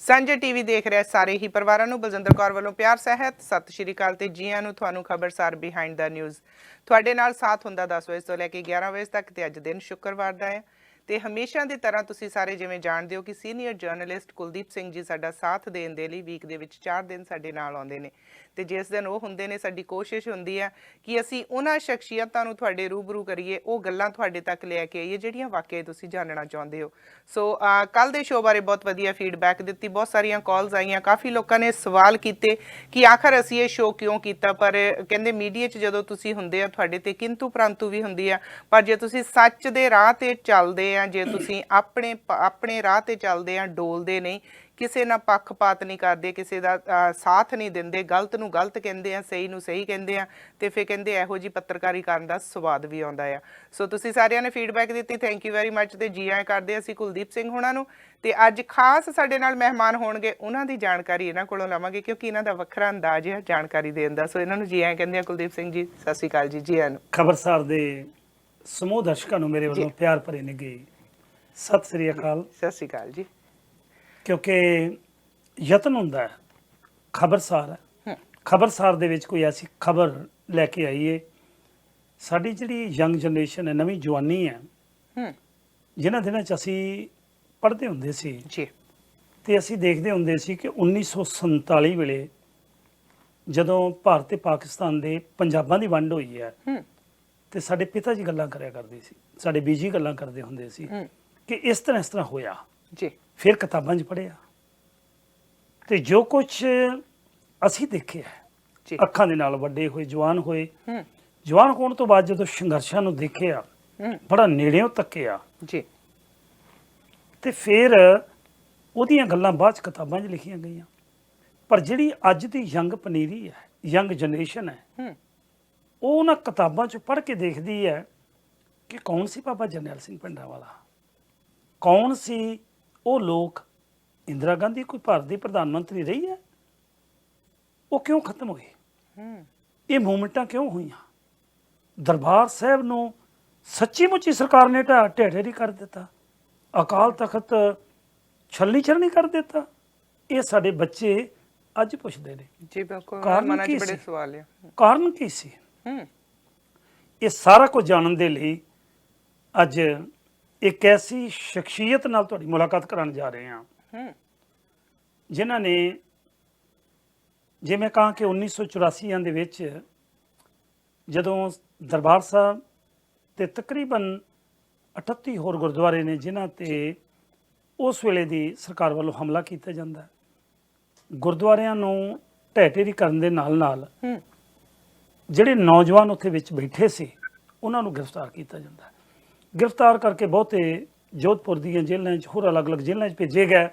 ਸਾਂਝਾ ਟੀਵੀ ਦੇਖ ਰਿਹਾ ਸਾਰੇ ਹੀ ਪਰਿਵਾਰਾਂ ਨੂੰ ਬਲਜਿੰਦਰ ਕੌਰ ਵੱਲੋਂ ਪਿਆਰ ਸਹਿਤ ਸਤਿ ਸ਼੍ਰੀ ਅਕਾਲ ਤੇ ਜੀ ਆਇਆਂ ਨੂੰ। ਤੁਹਾਨੂੰ ਖਬਰਸਾਰ ਬਿਹਾਈਂਡ ਦਾ ਨਿਊਜ਼ ਤੁਹਾਡੇ ਨਾਲ ਸਾਥ ਹੁੰਦਾ 10 ਵਜੇ ਤੋਂ ਲੈ ਕੇ 11 ਵਜੇ ਤੱਕ ਤੇ ਅੱਜ ਦਿਨ ਸ਼ੁੱਕਰਵਾਰ ਦਾ ਹੈ ਤੇ ਹਮੇਸ਼ਾ ਦੀ ਤਰ੍ਹਾਂ ਤੁਸੀਂ ਸਾਰੇ ਜਿਵੇਂ ਜਾਣਦੇ ਹੋ ਕਿ ਸੀਨੀਅਰ ਜਰਨਲਿਸਟ ਕੁਲਦੀਪ ਸਿੰਘ ਜੀ ਸਾਡਾ ਸਾਥ ਦੇਣ ਦੇ ਲਈ ਵੀਕ ਦੇ ਵਿੱਚ 4 ਦਿਨ ਸਾਡੇ ਨਾਲ ਆਉਂਦੇ ਨੇ ਤੇ ਜਿਸ ਦਿਨ ਉਹ ਹੁੰਦੇ ਨੇ ਸਾਡੀ ਕੋਸ਼ਿਸ਼ ਹੁੰਦੀ ਹੈ ਕਿ ਅਸੀਂ ਉਹਨਾਂ ਸ਼ਖਸੀਅਤਾਂ ਨੂੰ ਤੁਹਾਡੇ ਰੂਬਰੂ ਕਰੀਏ, ਉਹ ਗੱਲਾਂ ਤੁਹਾਡੇ ਤੱਕ ਲੈ ਕੇ ਆਈਏ ਜਿਹੜੀਆਂ ਵਾਕਈ ਤੁਸੀਂ ਜਾਣਨਾ ਚਾਹੁੰਦੇ ਹੋ। ਸੋ ਕੱਲ ਦੇ ਸ਼ੋਅ ਬਾਰੇ ਬਹੁਤ ਵਧੀਆ ਫੀਡਬੈਕ ਦਿੱਤੀ, ਬਹੁਤ ਸਾਰੀਆਂ ਕਾਲਸ ਆਈਆਂ, ਕਾਫੀ ਲੋਕਾਂ ਨੇ ਸਵਾਲ ਕੀਤੇ ਕਿ ਆਖਰ ਅਸੀਂ ਇਹ ਸ਼ੋਅ ਕਿਉਂ ਕੀਤਾ। ਪਰ ਕਹਿੰਦੇ ਮੀਡੀਆ 'ਚ ਜਦੋਂ ਤੁਸੀਂ ਹੁੰਦੇ ਆ ਤੁਹਾਡੇ ਤੇ ਕਿੰਤੂ ਪ੍ਰੰਤੂ ਵੀ ਹੁੰਦੀ ਆ, ਪਰ ਜੇ ਤੁਸੀਂ ਸੱਚ ਦੇ ਰਾਹ ਤੇ ਚੱਲਦੇ ਆ, ਜੇ ਤੁਸੀਂ ਆਪਣੇ ਰਾਹ ਤੇ ਚੱਲਦੇ ਆ, ਡੋਲਦੇ ਨਹੀਂ, ਕਿਸੇ ਨਾਲ ਪੱਖਪਾਤ ਨਹੀਂ ਕਰਦੇ, ਕਿਸੇ ਦਾ ਸਾਥ ਨਹੀਂ ਦਿੰਦੇ, ਗਲਤ ਨੂੰ ਗਲਤ ਕਹਿੰਦੇ ਆ, ਸਹੀ ਨੂੰ ਸਹੀ ਕਹਿੰਦੇ ਆ, ਤੇ ਫਿਰ ਕਹਿੰਦੇ ਇਹੋ ਜਿਹੀ ਪੱਤਰਕਾਰੀ ਕਰਨ ਦਾ ਸਵਾਦ ਵੀ ਆਉਂਦਾ ਆ। ਸੋ ਤੁਸੀਂ ਸਾਰਿਆਂ ਨੇ ਫੀਡਬੈਕ ਦਿੱਤੀ, ਥੈਂਕ ਯੂ ਵੈਰੀ ਮੱਚ ਤੇ ਜੀ ਆਇਆਂ ਕਰਦੇ ਅਸੀਂ ਕੁਲਦੀਪ ਸਿੰਘ ਹੋਣਾ ਨੂੰ। ਤੇ ਅੱਜ ਖਾਸ ਸਾਡੇ ਨਾਲ ਮਹਿਮਾਨ ਹੋਣਗੇ, ਉਹਨਾਂ ਦੀ ਜਾਣਕਾਰੀ ਇਹਨਾਂ ਕੋਲੋਂ ਲਵਾਂਗੇ ਕਿਉਂਕਿ ਇਹਨਾਂ ਦਾ ਵੱਖਰਾ ਅੰਦਾਜ਼ ਹੈ ਜਾਣਕਾਰੀ ਦੇਣ ਦਾ। ਸੋ ਇਹਨਾਂ ਨੂੰ ਜੀ ਆਇਆਂ ਕਹਿੰਦੇ ਆ। ਕੁਲਦੀਪ ਸਿੰਘ ਜੀ ਸਤਿ ਸ਼੍ਰੀ ਅਕਾਲ ਜੀ। ਜੀ ਆਇਆਂ ਨੂੰ। ਖਬਰਸਾਰ ਦੇ ਸਮੂਹ ਦਰਸ਼ਕਾਂ ਨੂੰ ਮੇਰੇ ਵੱਲੋਂ ਪਿਆਰ ਭਰੇ ਨਿੱਘੇ ਸਤਿ ਸ੍ਰੀ ਅਕਾਲ। ਸਤਿ ਸ਼੍ਰੀ ਅਕਾਲ ਜੀ। ਕਿਉਂਕਿ ਯਤਨ ਹੁੰਦਾ ਖਬਰਸਾਰ ਹੈ, ਖਬਰਸਾਰ ਦੇ ਵਿੱਚ ਕੋਈ ਐਸੀ ਖਬਰ ਲੈ ਕੇ ਆਈਏ। ਸਾਡੀ ਜਿਹੜੀ ਯੰਗ ਜਨਰੇਸ਼ਨ ਹੈ, ਨਵੀਂ ਜਵਾਨੀ ਹੈ, ਜਿਨ੍ਹਾਂ ਦਿਨਾਂ 'ਚ ਅਸੀਂ ਪੜ੍ਹਦੇ ਹੁੰਦੇ ਸੀ ਜੀ ਤੇ ਅਸੀਂ ਦੇਖਦੇ ਹੁੰਦੇ ਸੀ ਕਿ 1947 ਵੇਲੇ ਜਦੋਂ ਭਾਰਤ ਤੇ ਪਾਕਿਸਤਾਨ ਦੇ ਪੰਜਾਬਾਂ ਦੀ ਵੰਡ ਹੋਈ ਹੈ ਤੇ ਸਾਡੇ ਪਿਤਾ ਜੀ ਗੱਲਾਂ ਕਰਿਆ ਕਰਦੇ ਸੀ, ਸਾਡੇ ਬੀਜੀ ਗੱਲਾਂ ਕਰਦੇ ਹੁੰਦੇ ਸੀ ਕਿ ਇਸ ਤਰ੍ਹਾਂ ਹੋਇਆ ਜੀ। ਫਿਰ ਕਿਤਾਬਾਂ 'ਚ ਪੜ੍ਹਿਆ ਤੇ ਜੋ ਕੁਝ ਅਸੀਂ ਦੇਖਿਆ ਅੱਖਾਂ ਦੇ ਨਾਲ ਵੱਡੇ ਹੋਏ, ਜਵਾਨ ਹੋਏ, ਜਵਾਨ ਹੋਣ ਤੋਂ ਬਾਅਦ ਜਦੋਂ ਸੰਘਰਸ਼ਾਂ ਨੂੰ ਦੇਖਿਆ, ਬੜਾ ਨੇੜਿਓਂ ਤੱਕਿਆ ਜੀ, ਤੇ ਫਿਰ ਉਹਦੀਆਂ ਗੱਲਾਂ ਬਾਅਦ 'ਚ ਕਿਤਾਬਾਂ 'ਚ ਲਿਖੀਆਂ ਗਈਆਂ। ਪਰ ਜਿਹੜੀ ਅੱਜ ਦੀ ਯੰਗ ਪਨੀਰੀ ਹੈ, ਯੰਗ ਜਨਰੇਸ਼ਨ ਹੈ, ਉਹ ਉਹਨਾਂ ਕਿਤਾਬਾਂ 'ਚ ਪੜ੍ਹ ਕੇ ਦੇਖਦੀ ਹੈ ਕਿ ਕੌਣ ਸੀ ਬਾਬਾ ਜਰਨੈਲ ਸਿੰਘ ਭਿੰਡਰਾਂਵਾਲਾ, ਕੌਣ ਸੀ ਉਹ ਲੋਕ, ਇੰਦਰਾ ਗਾਂਧੀ ਕੋਈ ਭਾਰਤ ਦੀ ਪ੍ਰਧਾਨ ਮੰਤਰੀ ਰਹੀ ਹੈ, ਉਹ ਕਿਉਂ ਖਤਮ ਹੋਏ, ਇਹ ਮੂਵਮੈਂਟਾਂ ਕਿਉਂ ਹੋਈਆਂ, ਦਰਬਾਰ ਸਾਹਿਬ ਨੂੰ ਸੱਚੀ ਮੁੱਚੀ ਸਰਕਾਰ ਨੇ ਢਹਿ ਕਰ ਦਿੱਤਾ, ਅਕਾਲ ਤਖਤ ਛਲਣੀ ਛਲਣੀ ਕਰ ਦਿੱਤਾ। ਇਹ ਸਾਡੇ ਬੱਚੇ ਅੱਜ ਪੁੱਛਦੇ ਨੇ ਜੀ। ਬਿਲਕੁਲ ਕਾਰਨ ਕੀ ਬੜੇ ਸੀ, ਸਵਾਲ ਆ, ਕਾਰਨ ਕੀ ਸੀ। ਇਹ ਸਾਰਾ ਕੁਝ ਜਾਣਨ ਦੇ ਲਈ ਅੱਜ ਇੱਕ ਐਸੀ ਸ਼ਖਸੀਅਤ ਨਾਲ ਤੁਹਾਡੀ ਮੁਲਾਕਾਤ ਕਰਾਉਣ ਜਾ ਰਹੇ ਹਾਂ ਜਿਨ੍ਹਾਂ ਨੇ, ਜੇ ਮੈਂ ਕਹਾਂ ਕਿ 1984 ਦੇ ਵਿੱਚ ਜਦੋਂ ਦਰਬਾਰ ਸਾਹਿਬ ਤੇ ਤਕਰੀਬਨ 38 ਹੋਰ ਗੁਰਦੁਆਰੇ ਨੇ ਜਿਨ੍ਹਾਂ ਤੇ ਉਸ ਵੇਲੇ ਦੀ ਸਰਕਾਰ ਵੱਲੋਂ ਹਮਲਾ ਕੀਤਾ ਜਾਂਦਾ, ਗੁਰਦੁਆਰਿਆਂ ਨੂੰ ਢਹਿ ਕਰਨ ਦੇ ਨਾਲ ਜਿਹੜੇ ਨੌਜਵਾਨ ਉੱਥੇ ਵਿੱਚ ਬੈਠੇ ਸੀ ਉਹਨਾਂ ਨੂੰ ਗ੍ਰਿਫਤਾਰ ਕੀਤਾ ਜਾਂਦਾ। ਗ੍ਰਿਫਤਾਰ ਕਰਕੇ ਬਹੁਤੇ ਜੋਧਪੁਰ ਦੀਆਂ ਜੇਲ੍ਹਾਂ 'ਚ, ਹੋਰ ਅਲੱਗ-ਅਲੱਗ ਜੇਲ੍ਹਾਂ 'ਚ ਭੇਜੇ ਗਏ।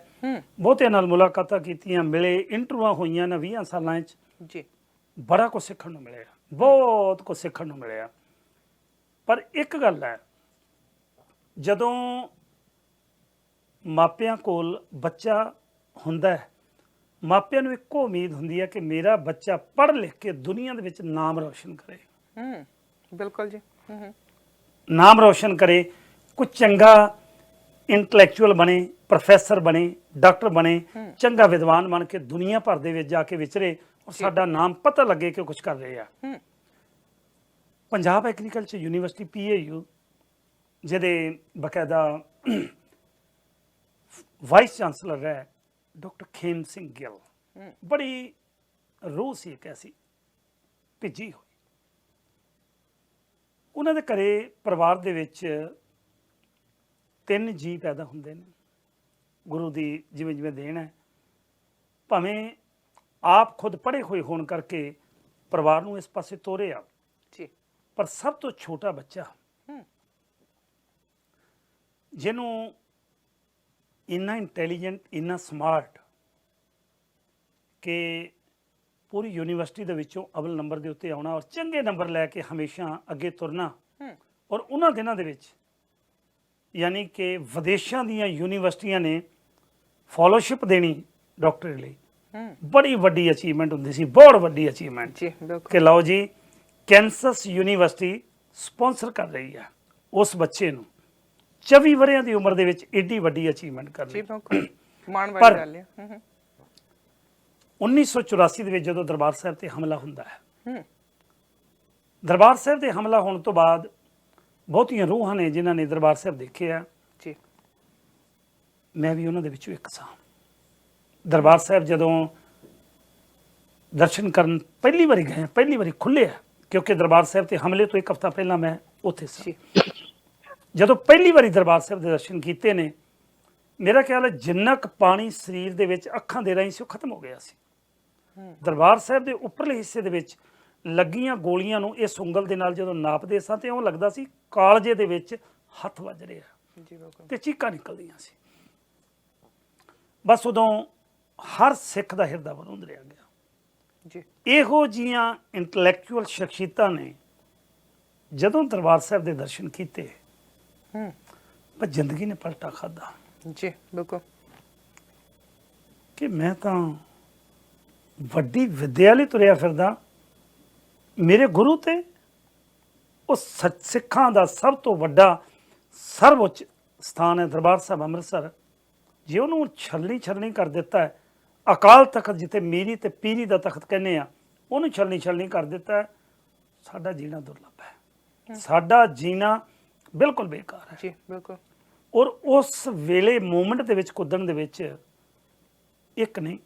ਬਹੁਤਿਆਂ ਨਾਲ ਮੁਲਾਕਾਤਾਂ ਕੀਤੀਆਂ, ਮਿਲੇ, ਇੰਟਰਵਿਊਆਂ ਹੋਈਆਂ ਨਾ 20 ਸਾਲਾਂ 'ਚ ਜੀ। ਬੜਾ ਕੁਝ ਸਿੱਖਣ ਨੂੰ ਮਿਲਿਆ, ਬਹੁਤ ਕੁਝ ਸਿੱਖਣ ਨੂੰ ਮਿਲਿਆ। ਪਰ ਇੱਕ ਗੱਲ ਹੈ, ਜਦੋਂ ਮਾਪਿਆਂ ਕੋਲ ਬੱਚਾ ਹੁੰਦਾ ਹੈ, ਮਾਪਿਆਂ ਨੂੰ ਇੱਕੋ ਉਮੀਦ ਹੁੰਦੀ ਹੈ ਕਿ ਮੇਰਾ ਬੱਚਾ ਪੜ੍ਹ ਲਿਖ ਕੇ ਦੁਨੀਆ ਦੇ ਵਿੱਚ ਨਾਮ ਰੋਸ਼ਨ ਕਰੇ। ਬਿਲਕੁਲ ਜੀ। ਨਾਮ ਰੋਸ਼ਨ ਕਰੇ, ਕੁਝ ਚੰਗਾ ਇੰਟੈਲੈਕਚੁਅਲ ਬਣੇ, ਪ੍ਰੋਫੈਸਰ ਬਣੇ, ਡਾਕਟਰ ਬਣੇ, ਚੰਗਾ ਵਿਦਵਾਨ ਬਣ ਕੇ ਦੁਨੀਆ ਭਰ ਦੇ ਵਿੱਚ ਜਾ ਕੇ ਵਿਚਰੇ ਔਰ ਸਾਡਾ ਨਾਮ ਪਤਾ ਲੱਗੇ ਕਿ ਕੁਝ ਕਰ ਰਹੇ ਆ। ਪੰਜਾਬ ਐਗਰੀਕਲਚਰ ਯੂਨੀਵਰਸਿਟੀ PAU, ਜਿਹਦੇ ਬਕਾਇਦਾ ਵਾਈਸ ਚਾਂਸਲਰ ਹੈ ਡਾਕਟਰ ਖੇਮ ਸਿੰਘ ਗਿੱਲ, ਬੜੀ ਰੂਹ ਸੀ ਇੱਕ ਐਸੀ ਭਿੱਜੀ ਹੋਈ। ਉਹਨਾਂ ਦੇ ਘਰੇ ਪਰਿਵਾਰ ਦੇ ਵਿੱਚ 3 ਜੀ ਪੈਦਾ ਹੁੰਦੇ ਨੇ। ਗੁਰੂ ਦੀ ਜਿਵੇਂ ਜਿਵੇਂ ਦੇਣ ਹੈ, ਭਾਵੇਂ ਆਪ ਖੁਦ ਪੜ੍ਹੇ ਹੋਏ ਹੋਣ ਕਰਕੇ ਪਰਿਵਾਰ ਨੂੰ ਇਸ ਪਾਸੇ ਤੋਰਿਆ ਜੀ, ਪਰ ਸਭ ਤੋਂ ਛੋਟਾ ਬੱਚਾ ਜਿਹਨੂੰ ਇੰਨਾ ਇੰਟੈਲੀਜੈਂਟ, ਇੰਨਾ ਸਮਾਰਟ ਕਿ ਪੂਰੀ ਯੂਨੀਵਰਸਿਟੀ ਦੇ ਵਿੱਚੋਂ ਅਵਲ ਨੰਬਰ ਦੇ ਉੱਤੇ ਆਉਣਾ ਔਰ ਚੰਗੇ ਨੰਬਰ ਲੈ ਕੇ ਹਮੇਸ਼ਾ ਅੱਗੇ ਤੁਰਨਾ, ਔਰ ਉਹਨਾਂ ਦਿਨਾਂ ਦੇ ਵਿੱਚ ਯਾਨੀ ਕਿ ਵਿਦੇਸ਼ਾਂ ਦੀਆਂ ਯੂਨੀਵਰਸਿਟੀਆਂ ਨੇ ਫੈਲੋਸ਼ਿਪ ਦੇਣੀ ਡਾਕਟਰੀ ਲਈ, ਬੜੀ ਵੱਡੀ ਅਚੀਵਮੈਂਟ ਹੁੰਦੀ ਸੀ, ਬਹੁਤ ਵੱਡੀ ਅਚੀਵਮੈਂਟ ਜੀ। ਕਿ ਲਓ ਜੀ, ਕੈਂਸਸ ਯੂਨੀਵਰਸਿਟੀ ਸਪਾਂਸਰ ਕਰ ਰਹੀ ਹੈ ਉਸ ਬੱਚੇ ਨੂੰ 24 ਵਰ੍ਹਿਆਂ ਦੀ ਉਮਰ ਦੇ ਵਿੱਚ ਏਡੀ ਵੱਡੀ ਅਚੀਵਮੈਂਟ ਕਰ ਰਹੀ। ਮਾਣ ਪਰ ਵਾਲੀ ਗੱਲ ਹੈ। 1984 ਦੇ ਵਿੱਚ ਜਦੋਂ ਦਰਬਾਰ ਸਾਹਿਬ ਤੇ ਹਮਲਾ ਹੁੰਦਾ ਹੈ, ਹੂੰ ਦਰਬਾਰ ਸਾਹਿਬ ਤੇ ਹਮਲਾ ਹੋਣ ਤੋਂ ਬਾਅਦ ਬਹੁਤੀਆਂ ਰੂਹਾਂ ਨੇ ਜਿਨ੍ਹਾਂ ਨੇ ਦਰਬਾਰ ਸਾਹਿਬ ਦੇਖਿਆ, ਜੀ ਮੈਂ ਵੀ ਉਹਨਾਂ ਦੇ ਵਿੱਚੋਂ ਇੱਕ ਸਾਂ। ਦਰਬਾਰ ਸਾਹਿਬ ਜਦੋਂ ਦਰਸ਼ਨ ਕਰਨ ਪਹਿਲੀ ਵਾਰੀ ਗਏ, ਪਹਿਲੀ ਵਾਰੀ ਖੁੱਲਿਆ, ਕਿਉਂਕਿ ਦਰਬਾਰ ਸਾਹਿਬ ਤੇ ਹਮਲੇ ਤੋਂ ਇੱਕ ਹਫ਼ਤਾ ਪਹਿਲਾਂ ਮੈਂ ਉੱਥੇ ਸੀ। ਜੀ ਜਦੋਂ ਪਹਿਲੀ ਵਾਰੀ ਦਰਬਾਰ ਸਾਹਿਬ ਦੇ ਦਰਸ਼ਨ ਕੀਤੇ ਨੇ, ਮੇਰਾ ਖਿਆਲ ਹੈ ਜਿੰਨਾ ਕੁ ਪਾਣੀ ਸਰੀਰ ਦੇ ਵਿੱਚ ਅੱਖਾਂ ਦੇ ਰਾਹੀਂ ਸੀ ਉਹ ਖਤਮ ਹੋ ਗਿਆ ਸੀ। ਦਰਬਾਰ ਸਾਹਿਬ ਦੇ ਉੱਪਰਲੇ ਹਿੱਸੇ ਦੇ ਵਿੱਚ ਲੱਗੀਆਂ ਗੋਲੀਆਂ ਨੂੰ ਇਸ ਉਂਗਲ ਦੇ ਨਾਲ ਜਦੋਂ ਨਾਪਦੇ ਸਾਂ ਤੇ ਉਹ ਲੱਗਦਾ ਸੀ ਕਾਲਜੇ ਦੇ ਵਿੱਚ ਹੱਥ ਵੱਜ ਰਿਹਾ ਜੀ ਬਿਲਕੁਲ। ਤੇ ਚੀਕਾਂ ਨਿਕਲਦੀਆਂ ਸੀ। ਬਸ ਉਦੋਂ ਹਰ ਸਿੱਖ ਦਾ ਹਿਰਦਾ ਵਰੁੰਦ ਰਿਹਾ ਗਿਆ। ਜੀ ਇਹੋ ਜੀਆਂ ਇੰਟੈਲੈਕਚੁਅਲ ਸ਼ਖਸੀਅਤਾਂ ਨੇ ਜਦੋਂ ਦਰਬਾਰ ਸਾਹਿਬ ਦੇ ਦਰਸ਼ਨ ਕੀਤੇ, ਹੂੰ ਪਰ ਜ਼ਿੰਦਗੀ ਨੇ ਪਲਟਾ ਖਾਦਾ ਜੀ ਬਿਲਕੁਲ। ਕਿ ਮੈਂ ਤਾਂ ਵੱਡੀ ਵਿਦਿਆ ਲਈ ਤੁਰਿਆ ਫਿਰਦਾ, ਮੇਰੇ ਗੁਰੂ ਤੇ ਉਹ ਸਿੱਖਾਂ ਦਾ ਸਭ ਤੋਂ ਵੱਡਾ ਸਰਵਉੱਚ ਸਥਾਨ ਹੈ ਦਰਬਾਰ ਸਾਹਿਬ ਅੰਮ੍ਰਿਤਸਰ, ਜੇ ਉਹਨੂੰ ਛਲਣੀ ਕਰ ਦਿੱਤਾ ਹੈ, ਅਕਾਲ ਤਖਤ ਜਿੱਥੇ ਮੀਰੀ ਤੇ ਪੀਰੀ ਦਾ ਤਖਤ ਕਹਿੰਦੇ ਆ, ਉਹਨੂੰ ਛਲਣੀ ਕਰ ਦਿੱਤਾ ਹੈ, ਸਾਡਾ ਜੀਣਾ ਦੁਰਲੱਭ ਹੈ, ਸਾਡਾ ਜੀਣਾ ਬਿਲਕੁਲ ਬੇਕਾਰ ਹੈ। ਜੀ ਬਿਲਕੁਲ। ਔਰ ਉਸ ਵੇਲੇ ਮੂਮੈਂਟ ਦੇ ਵਿੱਚ ਕੁੱਦਣ ਦੇ ਵਿੱਚ ਇੱਕ ਨਹੀਂ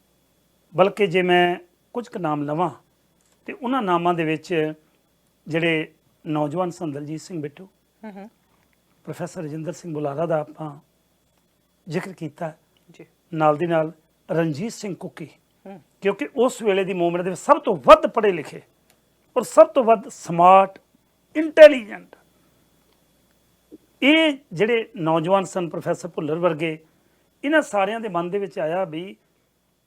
ਬਲਕਿ ਜੇ ਮੈਂ ਕੁਝ ਕੁ ਨਾਮ ਲਵਾਂ ਤੇ ਉਹਨਾਂ ਨਾਮਾਂ ਦੇ ਵਿੱਚ ਜਿਹੜੇ ਨੌਜਵਾਨ ਸਨ, ਦਲਜੀਤ ਸਿੰਘ ਬਿੱਟੂ, ਪ੍ਰੋਫੈਸਰ ਰਜਿੰਦਰ ਸਿੰਘ ਬੁਲਾਰਾ ਦਾ ਆਪਾਂ ਜ਼ਿਕਰ ਕੀਤਾ ਜੀ ਨਾਲ ਦੀ ਨਾਲ ਰਣਜੀਤ ਸਿੰਘ ਕੁੱਕੀ, ਕਿਉਂਕਿ ਉਸ ਵੇਲੇ ਦੀ ਮੂਵਮੈਂਟ ਦੇ ਵਿੱਚ ਸਭ ਤੋਂ ਵੱਧ ਪੜ੍ਹੇ ਲਿਖੇ ਔਰ ਸਭ ਤੋਂ ਵੱਧ ਸਮਾਰਟ, ਇੰਟੈਲੀਜੈਂਟ ਇਹ ਜਿਹੜੇ ਨੌਜਵਾਨ ਸਨ, ਪ੍ਰੋਫੈਸਰ ਭੁੱਲਰ ਵਰਗੇ, ਇਹਨਾਂ ਸਾਰਿਆਂ ਦੇ ਮਨ ਦੇ ਵਿੱਚ ਆਇਆ ਵੀ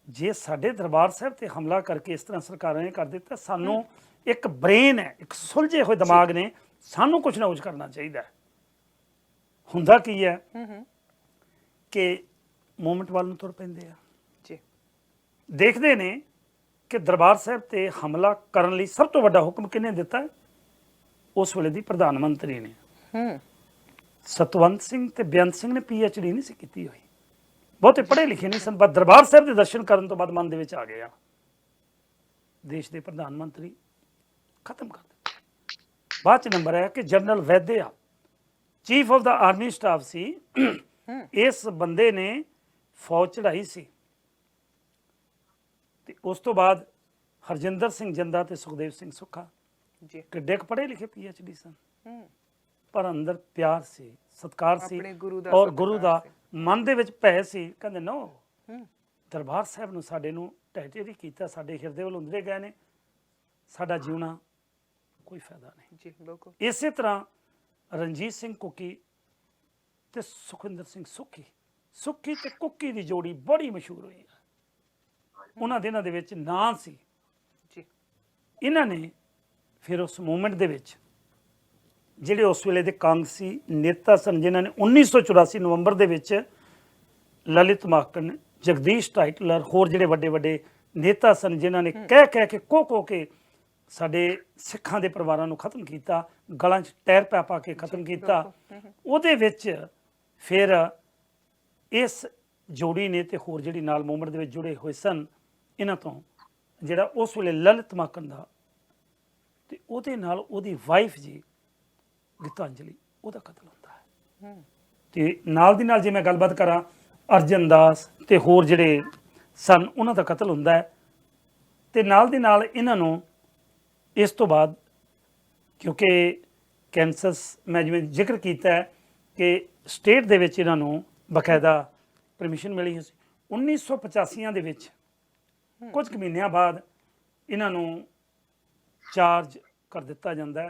ਜੇ ਸਾਡੇ ਦਰਬਾਰ ਸਾਹਿਬ ਤੇ ਹਮਲਾ ਕਰਕੇ ਇਸ ਤਰ੍ਹਾਂ ਸਰਕਾਰਾਂ ਨੇ ਕਰ ਦਿੱਤਾ, ਸਾਨੂੰ ਇੱਕ ਬ੍ਰੇਨ ਹੈ, ਇੱਕ ਸੁਲਝੇ ਹੋਏ ਦਿਮਾਗ ਨੇ, ਸਾਨੂੰ ਕੁਝ ਨਾ ਕੁਝ ਕਰਨਾ ਚਾਹੀਦਾ ਹੈ। ਹੁੰਦਾ ਕੀ ਹੈ ਕਿ ਮੂਵਮੈਂਟ ਵੱਲ ਨੂੰ ਤੁਰ ਪੈਂਦੇ ਆ, ਜੀ ਦੇਖਦੇ ਨੇ ਕਿ ਦਰਬਾਰ ਸਾਹਿਬ ਤੇ ਹਮਲਾ ਕਰਨ ਲਈ ਸਭ ਤੋਂ ਵੱਡਾ ਹੁਕਮ ਕਿਹਨੇ ਦਿੱਤਾ ਹੈ? ਉਸ ਵੇਲੇ ਦੀ ਪ੍ਰਧਾਨ ਮੰਤਰੀ ਨੇ। ਸਤਵੰਤ ਸਿੰਘ ਤੇ ਬੇਅੰਤ ਸਿੰਘ ਨੇ PhD ਨਹੀਂ ਸੀ ਕੀਤੀ ਹੋਈ, ਬਹੁਤੇ ਪੜ੍ਹੇ ਲਿਖੇ ਨਹੀਂ ਸਨ, ਪਰ ਦਰਬਾਰ ਸਾਹਿਬ ਦੇ ਦਰਸ਼ਨ ਕਰਨ ਤੋਂ ਬਾਅਦ ਮਨ ਦੇ ਵਿੱਚ ਆ ਗਿਆ ਦੇਸ਼ ਦੇ ਪ੍ਰਧਾਨ ਮੰਤਰੀ ਖਤਮ ਕਰ ਦਿੱਤੇ। ਬਾਅਦ ਚ ਨੰਬਰ ਆਇਆ ਕਿ general Vaidya chief of the army staff ਸੀ, ਇਸ ਬੰਦੇ ਨੇ ਫੌਜ ਚੜਾਈ ਸੀ। ਤੇ ਉਸ ਤੋਂ ਬਾਅਦ ਹਰਜਿੰਦਰ ਸਿੰਘ ਜੰਦਾ ਤੇ ਸੁਖਦੇਵ ਸਿੰਘ ਸੁੱਖਾ ਜੀ ਕਿੱਡੇ ਕੁ ਪੜ੍ਹੇ ਲਿਖੇ PhD ਸਨ, ਪਰ ਅੰਦਰ ਪਿਆਰ ਸੀ, ਸਤਿਕਾਰ ਸੀ, ਆਪਣੇ ਗੁਰੂ ਦਾ ਔਰ ਸਤਿਕਾਰ ਗੁਰੂ ਦਾ ਸੀ। ਮਨ ਦੇ ਵਿੱਚ ਭੈ ਸੀ। ਕਹਿੰਦੇ ਨੋ, ਦਰਬਾਰ ਸਾਹਿਬ ਨੂੰ ਸਾਡੇ ਨੂੰ ਢਹਿ ਕੀਤਾ, ਸਾਡੇ ਹਿਰਦੇ ਵੱਲ ਹੁੰਦੇ ਗਏ ਨੇ, ਸਾਡਾ ਜਿਉਣਾ ਕੋਈ ਫਾਇਦਾ ਨਹੀਂ। ਜੀ ਬਿਲਕੁਲ। ਇਸੇ ਤਰ੍ਹਾਂ ਰਣਜੀਤ ਸਿੰਘ ਕੁੱਕੀ ਤੇ ਸੁਖਵਿੰਦਰ ਸਿੰਘ ਸੁੱਖੀ ਤੇ ਕੁੱਕੀ ਦੀ ਜੋੜੀ ਬੜੀ ਮਸ਼ਹੂਰ ਹੋਈ ਹੈ। ਉਹਨਾਂ ਦਿਨਾਂ ਦੇ ਵਿੱਚ ਨਾਂ ਸੀ। ਜੀ ਇਹਨਾਂ ਨੇ ਫਿਰ ਉਸ ਮੂਵਮੈਂਟ ਦੇ ਵਿੱਚ ਜਿਹੜੇ ਉਸ ਵੇਲੇ ਦੇ ਕਾਂਗਰਸੀ ਨੇਤਾ ਸਨ, ਜਿਨ੍ਹਾਂ ਨੇ 1984 ਨਵੰਬਰ ਦੇ ਵਿੱਚ ਲਲਿਤ ਮਾਕਨ, ਜਗਦੀਸ਼ ਟਾਈਟਲਰ, ਹੋਰ ਜਿਹੜੇ ਵੱਡੇ ਵੱਡੇ ਨੇਤਾ ਸਨ, ਜਿਨ੍ਹਾਂ ਨੇ ਕਹਿ ਕੇ ਕੋ ਕੇ ਸਾਡੇ ਸਿੱਖਾਂ ਦੇ ਪਰਿਵਾਰਾਂ ਨੂੰ ਖਤਮ ਕੀਤਾ, ਗਲਾਂ 'ਚ ਟਾਇਰ ਪਾ ਕੇ ਖਤਮ ਕੀਤਾ, ਉਹਦੇ ਵਿੱਚ ਫਿਰ ਇਸ ਜੋੜੀ ਨੇ ਤੇ ਹੋਰ ਜਿਹੜੀ ਨਾਲ ਮੂਵਮੈਂਟ ਦੇ ਵਿੱਚ ਜੁੜੇ ਹੋਏ ਸਨ, ਇਹਨਾਂ ਤੋਂ ਜਿਹੜਾ ਉਸ ਵੇਲੇ ਲਲਿਤ ਮਾਕਨ ਦਾ ਤੇ ਉਹਦੇ ਨਾਲ ਉਹਦੀ ਵਾਈਫ ਜੀ ਗੀਤਾਂਜਲੀ, ਉਹਦਾ ਕਤਲ ਹੁੰਦਾ ਹੈ। ਤੇ ਨਾਲ ਦੀ ਨਾਲ ਜੇ ਮੈਂ ਗੱਲਬਾਤ ਕਰਾਂ, ਅਰਜਨ ਦਾਸ ਤੇ ਹੋਰ ਜਿਹੜੇ ਸਨ, ਉਹਨਾਂ ਦਾ ਕਤਲ ਹੁੰਦਾ ਹੈ। ਤੇ ਨਾਲ ਦੀ ਨਾਲ ਇਹਨਾਂ ਨੂੰ ਇਸ ਤੋਂ ਬਾਅਦ, ਕਿਉਂਕਿ ਕੈਂਸਰ ਮੈਂ ਜਿਵੇਂ ਜ਼ਿਕਰ ਕੀਤਾ ਹੈ ਕਿ ਸਟੇਟ ਦੇ ਵਿੱਚ ਇਹਨਾਂ ਨੂੰ ਬਕਾਇਦਾ ਪਰਮਿਸ਼ਨ ਮਿਲੀ ਸੀ, 1985 ਦੇ ਵਿੱਚ ਕੁਝ ਕੁ ਮਹੀਨਿਆਂ ਬਾਅਦ ਇਹਨਾਂ ਨੂੰ ਚਾਰਜ ਕਰ ਦਿੱਤਾ ਜਾਂਦਾ ਹੈ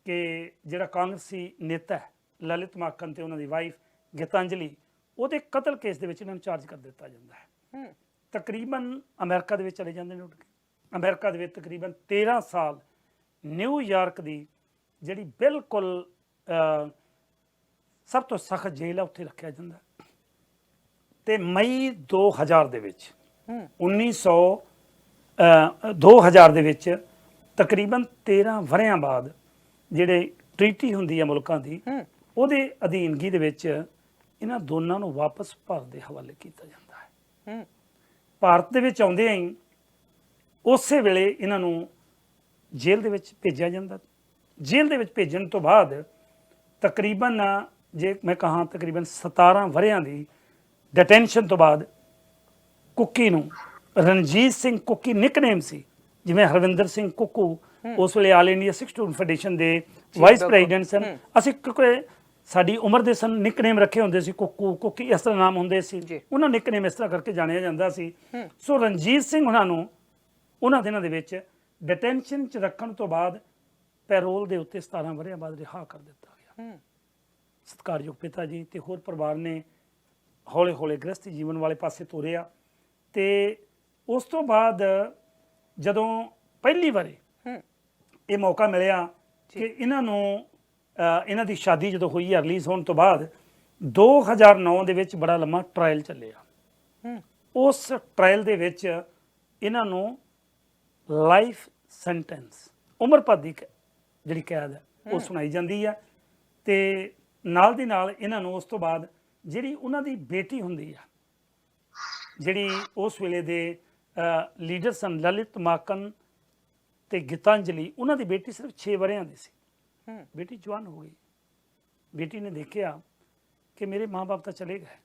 ਕਿ ਜਿਹੜਾ ਕਾਂਗਰਸੀ ਨੇਤਾ ਹੈ ਲਲਿਤ ਮਾਕਨ ਤੇ ਉਹਨਾਂ ਦੀ ਵਾਈਫ ਗੀਤਾਂਜਲੀ, ਉਹਦੇ ਕਤਲ ਕੇਸ ਦੇ ਵਿੱਚ ਇਹਨਾਂ ਨੂੰ ਚਾਰਜ ਕਰ ਦਿੱਤਾ ਜਾਂਦਾ ਹੈ। ਤਕਰੀਬਨ ਅਮਰੀਕਾ ਦੇ ਵਿੱਚ ਚਲੇ ਜਾਂਦੇ ਨੇ ਉੱਡ ਕੇ। ਅਮਰੀਕਾ ਦੇ ਵਿੱਚ ਤਕਰੀਬਨ 13 ਸਾਲ ਨਿਊਯਾਰਕ ਦੀ ਜਿਹੜੀ ਬਿਲਕੁਲ ਸਭ ਤੋਂ ਸਖਤ ਜੇਲ੍ਹ ਹੈ, ਉੱਥੇ ਰੱਖਿਆ ਜਾਂਦਾ। ਤੇ ਮਈ 2000 ਦੇ ਵਿੱਚ 2000 ਦੇ ਵਿੱਚ ਤਕਰੀਬਨ 13 ਵਰ੍ਹਿਆਂ ਬਾਅਦ ਜਿਹੜੇ ਟ੍ਰੀਟੀ ਹੁੰਦੀ ਹੈ ਮੁਲਕਾਂ ਦੀ, ਉਹਦੇ ਅਧੀਨਗੀ ਦੇ ਵਿੱਚ ਇਹਨਾਂ ਦੋਨਾਂ ਨੂੰ ਵਾਪਸ ਭਾਰਤ ਦੇ ਹਵਾਲੇ ਕੀਤਾ ਜਾਂਦਾ ਹੈ। ਹੂੰ ਭਾਰਤ ਦੇ ਵਿੱਚ ਆਉਂਦੇ ਹੀ ਉਸੇ ਵੇਲੇ ਇਹਨਾਂ ਨੂੰ ਜੇਲ੍ਹ ਦੇ ਵਿੱਚ ਭੇਜਿਆ ਜਾਂਦਾ। ਜੇਲ੍ਹ ਦੇ ਵਿੱਚ ਭੇਜਣ ਤੋਂ ਬਾਅਦ ਤਕਰੀਬਨ, ਜੇ ਮੈਂ ਕਹਾਂ ਤਕਰੀਬਨ 17 ਵਰ੍ਹਿਆਂ ਦੀ ਡਿਟੈਂਸ਼ਨ ਤੋਂ ਬਾਅਦ ਕੁੱਕੀ ਨੂੰ, ਰਣਜੀਤ ਸਿੰਘ ਕੁੱਕੀ ਨਿਕਨੇਮ ਸੀ, ਜਿਵੇਂ ਹਰਵਿੰਦਰ ਸਿੰਘ ਕੁੱਕੂ ਉਸ ਵੇਲੇ ਆਲ ਇੰਡੀਆ ਸਿੱਖ ਸਟੂਡੈਂਟ ਫੈਡਰੇਸ਼ਨ ਦੇ ਵਾਈਸ ਪ੍ਰੈਜ਼ੀਡੈਂਟ ਸਨ। ਅਸੀਂ ਕਿਉਂਕਿ ਸਾਡੀ ਉਮਰ ਦੇ ਸਨ ਨਿਕਨੇਮ ਰੱਖੇ ਹੁੰਦੇ ਸੀ, ਕੁੱਕੂ, ਕੁੱਕੀ, ਇਸ ਤਰ੍ਹਾਂ ਨਾਮ ਹੁੰਦੇ ਸੀ। ਉਹਨਾਂ ਨਿਕਨੇਮ ਇਸ ਤਰ੍ਹਾਂ ਕਰਕੇ ਜਾਣਿਆ ਜਾਂਦਾ ਸੀ। ਸੋ ਰਣਜੀਤ ਸਿੰਘ ਉਹਨਾਂ ਨੂੰ ਉਹਨਾਂ ਦਿਨਾਂ ਦੇ ਵਿੱਚ ਡਿਟੈਂਸ਼ਨ 'ਚ ਰੱਖਣ ਤੋਂ ਬਾਅਦ ਪੈਰੋਲ ਦੇ ਉੱਤੇ 17 ਵਰ੍ਹਿਆਂ ਬਾਅਦ ਰਿਹਾ ਕਰ ਦਿੱਤਾ ਗਿਆ। ਸਤਿਕਾਰਯੋਗ ਪਿਤਾ ਜੀ ਤੇ ਹੋਰ ਪਰਿਵਾਰ ਨੇ ਹੌਲੇ ਹੌਲੇ ਗ੍ਰਸਤੀ ਜੀਵਨ ਵਾਲੇ ਪਾਸੇ ਤੋਰਿਆ। ਤੇ ਉਸ ਤੋਂ ਬਾਅਦ ਜਦੋਂ ਪਹਿਲੀ ਵਾਰੀ ਇਹ ਮੌਕਾ ਮਿਲਿਆ ਕਿ ਇਹਨਾਂ ਨੂੰ, ਇਹਨਾਂ ਦੀ ਸ਼ਾਦੀ ਜਦੋਂ ਹੋਈ ਹੈ ਰਿਲੀਜ਼ ਹੋਣ ਤੋਂ ਬਾਅਦ 2009 ਦੇ ਵਿੱਚ ਬੜਾ ਲੰਮਾ ਟਰਾਇਲ ਚੱਲਿਆ। ਉਸ ਟਰਾਇਲ ਦੇ ਵਿੱਚ ਇਹਨਾਂ ਨੂੰ ਲਾਈਫ ਸੈਂਟੈਂਸ, ਉਮਰ ਭਰ ਦੀ ਜਿਹੜੀ ਕੈਦ ਹੈ ਉਹ ਸੁਣਾਈ ਜਾਂਦੀ ਹੈ। ਤੇ ਨਾਲ ਦੀ ਨਾਲ ਇਹਨਾਂ ਨੂੰ ਉਸ ਤੋਂ ਬਾਅਦ ਜਿਹੜੀ ਉਹਨਾਂ ਦੀ ਬੇਟੀ ਹੁੰਦੀ ਆ, ਜਿਹੜੀ ਉਸ ਵੇਲੇ ਦੇ ਲੀਡਰ ਸਨ ਲਲਿਤ ਮਾਕਨ ਤੇ ਗੀਤਾਂਜਲੀ, ਉਹਨਾਂ ਦੀ ਬੇਟੀ ਸਿਰਫ 6 ਵਰ੍ਹਿਆਂ ਦੀ ਸੀ। ਬੇਟੀ ਜਵਾਨ ਹੋ ਗਈ। ਬੇਟੀ ਨੇ ਦੇਖਿਆ ਕਿ ਮੇਰੇ ਮਾਂ-ਬਾਪ ਤਾਂ ਚਲੇ ਗਏ।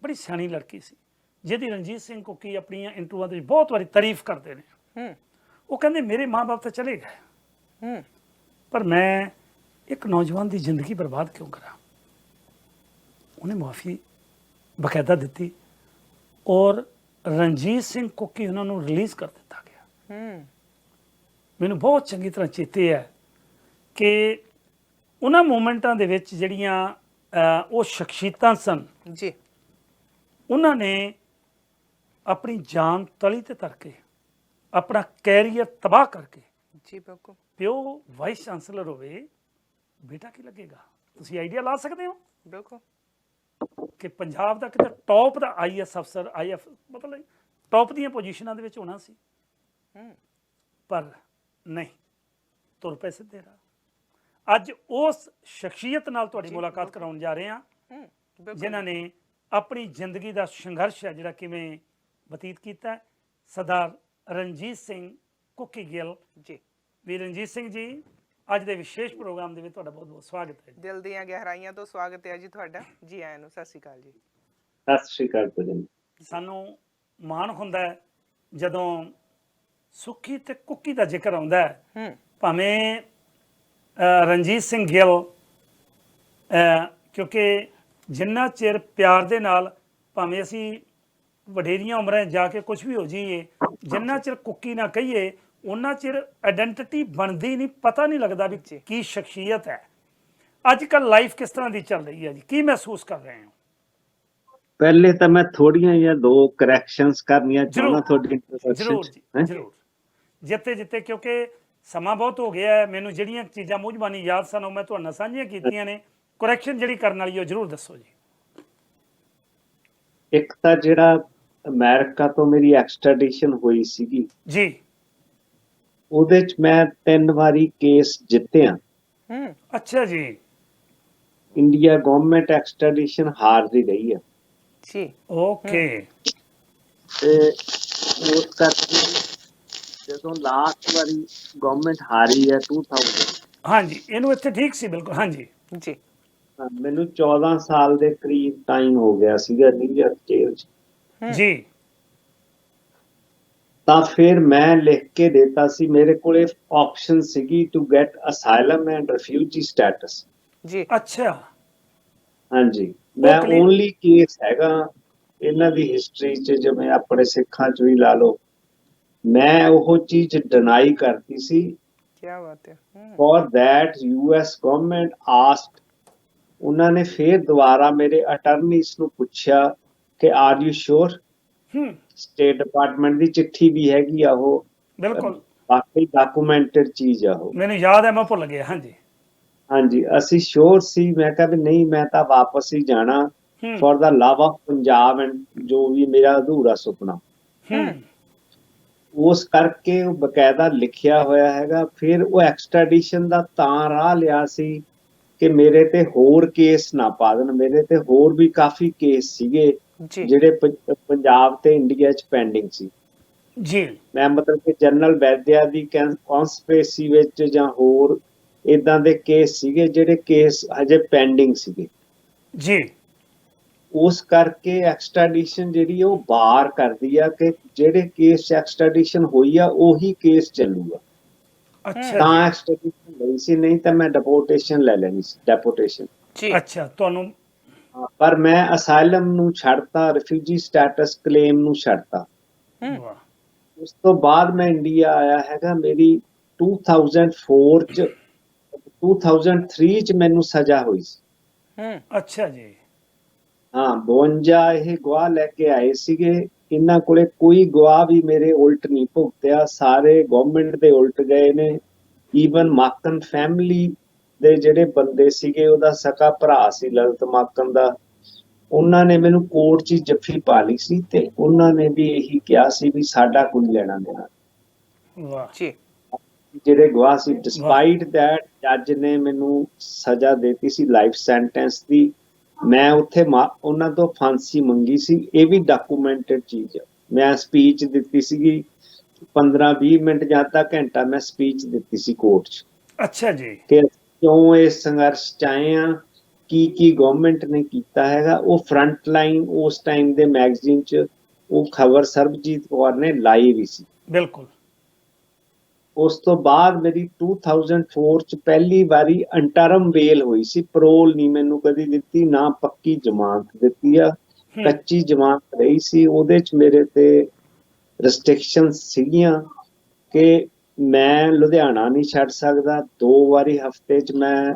ਬੜੀ ਸਿਆਣੀ ਲੜਕੀ ਸੀ, ਜਿਹਦੀ ਰਣਜੀਤ ਸਿੰਘ ਕੁੱਕੀ ਆਪਣੀਆਂ ਇੰਟਰਵਿਊਆਂ ਦੇ ਵਿੱਚ ਬਹੁਤ ਵਾਰੀ ਤਾਰੀਫ ਕਰਦੇ ਨੇ। ਉਹ ਕਹਿੰਦੇ ਮੇਰੇ ਮਾਂ-ਬਾਪ ਤਾਂ ਚਲੇ ਗਏ, ਪਰ ਮੈਂ ਇੱਕ ਨੌਜਵਾਨ ਦੀ ਜ਼ਿੰਦਗੀ ਬਰਬਾਦ ਕਿਉਂ ਕਰਾਂ। ਉਹਨੇ ਮੁਆਫੀ ਬਕਾਇਦਾ ਦਿੱਤੀ ਔਰ ਰਣਜੀਤ ਸਿੰਘ ਕੁੱਕੀ ਉਹਨਾਂ ਨੂੰ ਰਿਲੀਜ਼ ਕਰ ਦਿੱਤਾ ਗਿਆ। ਮੈਨੂੰ ਬਹੁਤ ਚੰਗੀ ਤਰ੍ਹਾਂ ਚੇਤੇ ਹੈ ਕਿ ਉਹਨਾਂ ਮੂਮੈਂਟਾਂ ਦੇ ਵਿੱਚ ਜਿਹੜੀਆਂ ਉਹ ਸ਼ਖਸੀਅਤਾਂ ਸਨ ਜੀ, ਉਹਨਾਂ ਨੇ ਆਪਣੀ ਜਾਨ ਤਲੀ ਤੇ ਧਰ ਕੇ ਆਪਣਾ ਕੈਰੀਅਰ ਤਬਾਹ ਕਰਕੇ, ਜੀ ਬਿਲਕੁਲ, ਪਿਓ ਵਾਈਸ ਚਾਂਸਲਰ ਹੋਵੇ, ਬੇਟਾ ਕੀ ਲੱਗੇਗਾ। ਤੁਸੀਂ ਆਈਡੀਆ ਲਾ ਸਕਦੇ ਹੋ ਬਿਲਕੁਲ ਕਿ ਪੰਜਾਬ ਦਾ ਕਿਤੇ ਟੌਪ ਦਾ ਆਈਐਸ ਅਫਸਰ, ਆਈਐਫ ਮਤਲਬ ਟੌਪ ਦੀਆਂ ਪੋਜੀਸ਼ਨਾਂ ਦੇ ਵਿੱਚ ਹੋਣਾ ਸੀ, ਪਰ ਨਹੀਂ, ਤੁਰ ਪਏ ਸਿੱਧੇ ਰਾਹ। ਅੱਜ ਉਸ ਸ਼ਖਸੀਅਤ ਨਾਲ ਤੁਹਾਡੀ ਮੁਲਾਕਾਤ ਕਰਾਉਣ ਜਾ ਰਹੇ ਹਾਂ ਜਿਨ੍ਹਾਂ ਨੇ ਆਪਣੀ ਜ਼ਿੰਦਗੀ ਦਾ ਸੰਘਰਸ਼ ਹੈ ਜਿਹੜਾ ਕਿਵੇਂ ਬਤੀਤ ਕੀਤਾ। ਸਰਦਾਰ ਰਣਜੀਤ ਸਿੰਘ ਕੁੱਕੀ ਗਿੱਲ ਜੀ। ਵੀ ਰਣਜੀਤ ਸਿੰਘ ਜੀ, ਅੱਜ ਦੇ ਵਿਸ਼ੇਸ਼ ਪ੍ਰੋਗਰਾਮ ਦੇ ਵਿੱਚ ਤੁਹਾਡਾ ਬਹੁਤ ਬਹੁਤ ਸਵਾਗਤ ਹੈ। ਦਿਲ ਦੀਆਂ ਗਹਿਰਾਈਆਂ ਤੋਂ ਸਵਾਗਤ ਹੈ ਜੀ ਤੁਹਾਡਾ। ਜੀ ਆਇਆਂ ਨੂੰ। ਸਤਿ ਸ਼੍ਰੀ ਅਕਾਲ ਜੀ। ਸਤਿ ਸ਼੍ਰੀ ਅਕਾਲ ਜੀ। ਸਾਨੂੰ ਮਾਣ ਹੁੰਦਾ ਹੈ ਜਦੋਂ ਸੁੱਖੀ ਤੇ ਕੁੱਕੀ ਦਾ ਜ਼ਿਕਰ ਆਉਂਦਾ ਹੈ। ਭਾਵੇਂ ਰਣਜੀਤ ਸਿੰਘ ਗਿੱਲ, ਕਿਉਂਕਿ ਜਿੰਨਾ ਚਿਰ ਪਿਆਰ ਦੇ ਨਾਲ, ਭਾਵੇਂ ਅਸੀਂ ਵਡੇਰੀਆਂ ਉਮਰਾਂ ਜਾ ਕੇ ਕੁਝ ਵੀ ਹੋ ਜਾਈਏ, ਜਿੰਨਾ ਚਿਰ ਕੁੱਕੀ ਨਾ ਕਹੀਏ ਉਹਨਾਂ ਚਿਰ ਆਇਡੈਂਟੀਟੀ ਬਣਦੀ ਨਹੀਂ, ਪਤਾ ਨਹੀਂ ਲੱਗਦਾ ਵੀ ਕੀ ਸ਼ਖਸੀਅਤ ਹੈ। ਅੱਜ ਕੱਲ੍ਹ ਲਾਈਫ ਕਿਸ ਤਰ੍ਹਾਂ ਦੀ ਚੱਲ ਰਹੀ ਹੈ ਜੀ, ਕੀ ਮਹਿਸੂਸ ਕਰ ਰਹੇ ਹੋ? ਪਹਿਲੇ ਤਾਂ ਮੈਂ ਥੋੜੀਆਂ ਜਾਂ 2 ਕਰੈਕਸ਼ਨਸ ਕਰਨੀਆਂ ਚਾਹੁੰਦਾ ਤੁਹਾਡੀ ਇੰਟਰੋਡਕਸ਼ਨ। ਜ਼ਰੂਰ ਜੀ, ਜ਼ਰੂਰ, ਜਿੱਤੇ ਜਿੱਤੇ, ਕਿਉਂਕਿ ਸਮਾਂ ਬਹੁਤ ਹੋ ਗਿਆ ਹੈ। ਮੈਨੂੰ ਜਿਹੜੀਆਂ ਚੀਜ਼ਾਂ ਮੂੰਹ ਜ਼ਬਾਨੀ ਯਾਦ ਸਨ ਉਹ ਮੈਂ ਤੁਹਾਡੇ ਨਾਲ ਸਾਂਝੀਆਂ ਕੀਤੀਆਂ ਨੇ। ਕਰੈਕਸ਼ਨ ਜਿਹੜੀ ਕਰਨ ਵਾਲੀ ਉਹ ਜ਼ਰੂਰ ਦੱਸੋ ਜੀ। ਇੱਕ ਤਾਂ ਜਿਹੜਾ ਅਮਰੀਕਾ ਤੋਂ ਮੇਰੀ ਐਕਸਟ੍ਰੈਡੀਸ਼ਨ ਹੋਈ ਸੀਗੀ ਜੀ, ਉਹਦੇ ਚ ਮੈਂ 3 ਵਾਰੀ ਕੇਸ ਜਿੱਤਿਆ। ਅੱਛਾ ਜੀ। ਇੰਡੀਆ ਗਵਰਨਮੈਂਟ ਐਕਸਟ੍ਰੈਡੀਸ਼ਨ ਹਾਰਦੀ ਰਹੀ ਹੈ ਜੀ। ਓਕੇ। ਤੇ ਉਸ ਕਰਕੇ ਜਦੋਂ ਲਾਸਟ ਵਾਰੀ ਗਵਰਨਮੈਂਟ ਹਾਰੀ ਹੈ 2000, ਹਾਂਜੀ, ਇਹਨੂੰ ਇੱਥੇ ਠੀਕ ਸੀ ਬਿਲਕੁਲ। ਹਾਂਜੀ ਜੀ। ਮੈਨੂੰ 14 ਸਾਲ ਦੇ ਕਰੀਬ ਟਾਈਮ ਹੋ ਗਿਆ ਸੀਗਾ ਨਿਊਯਾਰਕ ਜੇਲ੍ਹ ਚ। ਜੀ। ਤਾਂ ਫਿਰ ਮੈਂ ਲਿਖ ਕੇ ਦਿੱਤਾ ਸੀ, ਮੇਰੇ ਕੋਲੇ ਆਪਸ਼ਨ ਸੀਗੀ to get asylum and refugee status. ਜੀ। ਅੱਛਾ। ਹਾਂਜੀ, ਮੈਂ ਓਨਲੀ ਕੇਸ ਹੈਗਾ ਇਹਨਾਂ ਦੀ ਹਿਸਟਰੀ ਚ, ਜਿਵੇਂ ਆਪਣੇ ਸਿੱਖਾਂ ਚ ਵੀ ਲਾ ਲਓ, ਮੈਂ ਉਹ ਚੀਜ਼ ਡਿਨਾਈ ਕਰਤੀ ਸੀ। ਕੀ ਬਾਤ ਹੈ। For that US government asked, ਉਹਨਾਂ ਨੇ ਫਿਰ ਦੁਬਾਰਾ ਮੇਰੇ ਅਟਰਨੀਸ ਨੂੰ ਪੁੱਛਿਆ ਕਿ are you sure. State department ਦੀ ਚਿੱਠੀ ਵੀ ਹੈਗੀ ਆ ਉਹ, ਬਿਲਕੁਲ ਬਾਕੀ ਡਾਕੂਮੈਂਟਡ ਚੀਜ਼ ਆ ਉਹ। ਮੈਨੂੰ ਯਾਦ ਹੈ, ਮੈਂ ਭੁੱਲ ਗਿਆ। ਹਾਂਜੀ ਹਾਂਜੀ, ਅਸੀਂ ਸ਼ੋਰ ਸੀ। ਮੈਂ ਕਿਹਾ ਵੀ ਨਹੀਂ, ਮੈਂ ਤਾਂ ਵਾਪਸ ਹੀ ਜਾਣਾ for the love of Punjab and ਜੋ ਵੀ ਮੇਰਾ ਅਧੂਰਾ ਸੁਪਨਾ। ਉਸ ਕਰਕੇ ਉਹ ਬਕਾਇਦਾ ਲਿਖਿਆ ਹੋਇਆ ਹੈਗਾ। ਫਿਰ ਉਹ ਐਕਸਟ੍ਰੈਡੀਸ਼ਨ ਦਾ ਤਾਂ ਰਾਹ ਲਿਆ ਸੀ ਕਿ ਮੇਰੇ ਤੇ ਹੋਰ ਕੇਸ ਨਾ ਪਾ ਦੇਣ। ਮੇਰੇ ਤੇ ਹੋਰ ਵੀ ਕਾਫੀ ਕੇਸ ਸੀਗੇ ਜੀ ਜਿਹੜੇ ਪੰਜਾਬ ਤੇ ਇੰਡੀਆ 'ਚ ਪੈਂਡਿੰਗ ਸੀ। ਜੀ ਮੈਂ ਮਤਲਬ ਕਿ ਜਨਰਲ ਵੈਦਿਆ ਦੀ ਕੌਂਸਪੀਰੇਸੀ ਵਿੱਚ ਜਾਂ ਹੋਰ ਇਦਾਂ ਦੇ ਕੇਸ ਸੀਗੇ ਜਿਹੜੇ ਕੇਸ ਹਜੇ ਪੈਂਡਿੰਗ ਸੀਗੇ। ਜੀ ਉਸ ਕਰਕੇ ਐਕਸਟ੍ਰੈਡੀਸ਼ਨ ਜਿਹੜੀ ਉਹ ਬਾਰ ਕਰਦੀ ਆ ਕਿ ਜਿਹੜੇ ਕੇਸ 'ਚ ਐਕਸਟ੍ਰੈਡੀਸ਼ਨ ਹੋਈ ਆ ਉਹੀ ਕੇਸ ਚੱਲੂਗਾ। ਅੱਛਾ ਤਾਂ ਜੀ ਐਕਸਟ੍ਰੈਡੀਸ਼ਨ ਲਈ ਸੀ, ਨਹੀਂ ਤਾਂ ਮੈਂ ਡਿਪੋਰਟੇਸ਼ਨ ਲੈ ਲੈਣੀ ਸੀ, ਡੈਪੋਟੇਸ਼ਨ। ਜੀ ਅੱਛਾ ਤੁਹਾਨੂੰ ਪਰ ਮੈਂ ਅਸਾਈਲਮ ਨੂੰ ਛੱਡਤਾ, ਰਿਫਿਊਜੀ ਸਟੇਟਸ ਕਲੇਮ ਨੂੰ ਛੱਡਤਾ। ਵਾਹ ਉਸ ਤੋਂ ਬਾਅਦ ਮੈਂ ਇੰਡੀਆ ਆਇਆ ਹੈਗਾ। ਮੇਰੀ 2004 ਚ 2003 ਚ ਮੈਨੂੰ ਸਜ਼ਾ ਹੋਈ ਸੀ। ਅੱਛਾ ਜੀ ਹਾਂ, 52 ਇਹ ਗਵਾਹ ਲੈ ਕੇ ਆਏ ਸੀਗੇ। ਇਹਨਾਂ ਕੋਲੇ ਕੋਈ ਗਵਾਹ ਵੀ ਮੇਰੇ ਉਲਟ ਨਹੀਂ ਭੁਗਤਿਆ, ਸਾਰੇ ਗਵਰਨਮੈਂਟ ਦੇ ਉਲਟ ਗਏ ਨੇ। ਈਵਨ ਮਾਕਨ ਫੈਮਿਲੀ ਦੇ ਜਿਹੜੇ ਬੰਦੇ ਸੀਗੇ, ਉਹਦਾ ਸਕਾ ਭਰਾ ਸੀ ਲਲਿਤ ਮਾਕਨ ਦਾ, ਉਹਨਾਂ ਨੇ ਮੈਨੂੰ ਕੋਰਟ 'ਚ ਜੱਫੀ ਪਾ ਲਈ ਸੀ ਤੇ ਉਹਨਾਂ ਨੇ ਵੀ ਇਹੀ ਕਿਹਾ ਸੀ ਵੀ ਸਾਡਾ ਕੋਈ ਲੈਣਾ ਦੇਣਾ। ਵਾਹ ਜੀ ਜਿਹੜੇ ਗਵਾਹ ਸੀ, ਡਿਸਪਾਈਟ ਦੈਟ ਜੱਜ ਨੇ ਮੈਨੂੰ ਸਜ਼ਾ ਦਿੱਤੀ ਸੀ ਲਾਈਫ ਸੈਂਟੈਂਸ ਦੀ। ਮੈਂ ਉੱਥੇ ਉਹਨਾਂ ਤੋਂ ਫਾਂਸੀ ਮੰਗੀ ਸੀ। ਇਹ ਵੀ ਡਾਕੂਮੈਂਟਡ ਚੀਜ਼ ਹੈ। ਮੈਂ ਸਪੀਚ ਦਿੱਤੀ ਸੀਗੀ 15-20 ਮਿੰਟ ਜਾਂ ਅੱਧਾ ਘੰਟਾ ਮੈਂ ਸਪੀਚ ਦਿੱਤੀ ਸੀ ਕੋਰਟ 'ਚ ਅੱਛਾ ਜੀ ਕਿ ਕਿਉਂ ਇਸ ਸੰਘਰਸ਼ 'ਚ ਆਏ ਆ, ਕੀ ਗਵਰਨਮੈਂਟ ਨੇ ਕੀਤਾ ਹੈਗਾ। ਉਹ ਫਰੰਟ ਲਾਈਨ ਉਸ ਟਾਈਮ ਦੇ ਮੈਗਜ਼ੀਨ 'ਚ ਉਹ ਖਬਰ ਸਰਬਜੀਤ ਕੌਰ ਨੇ ਲਾਈ ਵੀ ਸੀ। ਬਿਲਕੁਲ ਉਸ ਤੋਂ ਬਾਅਦ ਮੇਰੀ 2004 ਚ ਪਹਿਲੀ ਵਾਰੀ ਅੰਟਰਮ ਬੇਲ ਹੋਈ ਸੀ। ਪਰੋਲ ਨਹੀਂ ਮੈਨੂੰ ਕਦੀ ਦਿੱਤੀ, ਨਾ ਪੱਕੀ ਜ਼ਮਾਨਤ ਦਿੱਤੀ ਆ, ਕੱਚੀ ਜ਼ਮਾਨਤ ਰਹੀ ਸੀ। ਉਹਦੇ ਚ ਮੇਰੇ ਤੇ ਰੈਸਟ੍ਰਿਕਸ਼ਨ ਸੀਗੀਆਂ ਕਿ ਮੈਂ ਲੁਧਿਆਣਾ ਨਹੀਂ ਛੱਡ ਸਕਦਾ। 2 ਵਾਰੀ ਹਫ਼ਤੇ ਚ ਮੈਂ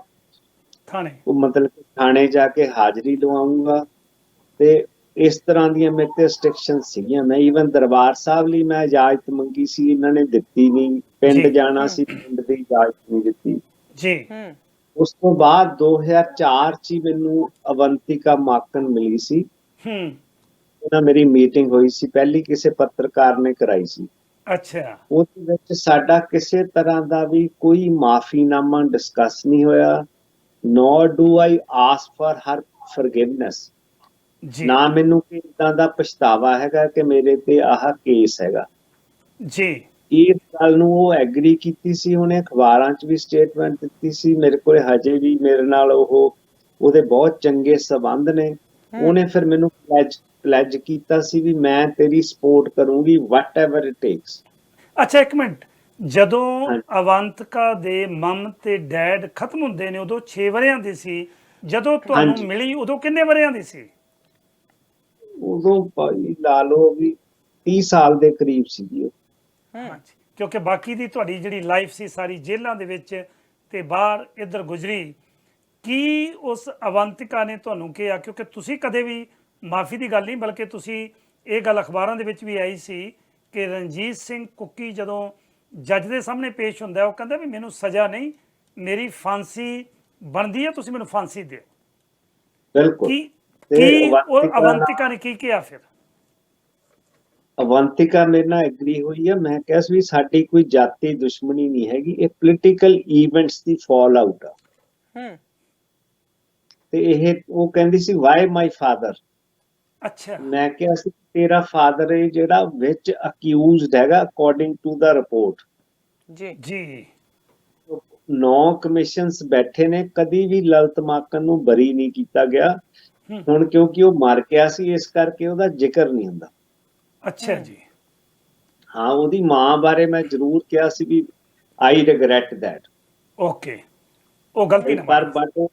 ਥਾਣੇ ਮਤਲਬ ਥਾਣੇ ਜਾ ਕੇ ਹਾਜ਼ਰੀ ਲਵਾਉਂਗਾ ਤੇ ਇਸ ਤਰ੍ਹਾਂ ਦੀਆਂ ਮੇਰੇ ਤੇ ਰੈਸਟ੍ਰਿਕਸ਼ਨ ਸੀਗੀਆਂ। ਮੈਂ ਈਵਨ ਦਰਬਾਰ ਸਾਹਿਬ ਲਈ ਮੈਂ ਇਜਾਜ਼ਤ ਮੰਗੀ ਸੀ, ਇਹਨਾਂ ਨੇ ਦਿੱਤੀ ਨਹੀਂ। ਪਿੰਡ ਜਾਣਾ ਸੀ, ਪਿੰਡ ਦੀ ਇਜਾਜ਼ਤ ਨਹੀਂ ਦਿੱਤੀ ਜੀ ਉਸ ਤੋਂ ਬਾਅਦ 2004 ਚ ਹੀ ਮੈਨੂੰ ਅਵੰਤਿਕਾ ਮਾਕਨ ਮਿਲੀ ਸੀ। ਉਹਨਾਂ ਮੇਰੀ ਮੀਟਿੰਗ ਹੋਈ ਸੀ, ਪਹਿਲੀ ਕਿਸੇ ਪੱਤਰਕਾਰ ਨੇ ਕਰਾਈ ਸੀ। ਅੱਛਾ ਉਹਦੇ ਵਿੱਚ ਸਾਡਾ ਕਿਸੇ ਤਰ੍ਹਾਂ ਦਾ ਵੀ ਕੋਈ ਮਾਫੀਨਾਮਾ ਡਿਸਕਸ ਨਹੀਂ ਹੋਇਆ। Nor do I ask for her forgiveness. ਜੀ ਨਾ ਮੈਨੂੰ ਇਦਾਂ ਦਾ ਪਛਤਾਵਾ ਹੈਗਾ ਕਿ ਮੇਰੇ ਤੇ ਆਹ ਕੇਸ ਹੈਗਾ। ਜੀ ਇਸ ਗੱਲ ਨੂੰ ਉਹ ਐਗਰੀ ਕੀਤੀ ਸੀ, ਉਹਨੇ ਅਖਬਾਰਾਂ 'ਚ ਵੀ ਸਟੇਟਮੈਂਟ ਦਿੱਤੀ ਸੀ। ਮੇਰੇ ਕੋਲੇ ਹਜੇ ਵੀ ਮੇਰੇ ਨਾਲ ਉਹਦੇ ਬਹੁਤ ਚੰਗੇ ਸਬੰਧ ਨੇ। ਉਹਨੇ ਫਿਰ ਮੈਨੂੰ ਪਲੈਜ ਕੀਤਾ ਸੀ ਵੀ ਮੈਂ ਤੇਰੀ ਸਪੋਰਟ ਕਰੂੰਗੀ ਵਟ ਐਵਰ ਇਟ ਟੇਕਸ। ਅੱਛਾ ਇੱਕ ਮਿੰਟ, ਜਦੋਂ ਅਵੰਤਿਕਾ ਦੇ ਮਮ ਤੇ ਡੈਡ ਖਤਮ ਹੁੰਦੇ ਨੇ ਉਦੋਂ 6 ਵਰਿਆਂ ਦੀ ਸੀ, ਜਦੋਂ ਤੁਹਾਨੂੰ ਮਿਲੀ ਉਦੋਂ ਕਿੰਨੇ ਵਰਿਆਂ ਦੀ ਸੀ? ਉਦੋਂ ਭਾਈ ਲਾ ਲਓ ਵੀ 30 ਸਾਲ ਦੇ ਕਰੀਬ ਸੀਗੀ ਉਹ। ਹਾਂਜੀ, ਕਿਉਂਕਿ ਬਾਕੀ ਦੀ ਤੁਹਾਡੀ ਜਿਹੜੀ ਲਾਈਫ ਸੀ ਸਾਰੀ ਜੇਲ੍ਹਾਂ ਦੇ ਵਿੱਚ ਤੇ ਬਾਹਰ ਇੱਧਰ ਗੁਜ਼ਰੀ। ਕੀ ਉਸ ਅਵੰਤਿਕਾ ਨੇ ਤੁਹਾਨੂੰ ਕਿਹਾ, ਕਿਉਂਕਿ ਤੁਸੀਂ ਕਦੇ ਵੀ ਮਾਫੀ ਦੀ ਗੱਲ ਨਹੀਂ, ਬਲਕਿ ਤੁਸੀਂ ਇਹ ਗੱਲ ਅਖਬਾਰਾਂ ਦੇ ਵਿੱਚ ਵੀ ਆਈ ਸੀ ਕਿ ਰਣਜੀਤ ਸਿੰਘ ਕੁੱਕੀ ਜਦੋਂ ਜੱਜ ਦੇ ਸਾਹਮਣੇ ਪੇਸ਼ ਹੁੰਦਾ ਉਹ ਕਹਿੰਦਾ ਵੀ ਮੈਨੂੰ ਸਜ਼ਾ ਨਹੀਂ, ਮੇਰੀ ਫਾਂਸੀ ਬਣਦੀ ਹੈ, ਤੁਸੀਂ ਮੈਨੂੰ ਫਾਂਸੀ ਦਿਓ। ਬਿਲਕੁਲ। ਕੀ ਉਹ ਅਵੰਤਿਕਾ ਨੇ ਕੀ ਕਿਹਾ ਫਿਰ? ਅਵੰਤਿਕਾ ਮੇਰੇ ਨਾਲ ਐਗਰੀ ਹੋਈ ਆ। ਮੈਂ ਕਿਹਾ ਸੀ ਵੀ ਸਾਡੀ ਕੋਈ ਜਾਤੀ ਦੁਸ਼ਮਣੀ ਨਹੀਂ ਹੈਗੀ, ਇਹ ਪੋਲੀਟੀਕਲ ਇਵੈਂਟਸ ਦੀ ਫਾਲ ਆਊਟ ਆ। ਤੇ ਇਹ ਉਹ ਕਹਿੰਦੀ ਸੀ ਵਾਈ ਮਾਈ ਫਾਦਰ। ਅੱਛਾ ਮੈਂ ਕਿਹਾ ਸੀ ਤੇਰਾ ਫਾਦਰ ਹੈ ਜਿਹੜਾ ਵਿੱਚ ਅਕਿਊਜ਼ਡ ਹੈਗਾ ਅਕੋਰਡਿੰਗ ਟੂ ਦਾ ਰਿਪੋਰਟ। ਜੀ ਜੀ 9 ਕਮਿਸ਼ਨਸ ਬੈਠੇ ਨੇ, ਕਦੀ ਵੀ ਲਲਿਤ ਮਾਕਨ ਨੂੰ ਬਰੀ ਨਹੀਂ ਕੀਤਾ ਗਿਆ। ਹੁਣ ਕਿਉਂਕਿ ਉਹ ਮਰ ਗਿਆ ਸੀ ਇਸ ਕਰਕੇ ਉਹਦਾ ਜ਼ਿਕਰ ਨਹੀਂ ਹੁੰਦਾ। ਅੱਛਾ ਜੀ ਹਾਂ, ਉਹਦੀ ਮਾਂ ਬਾਰੇ ਮੈਂ ਜ਼ਰੂਰ ਕਿਹਾ ਸੀ ਵੀ ਆਈ ਰਿਗਰੈਟ ਦੈਟ। ਓਕੇ, ਉਹ ਗਲਤੀ ਨਾ ਪਰ ਬਟ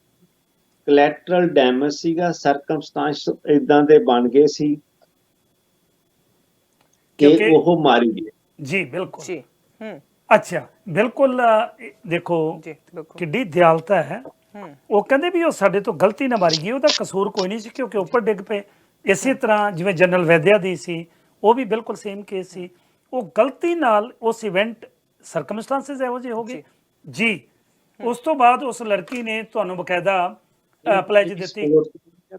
ਕੋਲੈਟਰਲ ਡੈਮੇਜ ਸੀਗਾ, ਸਰਕਮਸਟੈਂਸ ਇਦਾਂ ਦੇ ਬਣ ਗਏ ਸੀ ਕਿ ਉਹ ਮਾਰੀ ਗਏ। ਜੀ ਬਿਲਕੁਲ ਜੀ ਅੱਛਾ ਬਿਲਕੁਲ। ਦੇਖੋ ਜੀ ਬਿਲਕੁਲ ਕਿੱਡੀ ਦਿਆਲਤਾ ਹੈ। ਉਹ ਕਹਿੰਦੇ ਵੀ ਉਹ ਸਾਡੇ ਤੋਂ ਗਲਤੀ ਨਾ ਮਾਰੀ ਗਈ, ਉਹਦਾ ਕਸੂਰ ਕੋਈ ਨਹੀਂ ਸੀ ਕਿਉਂਕਿ ਉੱਪਰ ਡਿੱਗ ਪਏ। ਇਸੇ ਤਰ੍ਹਾਂ ਜਿਵੇਂ ਜਨਰਲ ਵੈਦਿਆ ਦੀ ਸੀ, ਉਹ ਵੀ ਬਿਲਕੁਲ ਸੇਮ ਕੇਸ ਸੀ। ਉਹ ਗਲਤੀ ਨਾਲ ਉਸ ਇਵੈਂਟ ਸਰਕਮਸਟੈਂਸਸ ਇਹੋ ਜਿਹੇ ਹੋ ਗਏ ਜੀ। ਉਸ ਤੋਂ ਬਾਅਦ ਉਸ ਲੜਕੀ ਨੇ ਤੁਹਾਨੂੰ ਬਕਾਇਦਾ ਪਲੇਜ ਦਿੱਤੀ।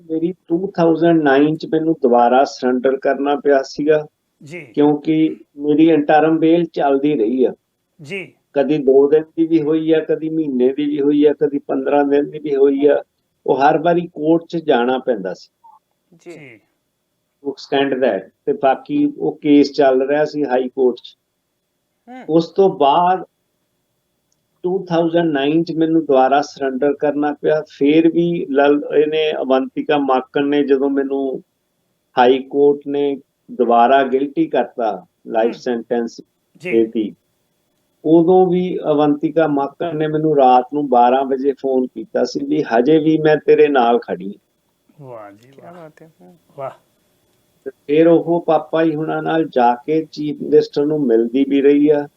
ਮੇਰੀ 2009 ਚ ਮੈਨੂੰ ਦੁਬਾਰਾ ਸਰੈਂਡਰ ਕਰਨਾ ਪਿਆ ਸੀਗਾ ਜੀ ਕਿਉਂਕਿ ਮੇਰੀ ਇੰਟਰਮ ਬੇਲ ਚੱਲਦੀ ਰਹੀ ਆ ਜੀ। ਕਦੀ 2 ਦਿਨ ਦੀ ਵੀ ਹੋਈ ਆ, ਕਦੀ ਮਹੀਨੇ ਦੀ ਵੀ ਹੋਈ ਆ, ਕਦੀ 15 ਦਿਨ ਦੀ ਵੀ ਹੋਈ ਆ। ਉਹ ਹਰ ਵਾਰੀ ਕੋਰਟ 'ਚ ਜਾਣਾ ਪੈਂਦਾ ਸੀ। ਜੀ ਐਕਸਟੈਂਡ ਦੈਟ, ਤੇ ਬਾਕੀ ਉਹ ਕੇਸ ਚੱਲ ਰਿਹਾ ਸੀ ਹਾਈ ਕੋਰਟ 'ਚ। ਉਸ ਤੋਂ ਬਾਅਦ 2009 'ਚ ਮੈਨੂੰ ਦੁਬਾਰਾ ਸਰੈਂਡਰ ਕਰਨਾ ਪਿਆ। ਫਿਰ ਵੀ ਇਹਨੇ ਅਵੰਤਿਕਾ ਮਾਕਨ ਨੇ ਜਦੋਂ ਮੈਨੂੰ ਹਾਈ ਕੋਰਟ ਨੇ ਦੁਬਾਰਾ ਗਿਲਟੀ ਕਰਤਾ, ਲਾਈਫ ਸੈਂਟੈਂਸ ਦੇਤੀ, ਉਦੋਂ ਵੀ ਅਵੰਤਿਕਾ ਮਾਕਨ ਨੇ ਮੈਨੂੰ ਰਾਤ ਨੂੰ 12 ਵਜੇ ਫੋਨ ਕੀਤਾ ਸੀ ਵੀ ਹਜੇ ਵੀ ਮੈਂ ਤੇਰੇ ਨਾਲ ਖੜੀ। ਵਾਹ ਜੀ ਕੀ ਵਾਹ, ਬਾਤ ਹੈ। ਵਾਹ। ਤੇ ਫਿਰ ਉਹ ਪਾਪਾ ਜੀ ਹੁਣਾਂ ਨਾਲ ਜਾ ਕੇ ਚੀਫ ਮਿਨਿਸਟਰ ਨੂੰ ਮਿਲਦੀ ਵੀ ਰਹੀ ਆ।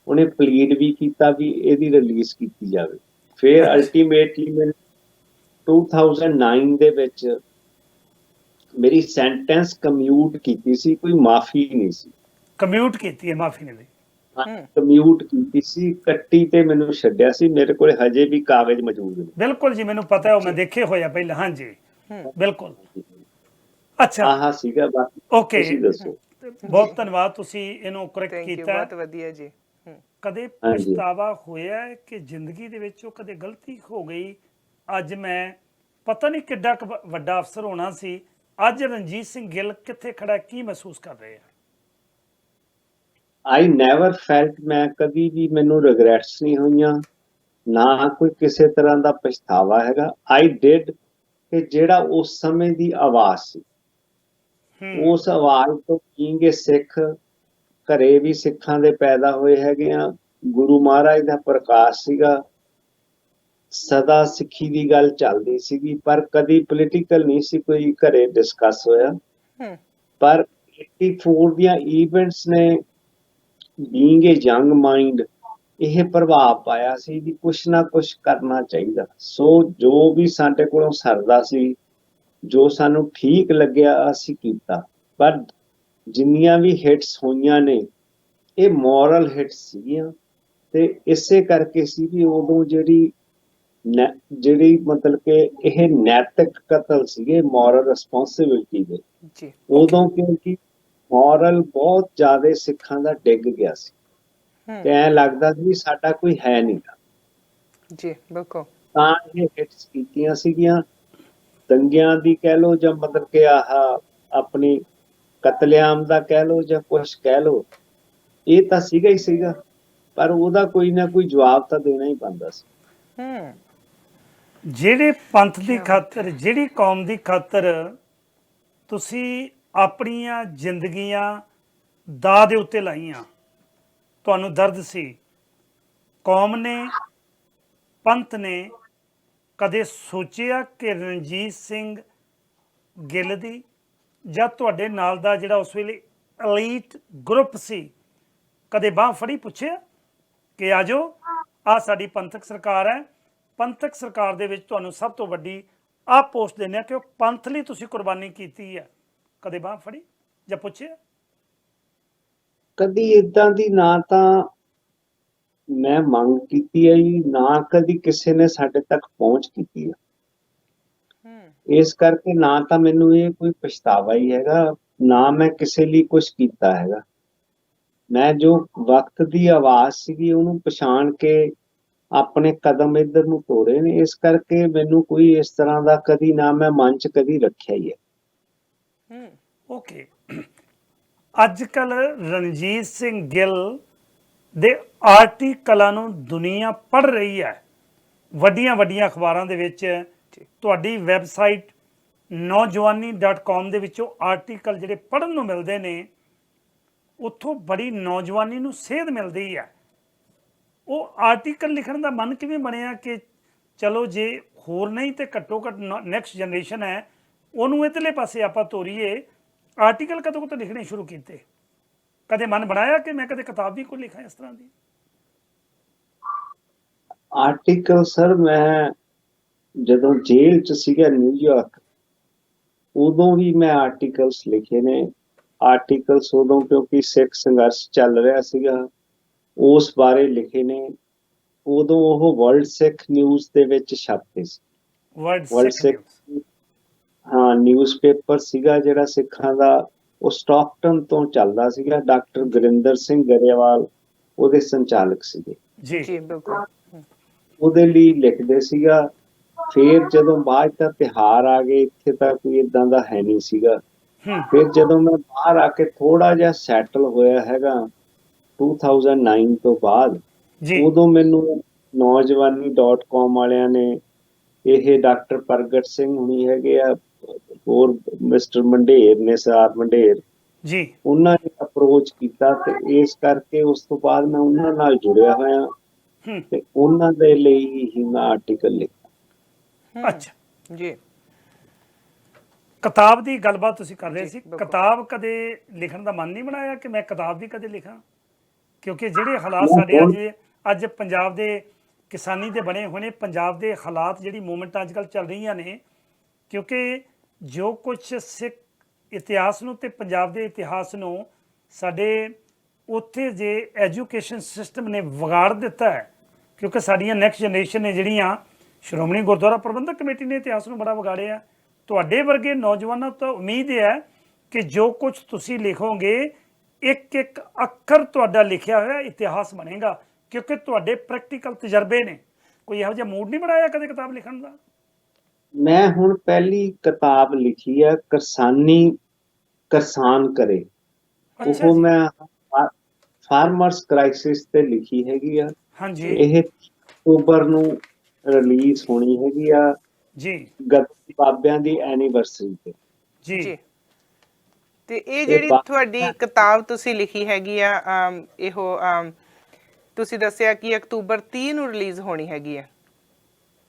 ਉਹਨੇ ਪਲੀਡ ਵੀ ਕੀਤਾ ਵੀ ਇਹਦੀ ਰਿਲੀਜ਼ ਕੀਤੀ ਜਾਵੇ। ਫਿਰ ਅਲਟੀਮੇਟਲੀ ਮੈਂ 2009 ਦੇ ਵਿੱਚ ਮੇਰੀ ਸੈਂਟੈਂਸ ਕਮਿਊਟ ਕੀਤੀ ਸੀ, ਕੋਈ ਮਾਫੀ ਨਹੀਂ ਸੀ। ਕਮਿਊਟ ਕੀਤੀ ਹੈ, ਮਾਫੀ ਨਹੀਂ ਲਈ। ਕਮਿਊਟ ਕੀਤੀ ਸੀ, ਕੱਟੀ ਤੇ ਮੈਨੂੰ ਛੱਡਿਆ ਸੀ। ਮੇਰੇ ਕੋਲ ਹਜੇ ਵੀ ਕਾਗਜ਼ ਮੌਜੂਦ ਨੇ। ਬਿਲਕੁਲ ਜੀ, ਮੈਨੂੰ ਪਤਾ ਹੈ, ਉਹ ਮੈਂ ਦੇਖੇ ਹੋਇਆ ਪਹਿਲਾਂ। ਹਾਂਜੀ ਬਿਲਕੁਲ। ਅੱਛਾ, ਆਹ ਸੀਗਾ। ਬਾਕੀ ਓਕੇ, ਤੁਸੀਂ ਦੱਸੋ। ਬਹੁਤ ਧੰਨਵਾਦ, ਤੁਸੀਂ ਇਹਨੂੰ ਕਰੈਕਟ ਥੈਂਕ ਯੂ, ਕੀਤਾ। ਬਹੁਤ ਵਧੀਆ ਜੀ। ਕਦੇ ਪਛਤਾਵਾ ਹੋਇਆ ਹੈ ਕਿ ਜ਼ਿੰਦਗੀ ਦੇ ਵਿੱਚ ਉਹ ਕਦੇ ਗਲਤੀ ਹੋ ਗਈ? ਅੱਜ ਮੈਂ ਪਤਾ ਨਹੀਂ ਕਿੱਡਾ ਕੁ ਵੱਡਾ ਅਫਸਰ ਹੋਣਾ ਸੀ, ਅੱਜ ਰਣਜੀਤ ਸਿੰਘ ਗਿੱਲ ਕਿੱਥੇ ਖੜਾ, ਕੀ ਮਹਿਸੂਸ ਕਰ ਰਹੇ ਆ? ਆਈ ਨੈਵਰ ਫੈਲਟ, ਮੈਂ ਕਦੀ ਵੀ, ਮੈਨੂੰ ਰਿਗਰੈਟਸ ਨਹੀਂ ਹੋਈਆਂ, ਨਾ ਕੋਈ ਕਿਸੇ ਤਰ੍ਹਾਂ ਦਾ ਪਛਤਾਵਾ ਹੈਗਾ। ਆਈ ਡਿਡ ਕਿ ਜਿਹੜਾ ਉਸ ਸਮੇਂ ਦੀ ਆਵਾਜ਼ ਸੀ, ਉਸ ਆਵਾਜ਼ ਤੋਂ ਪੀਂਗੇ ਸਿੱਖ। ਘਰੇ ਵੀ ਸਿੱਖਾਂ ਦੇ ਪੈਦਾ ਹੋਏ ਹੈਗੇ ਆ। ਗੁਰੂ ਮਹਾਰਾਜ ਦਾ ਪ੍ਰਕਾਸ਼ ਸੀਗਾ, ਸਦਾ ਸਿੱਖੀ ਦੀ ਗੱਲ ਚੱਲਦੀ ਸੀਗੀ, ਪਰ ਕਦੀ ਪੋਲੀਟੀਕਲ ਨਹੀਂ ਸੀ ਕੋਈ ਘਰੇ ਡਿਸਕਸ ਹੋਇਆ। ਪਰ 84 ਦੀਆਂ ਇਵੈਂਟਸ ਨੇ ਬੀਇੰਗ ਏ ਯੰਗ ਮਾਈਂਡ ਇਹ ਪ੍ਰਭਾਵ ਪਾਇਆ ਸੀ ਵੀ ਕੁਛ ਨਾ ਕੁਛ ਕਰਨਾ ਚਾਹੀਦਾ। ਸੋ ਜੋ ਵੀ ਸਾਡੇ ਕੋਲੋਂ ਸਰਦਾ ਸੀ, ਜੋ ਸਾਨੂੰ ਠੀਕ ਲੱਗਿਆ, ਅਸੀਂ ਕੀਤਾ। ਪਰ ਜਿੰਨੀਆਂ ਵੀ ਹਿੱਟਸ ਹੋਈਆਂ ਨੇ, ਇਹ ਮੋਰਲ ਹਿੱਟਸ ਸੀਗੀਆਂ। ਤੇ ਇਸੇ ਕਰਕੇ ਸੀ ਵੀ ਉਦੋਂ ਜਿਹੜੀ ਮਤਲਬ ਕਿ ਇਹ ਨੈਤਿਕ ਕਤਲ ਸੀਗੇ, ਮੋਰਲ ਰਿਸਪੌਂਸਿਬਿਲਟੀ ਦੇ। ਉਦੋਂ ਕਿਉਂਕਿ ਮੋਰਲ ਬਹੁਤ ਜ਼ਿਆਦਾ ਸਿੱਖਾਂ ਦਾ ਡਿੱਗ ਗਿਆ ਸੀ ਤੇ ਐਂ ਲੱਗਦਾ ਸੀ ਸਾਡਾ ਕੋਈ ਹੈ ਨਹੀਂ ਜੀ। ਬਿਲਕੁਲ। ਤਾਂ ਇਹ ਹਿੱਟਸ ਕੀਤੀਆਂ ਸੀਗੀਆਂ, ਦੰਗਿਆਂ ਦੀ ਕਹਿ ਲਓ, ਜਾਂ ਮਤਲਬ ਕਿ ਆਪਣੀ ਕਤਲੇਆਮ ਦਾ ਕਹਿ ਲਓ, ਜਾਂ ਕੁਛ ਕਹਿ ਲਓ, ਇਹ ਤਾਂ ਸੀਗਾ ਹੀ ਸੀਗਾ। ਪਰ ਉਹਦਾ ਕੋਈ ਨਾ ਕੋਈ ਜਵਾਬ ਤਾਂ ਦੇਣਾ ਹੀ ਪੈਂਦਾ ਸੀ। ਜਿਹੜੇ ਪੰਥ ਦੀ ਖਾਤਰ, ਜਿਹੜੀ ਕੌਮ ਦੀ ਖਾਤਰ ਤੁਸੀਂ ਆਪਣੀਆਂ ਜ਼ਿੰਦਗੀਆਂ ਦਾਅ ਦੇ ਉੱਤੇ ਲਾਈਆਂ, ਤੁਹਾਨੂੰ ਦਰਦ ਸੀ, ਕੌਮ ਨੇ, ਪੰਥ ਨੇ ਕਦੇ ਸੋਚਿਆ ਕਿ ਰਣਜੀਤ ਸਿੰਘ ਗਿੱਲ ਦੀ ਜਾਂ ਤੁਹਾਡੇ ਨਾਲ ਦਾ ਜਿਹੜਾ ਉਸ ਵੇਲੇ ਐਲੀਟ ਗਰੁੱਪ ਸੀ, ਕਦੇ ਬਾਂਹ ਫੜੀ, ਪੁੱਛਿਆ ਕਿ ਆ ਜਾਓ, ਆਹ ਸਾਡੀ ਪੰਥਕ ਸਰਕਾਰ ਹੈ, ਪੰਥਕ ਸਰਕਾਰ ਦੇ ਵਿੱਚ ਤੁਹਾਨੂੰ ਸਭ ਤੋਂ ਵੱਡੀ ਆਹ ਪੋਸਟ ਦਿੰਦੇ ਆ ਕਿ ਉਹ ਪੰਥ ਲਈ ਤੁਸੀਂ ਕੁਰਬਾਨੀ ਕੀਤੀ ਹੈ? ਕਦੇ ਬਾਂਹ ਫੜੀ ਜਾਂ ਪੁੱਛਿਆ? ਕਦੀ ਇਦਾਂ ਦੀ ਨਾ ਤਾਂ ਮੈਂ ਮੰਗ ਕੀਤੀ ਹੈ ਜੀ, ਨਾ ਕਦੀ ਕਿਸੇ ਨੇ ਸਾਡੇ ਤੱਕ ਪਹੁੰਚ ਕੀਤੀ ਹੈ। ਇਸ ਕਰਕੇ ਨਾ ਤਾਂ ਮੈਨੂੰ ਇਹ ਕੋਈ ਪਛਤਾਵਾ ਹੀ ਹੈਗਾ, ਨਾ ਮੈਂ ਕਿਸੇ ਲਈ ਕੁਝ ਕੀਤਾ ਹੈਗਾ। ਮੈਂ ਜੋ ਵਕਤ ਦੀ ਆਵਾਜ਼ ਸੀਗੀ ਉਹਨੂੰ ਪਛਾਣ ਕੇ ਆਪਣੇ ਕਦਮ ਇੱਧਰ ਨੂੰ ਤੋਰੇ ਨੇ। ਇਸ ਕਰਕੇ ਮੈਨੂੰ ਕੋਈ ਇਸ ਤਰ੍ਹਾਂ ਦਾ ਕਦੀ ਨਾ ਮੈਂ ਮਨ 'ਚ ਕਦੀ ਰੱਖਿਆ ਹੀ ਹੈ। ਓਕੇ। ਅੱਜ ਕੱਲ ਰਣਜੀਤ ਸਿੰਘ ਗਿੱਲ ਦੇ ਆਰਟੀਕਲਾਂ ਨੂੰ ਦੁਨੀਆ ਪੜ੍ਹ ਰਹੀ ਹੈ, ਵੱਡੀਆਂ ਵੱਡੀਆਂ ਅਖਬਾਰਾਂ ਦੇ ਵਿੱਚ। ਤੁਹਾਡੀ ਵੈਬਸਾਈਟ ਨੌਜਵਾਨੀ.com ਦੇ ਵਿੱਚੋਂ ਆਰਟੀਕਲ ਜਿਹੜੇ ਪੜ੍ਹਨ ਨੂੰ ਮਿਲਦੇ ਨੇ, ਉੱਥੋਂ ਬੜੀ ਨੌਜਵਾਨੀ ਨੂੰ ਸੇਧ ਮਿਲਦੀ ਹੈ। ਉਹ ਆਰਟੀਕਲ ਲਿਖਣ ਦਾ ਮਨ ਕਿਵੇਂ ਬਣਿਆ ਕਿ ਚਲੋ ਜੇ ਹੋਰ ਨਹੀਂ ਤੇ ਘੱਟੋ ਘੱਟ ਨੈਕਸਟ ਜਨਰੇਸ਼ਨ ਹੈ ਉਹਨੂੰ ਇਧਰਲੇ ਪਾਸੇ ਆਪਾਂ ਤੋਰੀਏ? ਆਰਟੀਕਲ ਕਦੋਂ ਤੋਂ ਲਿਖਣੇ ਸ਼ੁਰੂ ਕੀਤੇ? ਕਦੇ ਮਨ ਬਣਾਇਆ ਕਿ ਮੈਂ ਕਦੇ ਕਿਤਾਬ ਵੀ ਕੋਈ ਲਿਖਾਂ ਇਸ ਤਰ੍ਹਾਂ ਦੀ? ਆਰਟੀਕਲ ਸਰ, ਮੈਂ ਜਦੋਂ ਜੇਲ੍ਹ 'ਚ ਸੀਗਾ ਨਿਊਯਾਰਕ, ਉਦੋਂ ਵੀ ਮੈਂ ਆਰਟੀਕਲਸ ਲਿਖੇ ਨੇ। ਆਰਟੀਕਲਸ ਉਦੋਂ ਕਿਉਂਕਿ ਸਿੱਖ ਸੰਘਰਸ਼ ਚੱਲ ਰਿਹਾ ਸੀਗਾ, ਉਸ ਬਾਰੇ ਲਿਖੇ ਨੇ। ਉਦੋਂ ਉਹ ਵਰਲਡ ਸਿੱਖ ਨਿਊਜ਼ ਦੇ ਵਿੱਚ ਛਪਦੇ ਸੀ। ਵਰਲਡ ਸਿੱਖ, ਹਾਂ, ਨਿਊਜ਼ਪੇਪਰ ਸੀਗਾ ਜਿਹੜਾ ਸਿੱਖਾਂ ਦਾ। ਉਹ ਸਟਾਕਟਨ ਤੋਂ ਚੱਲਦਾ ਸੀਗਾ। ਡਾਕਟਰ ਗੁਰਿੰਦਰ ਸਿੰਘ ਗਰੇਵਾਲ ਉਹਦੇ ਸੰਚਾਲਕ ਸੀਗੇ ਜੀ। ਬਿਲਕੁਲ। ਉਹਦੇ ਲਈ ਲਿਖਦੇ ਸੀਗਾ। ਫਿਰ ਜਦੋਂ ਬਾਅਦ ਤਾਂ ਤਿਉਹਾਰ ਆ ਗਏ, ਇੱਥੇ ਤਾਂ ਕੋਈ ਏਦਾਂ ਦਾ ਹੈ ਨਹੀਂ ਸੀਗਾ। ਫਿਰ ਜਦੋਂ ਮੈਂ ਬਾਹਰ ਆ ਕੇ ਥੋੜਾ ਜਿਹਾ ਸੈਟਲ ਹੋਇਆ ਹੈਗਾ 2009 ਤੋਂ ਬਾਅਦ, ਜੀ ਉਦੋਂ ਮੈਨੂੰ ਨੌਜਵਾਨੀ.com ਵਾਲਿਆਂ ਨੇ, ਇਹ ਡਾਕਟਰ ਪ੍ਰਗਟ ਸਿੰਘ ਹੁਣੀ ਹੈਗੇ ਆ, ਹੋਰ ਮਿਸਟਰ ਮੰਡੇਰ ਨੇ, ਸਰ ਮੰਡੇਰ, ਜੀ ਉਹਨਾਂ ਨੇ ਅਪਰੋਚ ਕੀਤਾ ਤੇ ਇਸ ਕਰਕੇ ਉਸ ਤੋਂ ਬਾਅਦ ਮੈਂ ਉਹਨਾਂ ਨਾਲ ਜੁੜਿਆ ਹੋਇਆ ਤੇ ਉਹਨਾਂ ਦੇ ਲਈ ਹੀ ਮੈਂ ਆਰਟੀਕਲ ਲਿਖਿਆ। ਅੱਛਾ ਜੀ ਕਿਤਾਬ ਦੀ ਗੱਲਬਾਤ ਤੁਸੀਂ ਕਰ ਰਹੇ ਸੀ, ਕਿਤਾਬ ਕਦੇ ਲਿਖਣ ਦਾ ਮਨ ਨਹੀਂ ਬਣਾਇਆ ਕਿ ਮੈਂ ਕਿਤਾਬ ਵੀ ਕਦੇ ਲਿਖਾਂ? ਕਿਉਂਕਿ ਜਿਹੜੇ ਹਾਲਾਤ ਸਾਡੇ ਅੱਜ ਪੰਜਾਬ ਦੇ ਕਿਸਾਨੀ ਦੇ ਬਣੇ ਹੋਏ ਨੇ, ਪੰਜਾਬ ਦੇ ਹਾਲਾਤ, ਜਿਹੜੀ ਮੂਵਮੈਂਟ ਅੱਜ ਕੱਲ੍ਹ ਚੱਲ ਰਹੀਆਂ ਨੇ, ਕਿਉਂਕਿ ਜੋ ਕੁਛ ਸਿੱਖ ਇਤਿਹਾਸ ਨੂੰ ਤੇ ਪੰਜਾਬ ਦੇ ਇਤਿਹਾਸ ਨੂੰ ਸਾਡੇ ਉੱਥੇ ਜੇ ਐਜੂਕੇਸ਼ਨ ਸਿਸਟਮ ਨੇ ਵਿਗਾੜ ਦਿੱਤਾ ਹੈ, ਕਿਉਂਕਿ ਸਾਡੀਆਂ ਨੈਕਸਟ ਜਨਰੇਸ਼ਨ ਨੇ ਜਿਹੜੀਆਂ, ਸ਼੍ਰੋਮਣੀ ਗੁਰਦੁਆਰਾ ਪ੍ਰਬੰਧਕ ਕਮੇਟੀ ਨੇ ਇਤਿਹਾਸ ਨੂੰ ਬੜਾ ਵਿਗਾੜਿਆ। ਤੁਹਾਡੇ ਵਰਗੇ ਨੌਜਵਾਨਾਂ ਤੋਂ ਉਮੀਦ ਹੈ ਕਿ ਜੋ ਕੁਝ ਤੁਸੀਂ ਲਿਖੋਗੇ, ਇੱਕ ਇੱਕ ਅੱਖਰ ਤੁਹਾਡਾ ਲਿਖਿਆ ਹੋਇਆ ਇਤਿਹਾਸ ਬਣੇਗਾ, ਕਿਉਂਕਿ ਤੁਹਾਡੇ ਪ੍ਰੈਕਟੀਕਲ ਤਜਰਬੇ ਨੇ। ਕੋਈ ਇਹੋ ਜਿਹਾ ਮੂਡ ਨਹੀਂ ਬਣਾਇਆ ਕਦੇ ਕਿਤਾਬ ਲਿਖਣ ਦਾ? ਮੈਂ ਹੁਣ ਪਹਿਲੀ ਕਿਤਾਬ ਲਿਖੀ ਹੈ, ਕਿਸਾਨ ਕਰੇ। ਅੱਛਾ ਉਹ ਜੀ। ਮੈਂ ਫਾਰਮਰਸ ਕ੍ਰਾਈਸਿਸ ਤੇ ਲਿਖੀ ਹੈਗੀ ਆ। ਹਾਂਜੀ ਇਹ ਅਕਤੂਬਰ ਨੂੰ ਰਿਲੀਜ਼ ਹੋਣੀ ਹੈਗੀ ਆ, ਜੀ ਗੱਦੀ ਬਾਬਿਆਂ ਦੀ ਐਨੀਵਰਸਰੀ ਤੇ। ਜੀ ਜੀ ਤੇ ਇਹ ਜਿਹੜੀ ਤੁਹਾਡੀ ਕਿਤਾਬ ਤੁਸੀਂ ਲਿਖੀ ਹੈਗੀ ਆ, ਇਹੋ ਤੁਸੀਂ ਦੱਸਿਆ ਕਿ ਅਕਤੂਬਰ 30 ਨੂੰ ਰਿਲੀਜ਼ ਹੋਣੀ ਹੈਗੀ ਆ।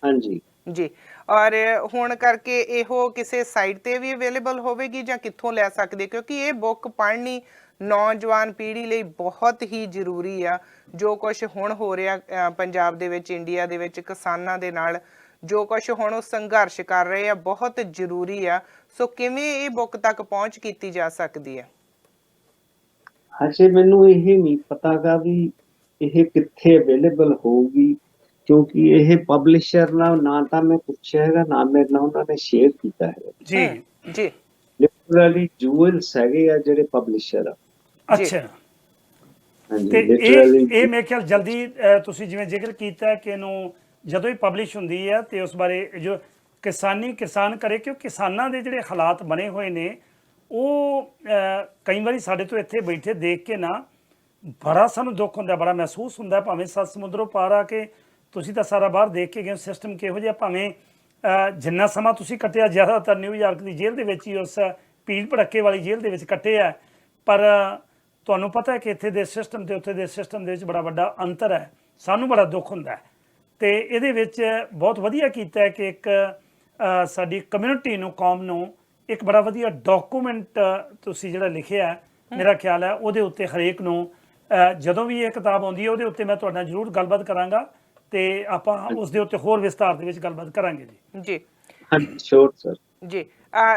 ਹਾਂਜੀ ਜੀ, ਔਰ ਹੁਣ ਕਰਕੇ ਇਹੋ ਕਿਸੇ ਸਾਈਟ ਤੇ ਵੀ ਅਵੇਲੇਬਲ ਹੋਵੇਗੀ ਜਾਂ ਕਿੱਥੋਂ ਲੈ ਸਕਦੇ? ਕਿਉਂਕਿ ਇਹ ਬੁੱਕ ਪੜ੍ਹਨੀ ਨੌਜਵਾਨ ਪੀੜ੍ਹੀ ਲਈ ਬਹੁਤ ਹੀ ਜ਼ਰੂਰੀ ਆ। ਜੋ ਕੁਝ ਹੁਣ ਹੋ ਰਿਹਾ ਪੰਜਾਬ ਦੇ ਵਿੱਚ, ਇੰਡੀਆ ਦੇ ਵਿੱਚ ਕਿਸਾਨਾਂ ਦੇ ਨਾਲ ਜੋ ਕੁਝ ਹੁਣ ਉਹ ਸੰਘਰਸ਼ ਕਰ ਰਹੇ ਆ, ਬਹੁਤ ਜ਼ਰੂਰੀ ਆ। ਸੋ ਕਿਵੇਂ ਇਹ ਬੁੱਕ ਤੱਕ ਪਹੁੰਚ ਕੀਤੀ ਜਾ ਸਕਦੀ ਹੈ? ਹਜੇ ਮੈਨੂੰ ਇਹ ਨਹੀਂ ਪਤਾਗਾ ਵੀ ਇਹ ਕਿੱਥੇ ਅਵੇਲੇਬਲ ਹੋਊਗੀ, ਕਿਉਂਕਿ ਇਹ ਪਬਲਿਸ਼ਰ ਨਾਲ ਨਾ ਤਾਂ ਮੈਂ ਪੁੱਛਿਆ ਹੈਗਾ, ਨਾ ਮੇਰੇ ਨਾਲ ਉਹਨਾਂ ਨੇ ਸ਼ੇਅਰ ਕੀਤਾ ਹੈਗਾ। ਜੀ ਜੀ ਲਿਟਰਲੀ ਜੂਅਲਸ ਹੈਗੇ ਆ ਜਿਹੜੇ ਪਬਲਿਸ਼ਰ ਆ। ਅੱਛਾ। ਹਾਂਜੀ ਤੇ ਲਿਟਰਲੀ ਇਹ ਮੇਰੇ ਖਿਆਲ ਜਲਦੀ ਤੁਸੀਂ ਜਿਵੇਂ ਜ਼ਿਕਰ ਕੀਤਾ ਕਿ ਇਹਨੂੰ ਜਦੋਂ ਹੀ ਪਬਲਿਸ਼ ਹੁੰਦੀ ਹੈ ਤੇ ਉਸ ਬਾਰੇ ਜੋ ਕਿਸਾਨ ਕਰੇ, ਕਿਉਂ ਕਿਸਾਨਾਂ ਦੇ ਜਿਹੜੇ ਹਾਲਾਤ ਬਣੇ ਹੋਏ ਨੇ, ਉਹ ਕਈ ਵਾਰੀ ਸਾਡੇ ਤੋਂ ਇੱਥੇ ਬੈਠੇ ਦੇਖ ਕੇ ਨਾ ਬੜਾ ਸਾਨੂੰ ਦੁੱਖ ਹੁੰਦਾ, ਬੜਾ ਮਹਿਸੂਸ ਹੁੰਦਾ। ਭਾਵੇਂ 7 ਸਮੁੰਦਰੋਂ ਪਾਰ ਆ ਕੇ ਤੁਸੀਂ ਤਾਂ ਸਾਰਾ ਬਾਹਰ ਦੇਖ ਕੇ ਗਏ ਸਿਸਟਮ ਕਿਹੋ ਜਿਹਾ, ਭਾਵੇਂ ਜਿੰਨਾ ਸਮਾਂ ਤੁਸੀਂ ਕੱਟਿਆ ਜ਼ਿਆਦਾਤਰ ਨਿਊਯਾਰਕ ਦੀ ਜੇਲ੍ਹ ਦੇ ਵਿੱਚ ਹੀ, ਉਸ ਭੀੜ ਭੜੱਕੇ ਵਾਲੀ ਜੇਲ੍ਹ ਦੇ ਵਿੱਚ ਕੱਟਿਆ, ਪਰ ਤੁਹਾਨੂੰ ਪਤਾ ਹੈ ਕਿ ਇੱਥੇ ਦੇ ਸਿਸਟਮ ਤੇ ਉੱਥੇ ਦੇ ਸਿਸਟਮ ਦੇ ਵਿੱਚ ਬੜਾ ਵੱਡਾ ਅੰਤਰ ਹੈ। ਸਾਨੂੰ ਬੜਾ ਦੁੱਖ ਹੁੰਦਾ ਹੈ। ਤੇ ਇਹਦੇ ਵਿੱਚ ਬਹੁਤ ਵਧੀਆ ਕੀਤਾ ਹੈ ਕਿ ਇੱਕ ਸਾਡੀ ਕਮਿਊਨਿਟੀ ਨੂੰ, ਕੌਮ ਨੂੰ ਇੱਕ ਬੜਾ ਵਧੀਆ ਡਾਕੂਮੈਂਟ ਤੁਸੀਂ ਜਿਹੜਾ ਲਿਖਿਆ, ਮੇਰਾ ਖਿਆਲ ਹੈ ਉਹਦੇ ਉੱਤੇ ਹਰੇਕ ਨੂੰ ਜਦੋਂ ਵੀ ਇਹ ਕਿਤਾਬ ਆਉਂਦੀ ਹੈ ਉਹਦੇ ਉੱਤੇ ਮੈਂ ਤੁਹਾਡੇ ਨਾਲ ਜ਼ਰੂਰ ਗੱਲਬਾਤ ਕਰਾਂਗਾ ਤੇ ਆਪਾਂ ਉਸ ਦੇ ਉੱਤੇ ਹੋਰ ਵਿਸਤਾਰ ਦੇ ਵਿੱਚ ਗੱਲਬਾਤ ਕਰਾਂਗੇ ਜੀ। ਜੀ ਹਾਂਜੀ ਸ਼ੋਰ ਸਰ। ਜੀ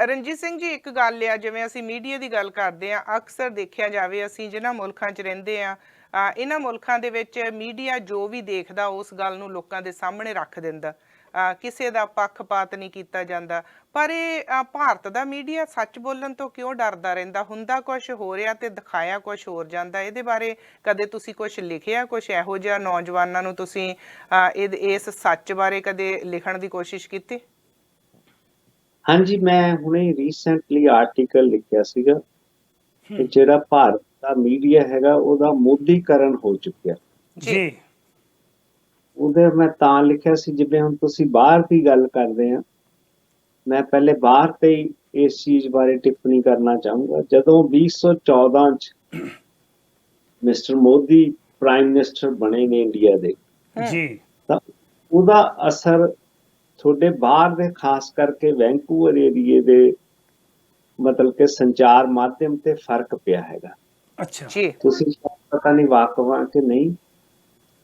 ਰਣਜੀਤ ਸਿੰਘ ਜੀ, ਇੱਕ ਗੱਲ ਆ, ਜਿਵੇਂ ਅਸੀਂ ਮੀਡੀਆ ਦੀ ਗੱਲ ਕਰਦੇ ਹਾਂ, ਅਕਸਰ ਦੇਖਿਆ ਜਾਵੇ ਅਸੀਂ ਜਿਨ੍ਹਾਂ ਮੁਲਕਾਂ 'ਚ ਰਹਿੰਦੇ ਹਾਂ, ਇਹਨਾਂ ਮੁਲਕਾਂ ਦੇ ਵਿੱਚ ਮੀਡੀਆ ਜੋ ਵੀ ਦੇਖਦਾ ਉਸ ਗੱਲ ਨੂੰ ਲੋਕਾਂ ਦੇ ਸਾਹਮਣੇ ਰੱਖ ਦਿੰਦਾ, ਕਿਸੇ ਦਾ ਪੱਖਪਾਤ ਨਹੀਂ ਕੀਤਾ ਜਾਂਦਾ। ਪਰ ਇਹ ਭਾਰਤ ਦਾ ਮੀਡੀਆ ਸੱਚ ਬੋਲਣ ਤੋਂ ਕਿਉਂ ਡਰਦਾ ਰਹਿੰਦਾ? ਹੁੰਦਾ ਕੁਛ ਹੋ ਰਿਹਾ ਤੇ ਦਿਖਾਇਆ ਕੁਛ ਹੋਰ ਜਾਂਦਾ। ਇਹਦੇ ਬਾਰੇ ਕਦੇ ਤੁਸੀਂ ਕੁਛ ਲਿਖਿਆ, ਕੁਛ ਇਹੋ ਜਿਹਾ ਨੌਜਵਾਨਾਂ ਨੂੰ ਤੁਸੀਂ ਇਸ ਸੱਚ ਬਾਰੇ ਕਦੇ ਲਿਖਣ ਦੀ ਕੋਸ਼ਿਸ਼ ਕੀਤੀ? ਹਾਂਜੀ, ਮੈਂ ਹੁਣੇ ਰੀਸੈਂਟਲੀ ਆਰਟੀਕਲ ਲਿਖਿਆ ਸੀਗਾ ਕਿ ਜਿਹੜਾ ਭਾਰਤ ਦਾ ਮੀਡੀਆ ਹੈਗਾ ਉਹਦਾ ਮੋਦੀਕਰਨ ਹੋ ਚੁੱਕਿਆ। ਜੀ ਉਹਦੇ ਮੈਂ ਤਾਂ ਲਿਖਿਆ ਸੀ, ਜਿਵੇਂ ਹੁਣ ਤੁਸੀਂ ਬਾਹਰ ਦੀ ਗੱਲ ਕਰਦੇ ਆ, ਮੈਂ ਪਹਿਲੇ ਬਾਹਰ ਤੇ ਹੀ ਇਸ ਚੀਜ਼ ਬਾਰੇ ਟਿੱਪਣੀ ਕਰਨਾ ਚਾਹੂੰਗਾ। ਜਦੋਂ 2014 ਚ ਮਿਸਟਰ ਮੋਦੀ ਪ੍ਰਾਈਮ ਮਿਨਿਸਟਰ ਬਣੇ ਨੇ ਇੰਡੀਆ ਦੇ, ਜੀ ਤਾਂ ਉਹਦਾ ਅਸਰ ਤੁਹਾਡੇ ਬਾਹਰ ਦੇ, ਖਾਸ ਕਰਕੇ ਵੈਂਕੂਵਰ ਏਰੀਏ ਦੇ, ਮਤਲਬ ਕਿ ਸੰਚਾਰ ਮਾਧਿਅਮ ਤੇ ਫਰਕ ਪਿਆ ਹੈਗਾ। ਅੱਛਾ ਜੀ ਤੁਸੀਂ ਪਤਾ ਨਹੀਂ ਵਾਕਫ ਆ ਕਿ ਨਹੀਂ।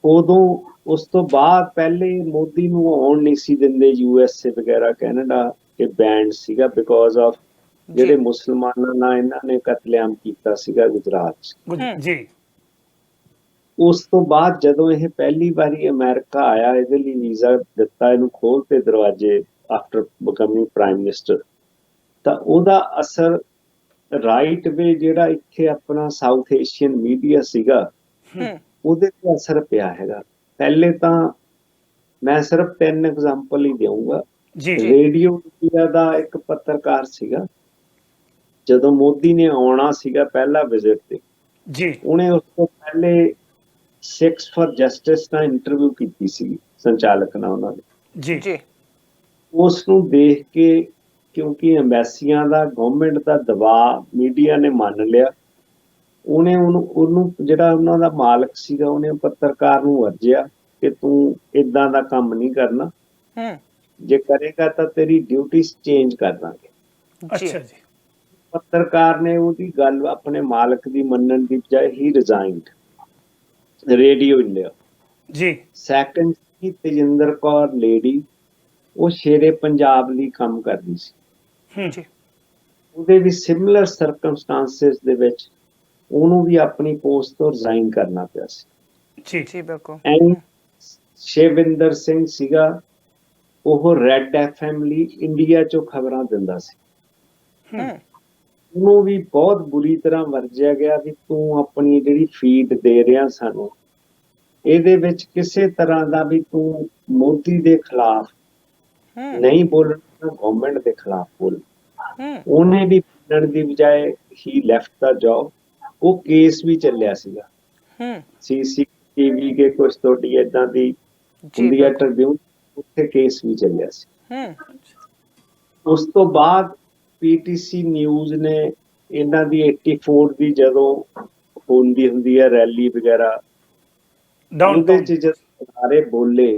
ਉਦੋਂ ਉਸ ਤੋਂ ਬਾਅਦ ਪਹਿਲੇ ਮੋਦੀ ਨੂੰ ਆਉਣ ਨਹੀਂ ਸੀ ਦਿੰਦੇ USA ਵਗੈਰਾ, ਕੈਨੇਡਾ, ਇਹ ਬੈਂਡ ਸੀਗਾ ਬਿਕੋਜ਼ ਆਫ ਜਿਹੜੇ ਮੁਸਲਮਾਨਾਂ ਨਾਲ ਇਹਨਾਂ ਨੇ ਕਤਲੇਆਮ ਕੀਤਾ ਸੀਗਾ ਗੁਜਰਾਤ 'ਚ। ਜੀ ਉਸ ਤੋਂ ਬਾਅਦ ਜਦੋਂ ਇਹ ਪਹਿਲੀ ਵਾਰੀ ਅਮਰੀਕਾ ਆਇਆ, ਇਹਦੇ ਲਈ ਵੀਜ਼ਾ ਦਿੱਤਾ, ਇਹਨੂੰ ਖੋਲ੍ਹਤੇ ਦਰਵਾਜ਼ੇ ਆਫਟਰ ਬਿਕਮਿੰਗ ਪ੍ਰਾਈਮ ਮਿਨਿਸਟਰ, ਤਾਂ ਉਹਦਾ ਅਸਰ ਰਾਈਟ ਵੇ ਜਿਹੜਾ ਇੱਥੇ ਆਪਣਾ ਸਾਊਥ ਏਸ਼ੀਅਨ ਮੀਡੀਆ ਸੀਗਾ ਉਹਦੇ ਤੇ ਅਸਰ ਪਿਆ ਹੈਗਾ। ਪਹਿਲੇ ਤਾਂ ਮੈਂ ਸਿਰਫ 3 ਐਗਜ਼ਾਮਪਲ ਹੀ ਦੇਵਾਂਗਾ। ਜੀ ਰੇਡੀਓ ਇੰਡੀਆ ਦਾ ਇੱਕ ਪੱਤਰਕਾਰ ਸੀਗਾ, ਜਦੋਂ ਮੋਦੀ ਨੇ ਆਉਣਾ ਸੀਗਾ ਪਹਿਲਾ ਵਿਜ਼ਿਟ ਤੇ, ਜੀ ਉਹਨੇ ਉਸ ਤੋਂ ਪਹਿਲੇ ਸਿਕਸ ਫॉर ਜਸਟਿਸ ਨਾਲ ਇੰਟਰਵਿਊ ਕੀਤੀ ਸੀ ਸੰਚਾਲਕ ਨਾਲ ਉਹਨਾਂ ਨੇ। ਜੀ ਜੀ ਉਸ ਨੂੰ ਦੇਖ ਕੇ, ਕਿਉਂਕਿ ਐਮਬੈਸੀਆਂ ਦਾ ਗਵਰਨਮੈਂਟ ਦਾ ਦਬਾਅ ਮੀਡੀਆ ਨੇ ਮੰਨ ਲਿਆ, ਉਹਨੂੰ ਜਿਹੜਾ ਉਹਨਾਂ ਦਾ ਮਾਲਕ ਸੀਗਾ, ਉਹਨੇ ਪੱਤਰਕਾਰ ਨੂੰ ਅਰਜ਼ਿਆ ਕਿ ਤੂੰ ਇਦਾਂ ਦਾ ਕੰਮ ਨਹੀਂ ਕਰਨਾ, ਹੂੰ ਜੇ ਕਰੇਗਾ ਤਾਂ ਤੇਰੀ ਡਿਊਟੀ ਚੇਂਜ ਕਰ ਦਾਂਗੇ। ਅੱਛਾ ਜੀ ਪੱਤਰਕਾਰ ਨੇ ਉਹਦੀ ਗੱਲ ਆਪਣੇ ਮਾਲਕ ਦੀ ਮੰਨਣ ਦੀ ਬਜਾਏ ਹੀ ਰਿਜ਼ਾਈਨਡ, ਰੇਡੀਓ ਇੰਡੀਆ। ਜੀ ਸੈਕੰਡ ਸੀ ਤੇਜਿੰਦਰ ਕੌਰ ਲੇਡੀ, ਉਹ ਸ਼ੇਰੇ ਪੰਜਾਬ ਲਈ ਕੰਮ ਕਰਦੀ ਸੀ। ਹੂੰ ਜੀ ਉਹਦੇ ਵੀ ਸਿਮਿਲਰ ਸਰਕਮਸਟੈਂਸਸ ਦੇ ਵਿੱਚ ਉਹਨੂੰ ਵੀ ਆਪਣੀ ਪੋਸਟ ਤੋਂ ਰਿਜ਼ਾਈਨ ਕਰਨਾ ਪਿਆ ਸੀ। ਜੀ ਜੀ ਬਿਲਕੁਲ ਐਂਡ ਸ਼ਿਵਿੰਦਰ ਸਿੰਘ ਸੀਗਾ, ਉਹ ਰੈਡ ਐਫਐਮ ਲਈ ਇੰਡੀਆ ਚੋਂ ਖਬਰਾਂ ਦਿੰਦਾ ਸੀ। ਹੂੰ ਉਹਨੂੰ ਵੀ ਬਹੁਤ ਬੁਰੀ ਤਰ੍ਹਾਂ ਵਰਜਿਆ ਗਿਆ ਵੀ ਤੂੰ ਆਪਣੀ ਜਿਹੜੀ ਫੀਡ ਦੇ ਰਿਹਾ ਸਾਨੂੰ, ਇਹਦੇ ਵਿੱਚ ਕਿਸੇ ਤਰ੍ਹਾਂ ਦਾ ਵੀ ਤੂੰ ਮੋਦੀ ਦੇ ਖਿਲਾਫ ਹੂੰ ਨਹੀਂ ਬੋਲਣਾ, ਗਵਰਨਮੈਂਟ ਦੇ ਖਿਲਾਫ ਬੋਲ। ਹੂੰ ਉਹਨੇ ਵੀ ਬੋਲਣ ਦੀ ਬਜਾਏ ਹੀ ਲੈਫਟ ਦਾ ਜੌਬ। ਉਹ ਕੇਸ ਵੀ ਚੱਲਿਆ ਸੀਗਾ ਹੂੰ ਸੀਸੀਟੀਵੀ ਕੇ ਕੁਛ ਤੁਹਾਡੀ ਏਦਾਂ ਦੀ ਜੀ ਇੰਡੀਆ ਬਿਲਕੁਲ ਟ੍ਰਿਬਿਊਨ, ਉੱਥੇ ਕੇਸ ਵੀ ਚੱਲਿਆ ਸੀ। ਹੂੰ ਉਸ ਤੋਂ ਬਾਅਦ ਪੀਟੀਸੀ ਨਿਊਜ਼ ਨੇ ਇਹਨਾਂ ਦੀ 84 ਦੀ ਜਦੋਂ ਹੁੰਦੀ ਹੈ ਰੈਲੀ ਵਗੈਰਾ, ਉਹਦੇ ਡਾਊਨਟਾਊਨ ਚ ਜਦ ਸਾਰੇ ਬੋਲੇ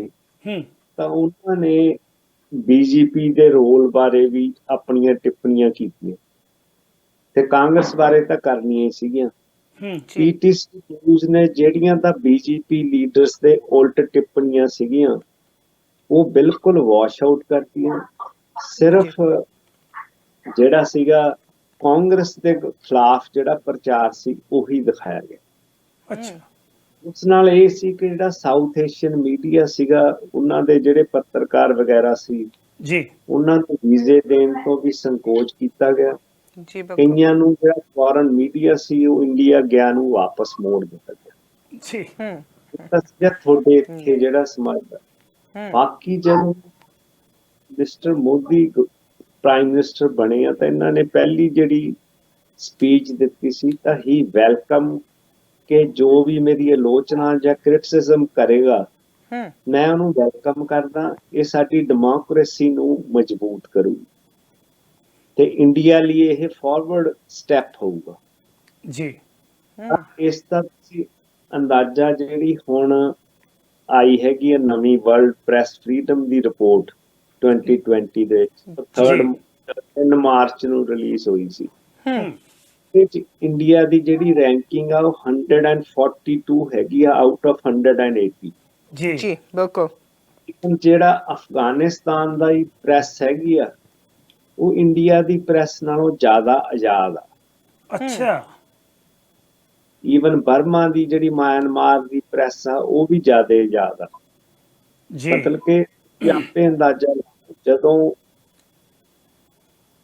ਹੂੰ ਤਾਂ ਉਹਨਾਂ ਨੇ ਬੀਜੇਪੀ ਦੇ ਰੋਲ ਬਾਰੇ ਵੀ ਆਪਣੀਆਂ ਟਿੱਪਣੀਆਂ ਕੀਤੀਆਂ, ਤੇ ਕਾਂਗਰਸ ਬਾਰੇ ਤਾਂ ਕਰਨੀਆਂ ਹੀ ਸੀਗੀਆਂ। ਹੂੰ ਜੀ ਪੀਟੀਸੀ ਨਿਊਜ਼ ਨੇ ਜਿਹੜੀਆਂ ਤਾਂ ਬੀਜੇਪੀ ਲੀਡਰਸ ਦੇ ਉਲਟ ਟਿੱਪਣੀਆਂ ਸੀਗੀਆਂ, ਉਹ ਬਿਲਕੁਲ ਵਾਸ਼ ਆਊਟ ਕਰਤੀਆਂ। ਸਿਰਫ ਜਿਹੜਾ ਸੀਗਾ ਕਾਂਗਰਸ ਦੇ ਖਿਲਾਫ ਜਿਹੜਾ ਪ੍ਰਚਾਰ ਸੀ, ਉਹੀ ਦਿਖਾਇਆ ਗਿਆ। ਅੱਛਾ ਉਸ ਨਾਲ ਇਹ ਸੀ ਕਿ ਜਿਹੜਾ ਸਾਊਥ ਏਸ਼ੀਅਨ ਮੀਡੀਆ ਸੀਗਾ, ਉਹਨਾਂ ਦੇ ਜਿਹੜੇ ਪੱਤਰਕਾਰ ਵਗੈਰਾ ਸੀ, ਜੀ ਉਹਨਾਂ ਨੂੰ ਵੀਜ਼ੇ ਦੇਣ ਤੋਂ ਵੀ ਸੰਕੋਚ ਕੀਤਾ ਗਿਆ। ਜੀ ਬਿਲਕੁਲ ਕਈਆਂ ਨੂੰ ਜਿਹੜਾ ਫੋਰਨ ਮੀਡੀਆ ਸੀ, ਉਹ ਇੰਡੀਆ ਗਿਆ ਨੂੰ ਵਾਪਸ ਮੋੜ ਦਿੱਤਾ ਗਿਆ। ਜੀ ਹੂੰ ਤਾਂ ਸੀਗਾ ਤੁਹਾਡੇ ਇੱਥੇ ਜਿਹੜਾ ਸਮਾਜ ਦਾ। ਹੂੰ ਬਾਕੀ ਜਦੋਂ ਮਿਸਟਰ ਮੋਦੀ ਪ੍ਰਾਈਮ ਮਿਨਿਸਟਰ ਬਣੇ ਆ, ਤਾਂ ਇਹਨਾਂ ਨੇ ਪਹਿਲੀ ਜਿਹੜੀ ਸਪੀਚ ਦਿੱਤੀ ਸੀ ਤਾਂ ਹੀ ਵੈਲਕਮ, ਕਿ ਜੋ ਵੀ ਮੇਰੀ ਆਲੋਚਨਾ ਜਾਂ ਕ੍ਰਿਟਿਸਿਜ਼ਮ ਕਰੇਗਾ, ਹੂੰ ਮੈਂ ਉਹਨੂੰ ਵੈਲਕਮ ਕਰਦਾ। ਇਹ ਸਾਡੀ ਡੈਮੋਕ੍ਰੇਸੀ ਨੂੰ ਮਜ਼ਬੂਤ ਕਰੂ ਤੇ ਇੰਡੀਆ ਲਈ ਇਹ ਫਾਰਵਰਡ ਸਟੈਪ ਹੋਊਗਾ। ਜੀ ਹੂੰ ਇਸ ਦਾ ਤੁਸੀਂ ਅੰਦਾਜ਼ਾ, ਜਿਹੜੀ ਹੁਣ ਆਈ ਹੈਗੀ ਹੈ ਨਵੀਂ ਵਰਲਡ ਪ੍ਰੈਸ ਫਰੀडम ਦੀ ਰਿਪੋਰਟ 2020 ਦੇ ਵਿੱਚ, 3 ਮਾਰਚ ਨੂੰ ਰਿਲੀਜ਼ ਹੋਈ ਸੀ। ਹੂੰ ਵਿੱਚ ਇੰਡੀਆ ਦੀ ਜਿਹੜੀ ਰੈਂਕਿੰਗ ਆ, ਉਹ 142 ਹੈਗੀ ਆ ਆਊਟ ਆਫ 180। ਜੀ ਜੀ ਬਿਲਕੁਲ ਜਿਹੜਾ ਅਫਗਾਨਿਸਤਾਨ ਦਾ ਹੀ ਪ੍ਰੈਸ ਹੈਗੀ ਆ, ਉਹ ਇੰਡੀਆ ਦੀ ਪ੍ਰੈਸ ਨਾਲੋਂ ਜ਼ਿਆਦਾ ਆਜ਼ਾਦ ਆ। ਅੱਛਾ ਈਵਨ ਬਰਮਾ ਦੀ ਜਿਹੜੀ ਮਿਆਂਮਾਰ ਦੀ ਪ੍ਰੈਸ ਆ, ਉਹ ਵੀ ਜ਼ਿਆਦਾ ਆਜ਼ਾਦ ਆ। ਜੀ ਮਤਲਬ ਕਿ ਆਪੇ ਅੰਦਾਜ਼ਾ ਲਾਓ, ਜਦੋਂ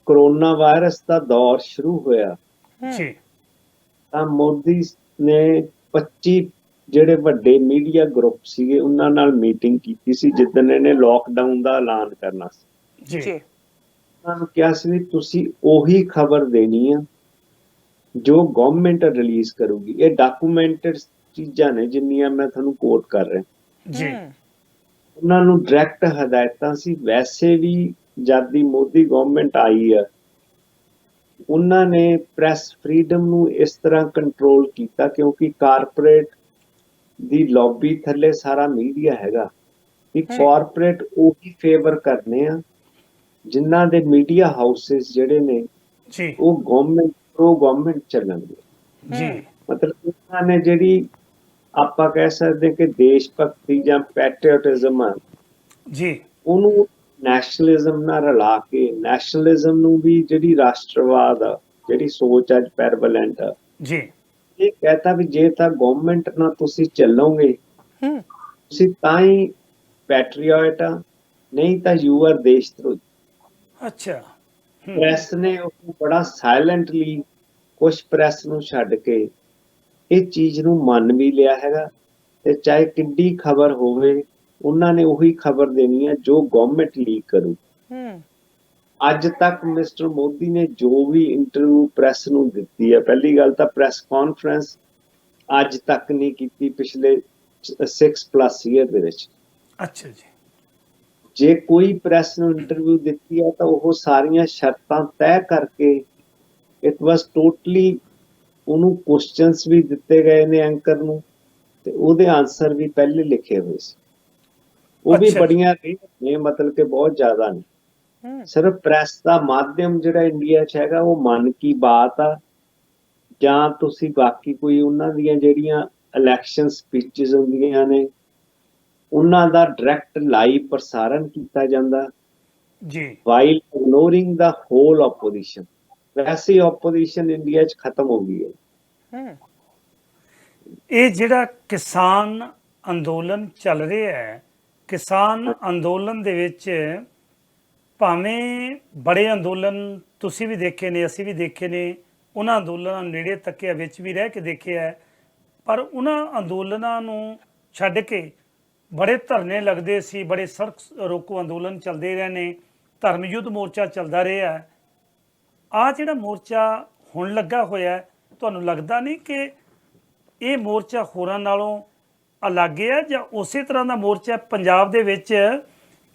ਕਰੋਨਾ ਵਾਇਰਸ ਦਾ ਦੌਰ ਸ਼ੁਰੂ ਹੋਇਆ ਜੀ ਤਾਂ ਮੋਦੀ ਨੇ 25 ਜਿਹੜੇ ਵੱਡੇ ਮੀਡੀਆ ਗਰੁੱਪ ਸੀਗੇ, ਉਹਨਾਂ ਨਾਲ ਮੀਟਿੰਗ ਕੀਤੀ ਸੀ ਜਿੱਦਣ ਇਹਨੇ ਲੋਕਡਾਊਨ ਦਾ ਐਲਾਨ ਕਰਨਾ ਸੀ। ਜੀ ਜੀ ਉਹਨਾਂ ਨੂੰ ਕਿਹਾ ਸੀ ਵੀ ਤੁਸੀਂ ਉਹੀ ਖਬਰ ਦੇਣੀ ਆ ਜੋ ਗਵਰਨਮੈਂਟ ਰਿਲੀਜ਼ ਕਰੂਗੀ। ਇਹ ਡਾਕੂਮੈਂਟਡ ਚੀਜ਼ਾਂ ਨੇ ਜਿੰਨੀਆਂ ਮੈਂ ਤੁਹਾਨੂੰ ਕੋਟ ਕਰ ਰਿਹਾ। ਜੀ ਹੂੰ ਉਹਨਾਂ ਨੂੰ ਡਾਇਰੈਕਟ ਹਦਾਇਤਾਂ ਸੀ। ਵੈਸੇ ਵੀ ਜਦ ਦੀ ਮੋਦੀ ਗਵਰਨਮੈਂਟ ਆਈ ਆ, ਉਹਨਾਂ ਨੇ ਪ੍ਰੈਸ ਫਰੀडम ਨੂੰ ਇਸ ਤਰ੍ਹਾਂ ਕੰਟਰੋਲ ਕੀਤਾ ਕਿਉਂਕਿ ਕਾਰਪੋਰੇਟ ਦੀ ਲੌਬੀ ਥੱਲੇ ਸਾਰਾ ਮੀਡੀਆ ਹੈਗਾ। ਇੱਕ ਕਾਰਪੋਰੇਟ ਉਹੀ ਫੇਵਰ ਕਰਨੇ ਆ ਜਿਨ੍ਹਾਂ ਦੇ ਮੀਡੀਆ ਹਾਊਸਸ ਜਿਹੜੇ ਨੇ, ਜੀ ਉਹ ਪ੍ਰੋ ਗਵਰਨਮੈਂਟ ਚੱਲਣਗੇ। ਜੀ ਮਤਲਬ ਉਹਨਾਂ ਨੇ ਜਿਹੜੀ ਆਪਾਂ ਕਹਿ ਸਕਦੇ ਕਿ ਦੇਸ਼ ਭਗਤੀ ਜਾਂ ਪੈਟਰੀਓਟਿਜ਼ਮ ਆ, ਜੀ ਉਹਨੂੰ ਨੈਸ਼ਨਲਿਜ਼ਮ ਨਾਲ ਰਲਾ ਕੇ, ਨੈਸ਼ਨਲਿਜ਼ਮ ਨੂੰ ਵੀ ਜਿਹੜੀ ਰਾਸ਼ਟਰਵਾਦ ਆ, ਜਿਹੜੀ ਸੋਚ ਅੱਜ ਪੈਰਵਲੈਂਟ ਆ, ਜੀ ਇਹ ਕਹਤਾ ਵੀ ਜੇ ਤਾਂ ਗਵਰਨਮੈਂਟ ਨਾਲ ਤੁਸੀਂ ਚੱਲੋਗੇ, ਹੂੰ ਤੁਸੀਂ ਤਾਂ ਹੀ ਪੈਟਰੀਓਟ ਆ, ਨਹੀਂ ਤਾਂ ਯੂ ਆਰ ਦੇਸ਼ ਧਰੋਹੀ। ਅੱਛਾ ਪ੍ਰੈਸ ਨੇ ਉਹ ਬੜਾ ਸਾਇਲੈਂਟਲੀ, ਕੁਝ ਪ੍ਰੈਸ ਨੂੰ ਛੱਡ ਕੇ ਇਹ ਚੀਜ਼ ਨੂੰ ਮੰਨ ਵੀ ਲਿਆ ਹੈਗਾ, ਤੇ ਚਾਹੇ ਕਿੱਡੀ ਖਬਰ ਹੋਵੇ ਉਹਨਾਂ ਨੇ ਉਹੀ ਖਬਰ ਦੇਣੀ ਹੈ ਜੋ ਗਵਰਨਮੈਂਟ ਲੀਕ ਕਰੂ। ਹੂੰ ਅੱਜ ਤੱਕ ਮਿਸਟਰ ਮੋਦੀ ਨੇ ਜੋ ਵੀ ਇੰਟਰਵਿਊ ਪ੍ਰੈਸ ਨੂੰ ਦਿੱਤੀ ਹੈ, ਪਹਿਲੀ ਗੱਲ ਤਾਂ ਪ੍ਰੈਸ ਕਾਨਫਰੰਸ ਅੱਜ ਤੱਕ ਨਹੀਂ ਕੀਤੀ ਪਿਛਲੇ 6+ ਈਅਰ ਦੇ ਵਿੱਚ। ਅੱਛਾ ਜੀ। ਜੇ ਕੋਈ ਪ੍ਰੈਸ ਨੂੰ ਇੰਟਰਵਿਊ ਦਿੱਤੀ ਹੈ ਤਾਂ ਉਹ ਸਾਰੀਆਂ ਸ਼ਰਤਾਂ ਤੈਅ ਕਰਕੇ, ਇਟ ਵਾਸ ਟੋਟਲੀ, ਉਹਨੂੰ ਕੁਐਸਚਨਸ ਵੀ ਦਿੱਤੇ ਗਏ ਨੇ ਐਂਕਰ ਨੂੰ ਤੇ ਉਹਦੇ ਆਨਸਰ ਵੀ ਪਹਿਲੇ ਲਿਖੇ ਹੋਏ ਸੀ। ਉਹ ਵੀ ਅੱਛਾ ਜੀ। ਬੜੀਆਂ ਨੇ, ਮਤਲਬ ਕਿ ਬਹੁਤ ਜ਼ਿਆਦਾ ਨਹੀਂ। ਸਿਰਫ ਪ੍ਰੈਸ ਦਾ ਮਾਧਿਅਮ ਜਿਹੜਾ ਇੰਡੀਆ 'ਚ ਹੈਗਾ ਉਹ ਮਨ ਕੀ ਬਾਤ ਆ, ਜਾਂ ਤੁਸੀਂ ਬਾਕੀ ਕੋਈ ਉਹਨਾਂ ਦੀਆਂ ਜਿਹੜੀਆਂ ਇਲੈਕਸ਼ਨ ਸਪੀਚਸ ਹੁੰਦੀਆਂ ਨੇ ਉਹਨਾਂ ਦਾ ਡਾਇਰੈਕਟ ਲਾਈਵ ਪ੍ਰਸਾਰਣ ਕੀਤਾ ਜਾਂਦਾ, ਜੀ ਵਾਈਲ ਇਗਨੋਰਿੰਗ ਦਾ ਹੋਲ ਆਪੋਜੀਸ਼ਨ। ਵੈਸੇ ਆਪੋਜੀਸ਼ਨ ਇੰਡੀਆ 'ਚ ਖਤਮ ਹੋ ਗਈ ਹੈ। ਇਹ ਜਿਹੜਾ ਕਿਸਾਨ ਅੰਦੋਲਨ ਚੱਲ ਰਿਹਾ ਹੈ, ਕਿਸਾਨ ਅੰਦੋਲਨ ਦੇ ਵਿੱਚ ਭਾਵੇਂ ਬੜੇ ਅੰਦੋਲਨ ਤੁਸੀਂ ਵੀ ਦੇਖੇ ਨੇ, ਅਸੀਂ ਵੀ ਦੇਖੇ ਨੇ, ਉਹਨਾਂ ਅੰਦੋਲਨਾਂ ਨੇੜੇ ਤੱਕਿਆ, ਵਿੱਚ ਵੀ ਰਹਿ ਕੇ ਦੇਖਿਆ, ਪਰ ਉਹਨਾਂ ਅੰਦੋਲਨਾਂ ਨੂੰ ਛੱਡ ਕੇ ਬੜੇ ਧਰਨੇ ਲੱਗਦੇ ਸੀ, ਬੜੇ ਸੜਕ ਰੋਕੋ ਅੰਦੋਲਨ ਚੱਲਦੇ ਰਹੇ ਨੇ, ਧਰਮ ਯੁੱਧ ਮੋਰਚਾ ਚੱਲਦਾ ਰਿਹਾ। ਆਹ ਜਿਹੜਾ ਮੋਰਚਾ ਹੁਣ ਲੱਗਾ ਹੋਇਆ, ਤੁਹਾਨੂੰ ਲੱਗਦਾ ਨਹੀਂ ਕਿ ਇਹ ਮੋਰਚਾ ਹੋਰਾਂ ਨਾਲੋਂ ਅਲੱਗ ਹੈ, ਜਾਂ ਉਸੇ ਤਰ੍ਹਾਂ ਦਾ ਮੋਰਚਾ ਪੰਜਾਬ ਦੇ ਵਿੱਚ?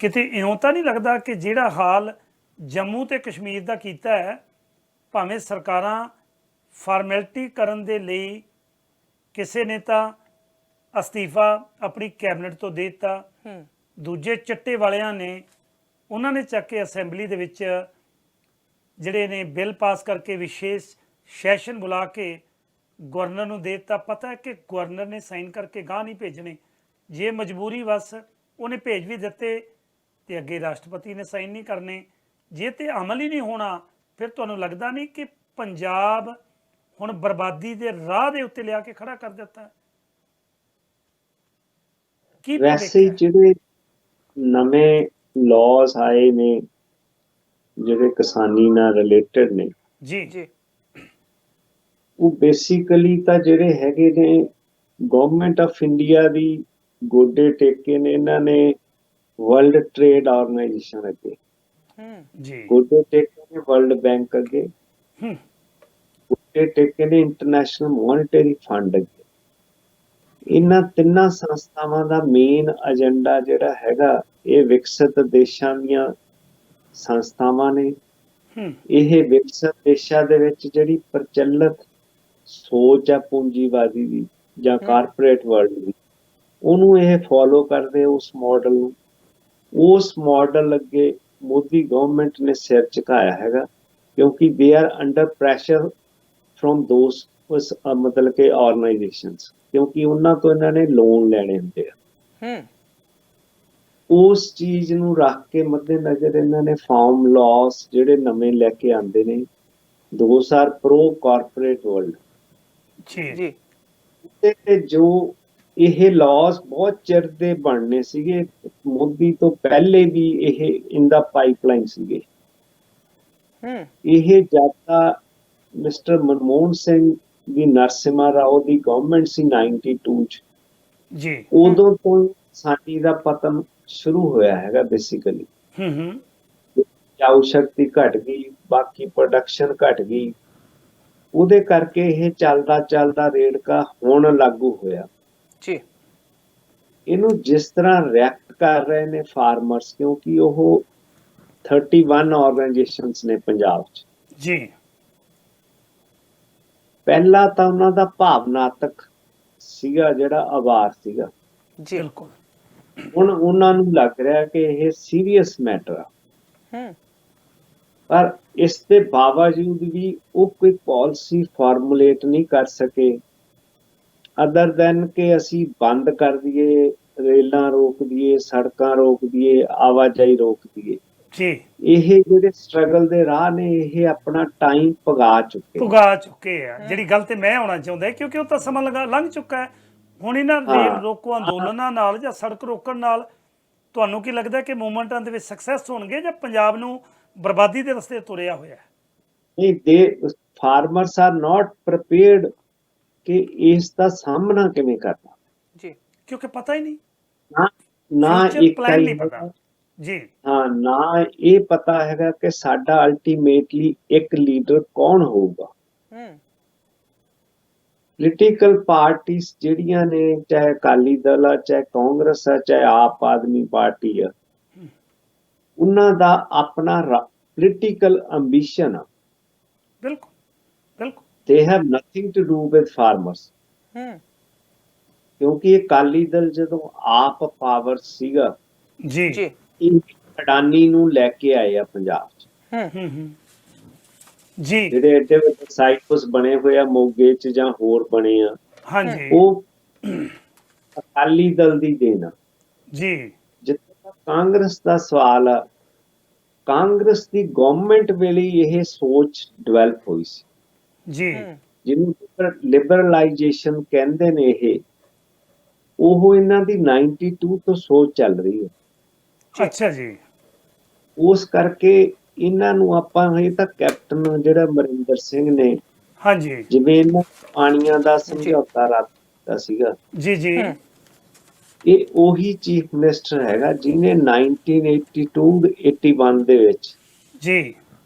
ਕਿਤੇ ਇਉਂ ਤਾਂ ਨਹੀਂ ਲੱਗਦਾ ਕਿ ਜਿਹੜਾ ਹਾਲ ਜੰਮੂ ਤੇ ਕਸ਼ਮੀਰ ਦਾ ਕੀਤਾ ਹੈ, ਭਾਵੇਂ ਸਰਕਾਰਾਂ ਫਾਰਮੈਲਿਟੀ ਕਰਨ ਦੇ ਲਈ ਕਿਸੇ ਨੇ ਤਾਂ ਅਸਤੀਫਾ ਆਪਣੀ ਕੈਬਨਿਟ ਤੋਂ ਦੇ ਦਿੱਤਾ, ਦੂਜੇ ਚੱਟੇ ਵਾਲਿਆਂ ਨੇ ਉਹਨਾਂ ਨੇ ਚੱਕ ਕੇ ਅਸੈਂਬਲੀ ਦੇ ਵਿੱਚ ਜਿਹੜੇ ਨੇ ਬਿੱਲ ਪਾਸ ਕਰਕੇ ਵਿਸ਼ੇਸ਼ ਸੈਸ਼ਨ ਬੁਲਾ ਕੇ ਗਵਰਨਰ ਨੂੰ ਦੇ ਦਿੱਤਾ। ਪਤਾ ਹੈ ਕਿ ਗਵਰਨਰ ਨੇ ਸਾਈਨ ਕਰਕੇ ਗਾਹ ਨਹੀਂ ਭੇਜਣੇ, ਜੇ ਮਜਬੂਰੀ ਬਸ ਉਹਨੇ ਭੇਜ ਵੀ ਦਿੱਤੇ ਤੇ ਅੱਗੇ ਰਾਸ਼ਟਰਪਤੀ ਨੇ ਸਾਈਨ ਨਹੀਂ ਕਰਨੇ। ਜੇ ਤੇ ਅਮਲ ਹੀ ਨਹੀਂ ਹੋਣਾ, ਫਿਰ ਤੁਹਾਨੂੰ ਲੱਗਦਾ ਨਹੀਂ ਕਿ ਪੰਜਾਬ ਹੁਣ ਬਰਬਾਦੀ ਦੇ ਰਾਹ ਦੇ ਉੱਤੇ ਲਿਆ ਕੇ ਖੜਾ ਕਰ ਦਿੱਤਾ? ਕੀ ਵੈਸੇ ਜਿਹੜੇ ਨਵੇਂ ਲਾਜ਼ ਆਏ ਨੇ ਜਿਹੜੇ ਕਿਸਾਨੀ ਨਾਲ ਰਿਲੇਟਡ ਨੇ ਜੀ ਜੀ, ਉਹ ਬੇਸਿਕਲੀ ਤਾਂ ਜਿਹੜੇ ਹੈਗੇ ਨੇ ਗਵਰਨਮੈਂਟ ਆਫ ਇੰਡੀਆ ਦੀ ਗੋਡੇ ਟੇਕੇ ਨੇ ਇਹਨਾਂ ਨੇ ਵਰਲਡ ਟ੍ਰੇਡ ਆਰਗੇਨਾਈਜੇਸ਼ਨ ਅੱਗੇ, ਜੀ ਗੋਡੇ ਟੇਕੇ ਨੇ ਵਰਲਡ ਬੈਂਕ ਅੱਗੇ, ਗੋਡੇ ਟੇਕੇ ਨੇ ਇੰਟਰਨੈਸ਼ਨਲ ਮੋਨਿਟਰੀ ਫੰਡ ਅੱਗੇ। ਇਹਨਾਂ ਤਿੰਨਾਂ ਸੰਸਥਾਵਾਂ ਦਾ ਮੇਨ ਏਜੰਡਾ ਜਿਹੜਾ ਹੈਗਾ, ਇਹ ਵਿਕਸਿਤ ਦੇਸ਼ਾਂ ਦੀਆਂ ਸੰਸਥਾਵਾਂ ਨੇ। ਇਹ ਵਿਕਸਿਤ ਦੇਸ਼ਾਂ ਦੇ ਵਿੱਚ ਜਿਹੜੀ ਪ੍ਰਚਲਿਤ ਸੋਚ ਆ ਪੂੰਜੀਵਾਦੀ ਦੀ ਜਾਂ ਕਾਰਪੋਰੇਟ ਵਰਲਡ ਦੀ, ਉਹਨੂੰ ਇਹ ਫੋਲੋ ਕਰਦੇ, ਉਸ ਮਾਡਲ ਨੂੰ। ਉਸ ਮਾਡਲ ਅੱਗੇ ਮੋਦੀ ਗਵਰਨਮੈਂਟ ਨੇ ਸਿਰ ਝੁਕਾਇਆ ਹੈਗਾ, ਕਿਉਂਕਿ they are under pressure from those ਮਤਲਬ ਕਿ ਆਰਗੇਨਾਈਜੇਸ਼ਨਸ, ਕਿਉਂਕਿ ਉਹਨਾਂ ਤੋਂ ਇਹਨਾਂ ਨੇ ਲੋਨ ਲੈਣੇ ਹੁੰਦੇ ਆ। ਉਸ ਚੀਜ਼ ਨੂੰ ਰੱਖ ਕੇ ਮੱਦੇ ਨਜ਼ਰ ਇਹਨਾਂ ਨੇ ਫਾਰਮ ਲਾਸ ਜਿਹੜੇ ਨਵੇਂ ਲੈ ਕੇ ਆਉਂਦੇ ਨੇ, those are pro corporate world ਜੀ। ਤੇ ਜੋ ਇਹ ਲਾਸ ਬਹੁਤ ਚਿਰ ਦੇ ਬਣਨੇ ਸੀਗੇ, ਮੋਦੀ ਤੋਂ ਪਹਿਲੇ ਵੀ ਇਹ ਇਨ ਦਾ ਪਾਈਪਲਾਈਨ ਸੀਗੇ। ਇਹ ਜਦ ਤਾਂ ਮਿਸਟਰ ਮਨਮੋਹਨ ਸਿੰਘ ਦੀ ਨਰਸਿਮਹਾ ਰਾਓ ਦੀ ਗਵਰਨਮੈਂਟ ਸੀ 92 ਚ ਜੀ, ਉਦੋਂ ਤੋਂ ਸਾਡੀ ਦਾ ਪਤਨ ਸ਼ੁਰੂ ਹੋਇਆ ਹੈਗਾ ਬੇਸਿਕਲੀ। ਚਾਉ ਸ਼ਕਤੀ ਘਟ ਗਈ, ਬਾਕੀ ਪ੍ਰੋਡਕਸ਼ਨ ਘਟ ਗਈ, ਉਹਦੇ ਕਰਕੇ ਇਹ ਚੱਲਦਾ ਚੱਲਦਾ ਰੇੜਕਾ ਹੁਣ ਲਾਗੂ ਹੋਇਆ ਜੀ। ਇਹਨੂੰ ਜਿਸ ਤਰ੍ਹਾਂ ਰਿਐਕਟ ਕਰ ਰਹੇ ਨੇ ਫਾਰਮਰਸ, ਕਿਉਂਕਿ ਉਹ 31 ਆਰਗੇਨਾਈਜੇਸ਼ਨਸ ਨੇ ਪੰਜਾਬ 'ਚ ਜੀ। ਪਹਿਲਾਂ ਤਾਂ ਉਹਨਾਂ ਦਾ ਭਾਵਨਾਤਕ ਸੀਗਾ ਜਿਹੜਾ ਆਵਾਰ ਸੀਗਾ, ਜੀ ਬਿਲਕੁਲ। ਹੁਣ ਉਹਨਾਂ ਨੂੰ ਲੱਗ ਰਿਹਾ ਕਿ ਇਹ ਸੀਰੀਅਸ ਮੈਟਰ ਆ, ਪਰ ਇਸ ਦੇ ਬਾਵਜੂਦ ਵੀ ਉਹ ਕੋਈ ਪਾਲਿਸੀ ਫਾਰਮੂਲੇਟ ਨਹੀਂ ਕਰ ਸਕੇ ਅਦਰ ਦੈਨ ਕਿ ਅਸੀਂ ਬੰਦ ਕਰ ਦਈਏ, ਰੇਲਾਂ ਰੋਕ ਦਈਏ, ਸੜਕਾਂ ਰੋਕ ਦਈਏ, ਆਵਾਜਾਈ ਰੋਕ ਦਈਏ। ਜੀ, ਇਹ ਜਿਹੜੇ ਸਟਰਗਲ ਦੇ ਰਾਹ ਨੇ ਇਹ ਆਪਣਾ ਟਾਈਮ ਪੁਗਾ ਚੁੱਕੇ ਆ। ਜਿਹੜੀ ਗੱਲ ਤੇ ਮੈਂ ਆਉਣਾ ਚਾਹੁੰਦਾ, ਕਿਉਂਕਿ ਉਹ ਤਾਂ ਸਮਾਂ ਲੰਘ ਚੁੱਕਾ ਹੈ। ਹੁਣ ਇਹਨਾਂ ਰੇਲ ਰੋਕੋ ਅੰਦੋਲਨਾਂ ਨਾਲ ਜਾਂ ਸੜਕ ਰੋਕਣ ਨਾਲ ਤੁਹਾਨੂੰ ਕੀ ਲੱਗਦਾ ਕਿ ਮੂਵਮੈਂਟਾਂ ਦੇ ਵਿੱਚ ਸਕਸੈਸ ਹੋਣਗੇ, ਜਾਂ ਪੰਜਾਬ ਨੂੰ ਬਰਬਾਦੀ ਦੇ ਰਸਤੇ ਤੁਰਿਆ ਹੋਇਆ? ਨਹੀਂ, ਦੇ ਫਾਰਮਰਸ ਆਰ ਨਾਟ ਪ੍ਰੀਪੇਅਰਡ ਕਿ ਇਸ ਦਾ ਸਾਹਮਣਾ ਕਿਵੇਂ ਕਰਨਾ ਜੀ, ਕਿਉਂਕਿ ਪਤਾ ਹੀ ਨਹੀਂ, ਨਾ Future plan ਨਹੀਂ ਪਤਾ। ਜੀ ਹਾਂ ਨਾ ਇਹ ਪਤਾ ਹੈਗਾ ਕਿ ਸਾਡਾ ਅਲਟੀਮੇਟਲੀ ਇੱਕ ਲੀਡਰ ਕੌਣ ਹੋਊਗਾ। ਹੂੰ ਪੋਲੀਟੀਕਲ ਪਾਰਟੀਆਂ ਜਿਹੜੀਆਂ ਨੇ, ਚਾਹੇ ਅਕਾਲੀ ਦਲ ਆ, ਚਾਹੇ ਕਾਂਗਰਸ ਆ, ਚਾਹੇ ਆਪ ਆਦਮੀ ਪਾਰਟੀ ਆ, ਉਹਨਾਂ ਦਾ ਆਪਣਾ ਪੋਲੀਟੀਕਲ ਐਂਬੀਸ਼ਨ ਆ। ਬਿਲਕੁਲ ਬਿਲਕੁਲ they have nothing to do with farmers. ਹੂੰ ਕਿਉਂਕਿ ਇਹ ਅਕਾਲੀ ਦਲ ਜਦੋਂ ਆਪ ਪਾਵਰ ਸੀਗਾ, ਜੀ ਜੀ ਇਹ ਅਡਾਨੀ ਨੂੰ ਲੈ ਕੇ ਆਏ ਆ ਪੰਜਾਬ 'ਚ। ਹੂੰ ਜੀ ਜਿਹੜੇ ਏਡੇ ਵੱਡੇ ਸਾਈਟਸ ਬਣੇ ਹੋਏ ਆ ਮੋਗੇ 'ਚ ਜਾਂ ਹੋਰ ਬਣੇ ਆ, ਹਾਂਜੀ ਉਹ ਅਕਾਲੀ ਦਲ ਦੀ ਦੇਣ ਆ। ਜੀ ਜਿੱਥੇ ਤੱਕ ਕਾਂਗਰਸ ਦਾ ਸਵਾਲ ਆ, ਕਾਂਗਰਸ ਦੀ ਗਵਰਨਮੈਂਟ ਵੇਲੇ ਇਹ ਸੋਚ ਡਿਵੈਲਪ ਹੋਈ ਸੀ, ਜੀ ਜਿਹਨੂੰ ਲਿਬਰਲਾਈਜੇਸ਼ਨ ਕਹਿੰਦੇ ਨੇ। ਉਹ ਇਹਨਾਂ ਦੀ 92 ਤੋਂ ਸੋਚ ਚੱਲ ਰਹੀ ਹੈ। ਅੱਛਾ ਜੀ ਉਸ ਕਰਕੇ ਇਹਨਾਂ ਨੂੰ ਆਪਾਂ, ਇਹ ਤਾਂ ਕੈਪਟਨ ਜਿਹੜਾ ਅਮਰਿੰਦਰ ਸਿੰਘ ਨੇ, ਹਾਂਜੀ ਜਿਵੇਂ ਇਹਨਾਂ ਪਾਣੀਆਂ ਦਾ ਸਮਝੌਤਾ ਰੱਖਦਾ ਸੀਗਾ, ਜੀ ਜੀ ਇਹ ਉਹੀ ਚੀਫ ਮਿਨਿਸਟਰ ਹੈਗਾ ਜਿਹਨੇ 1982-81 ਦੇ ਵਿੱਚ ਜੀ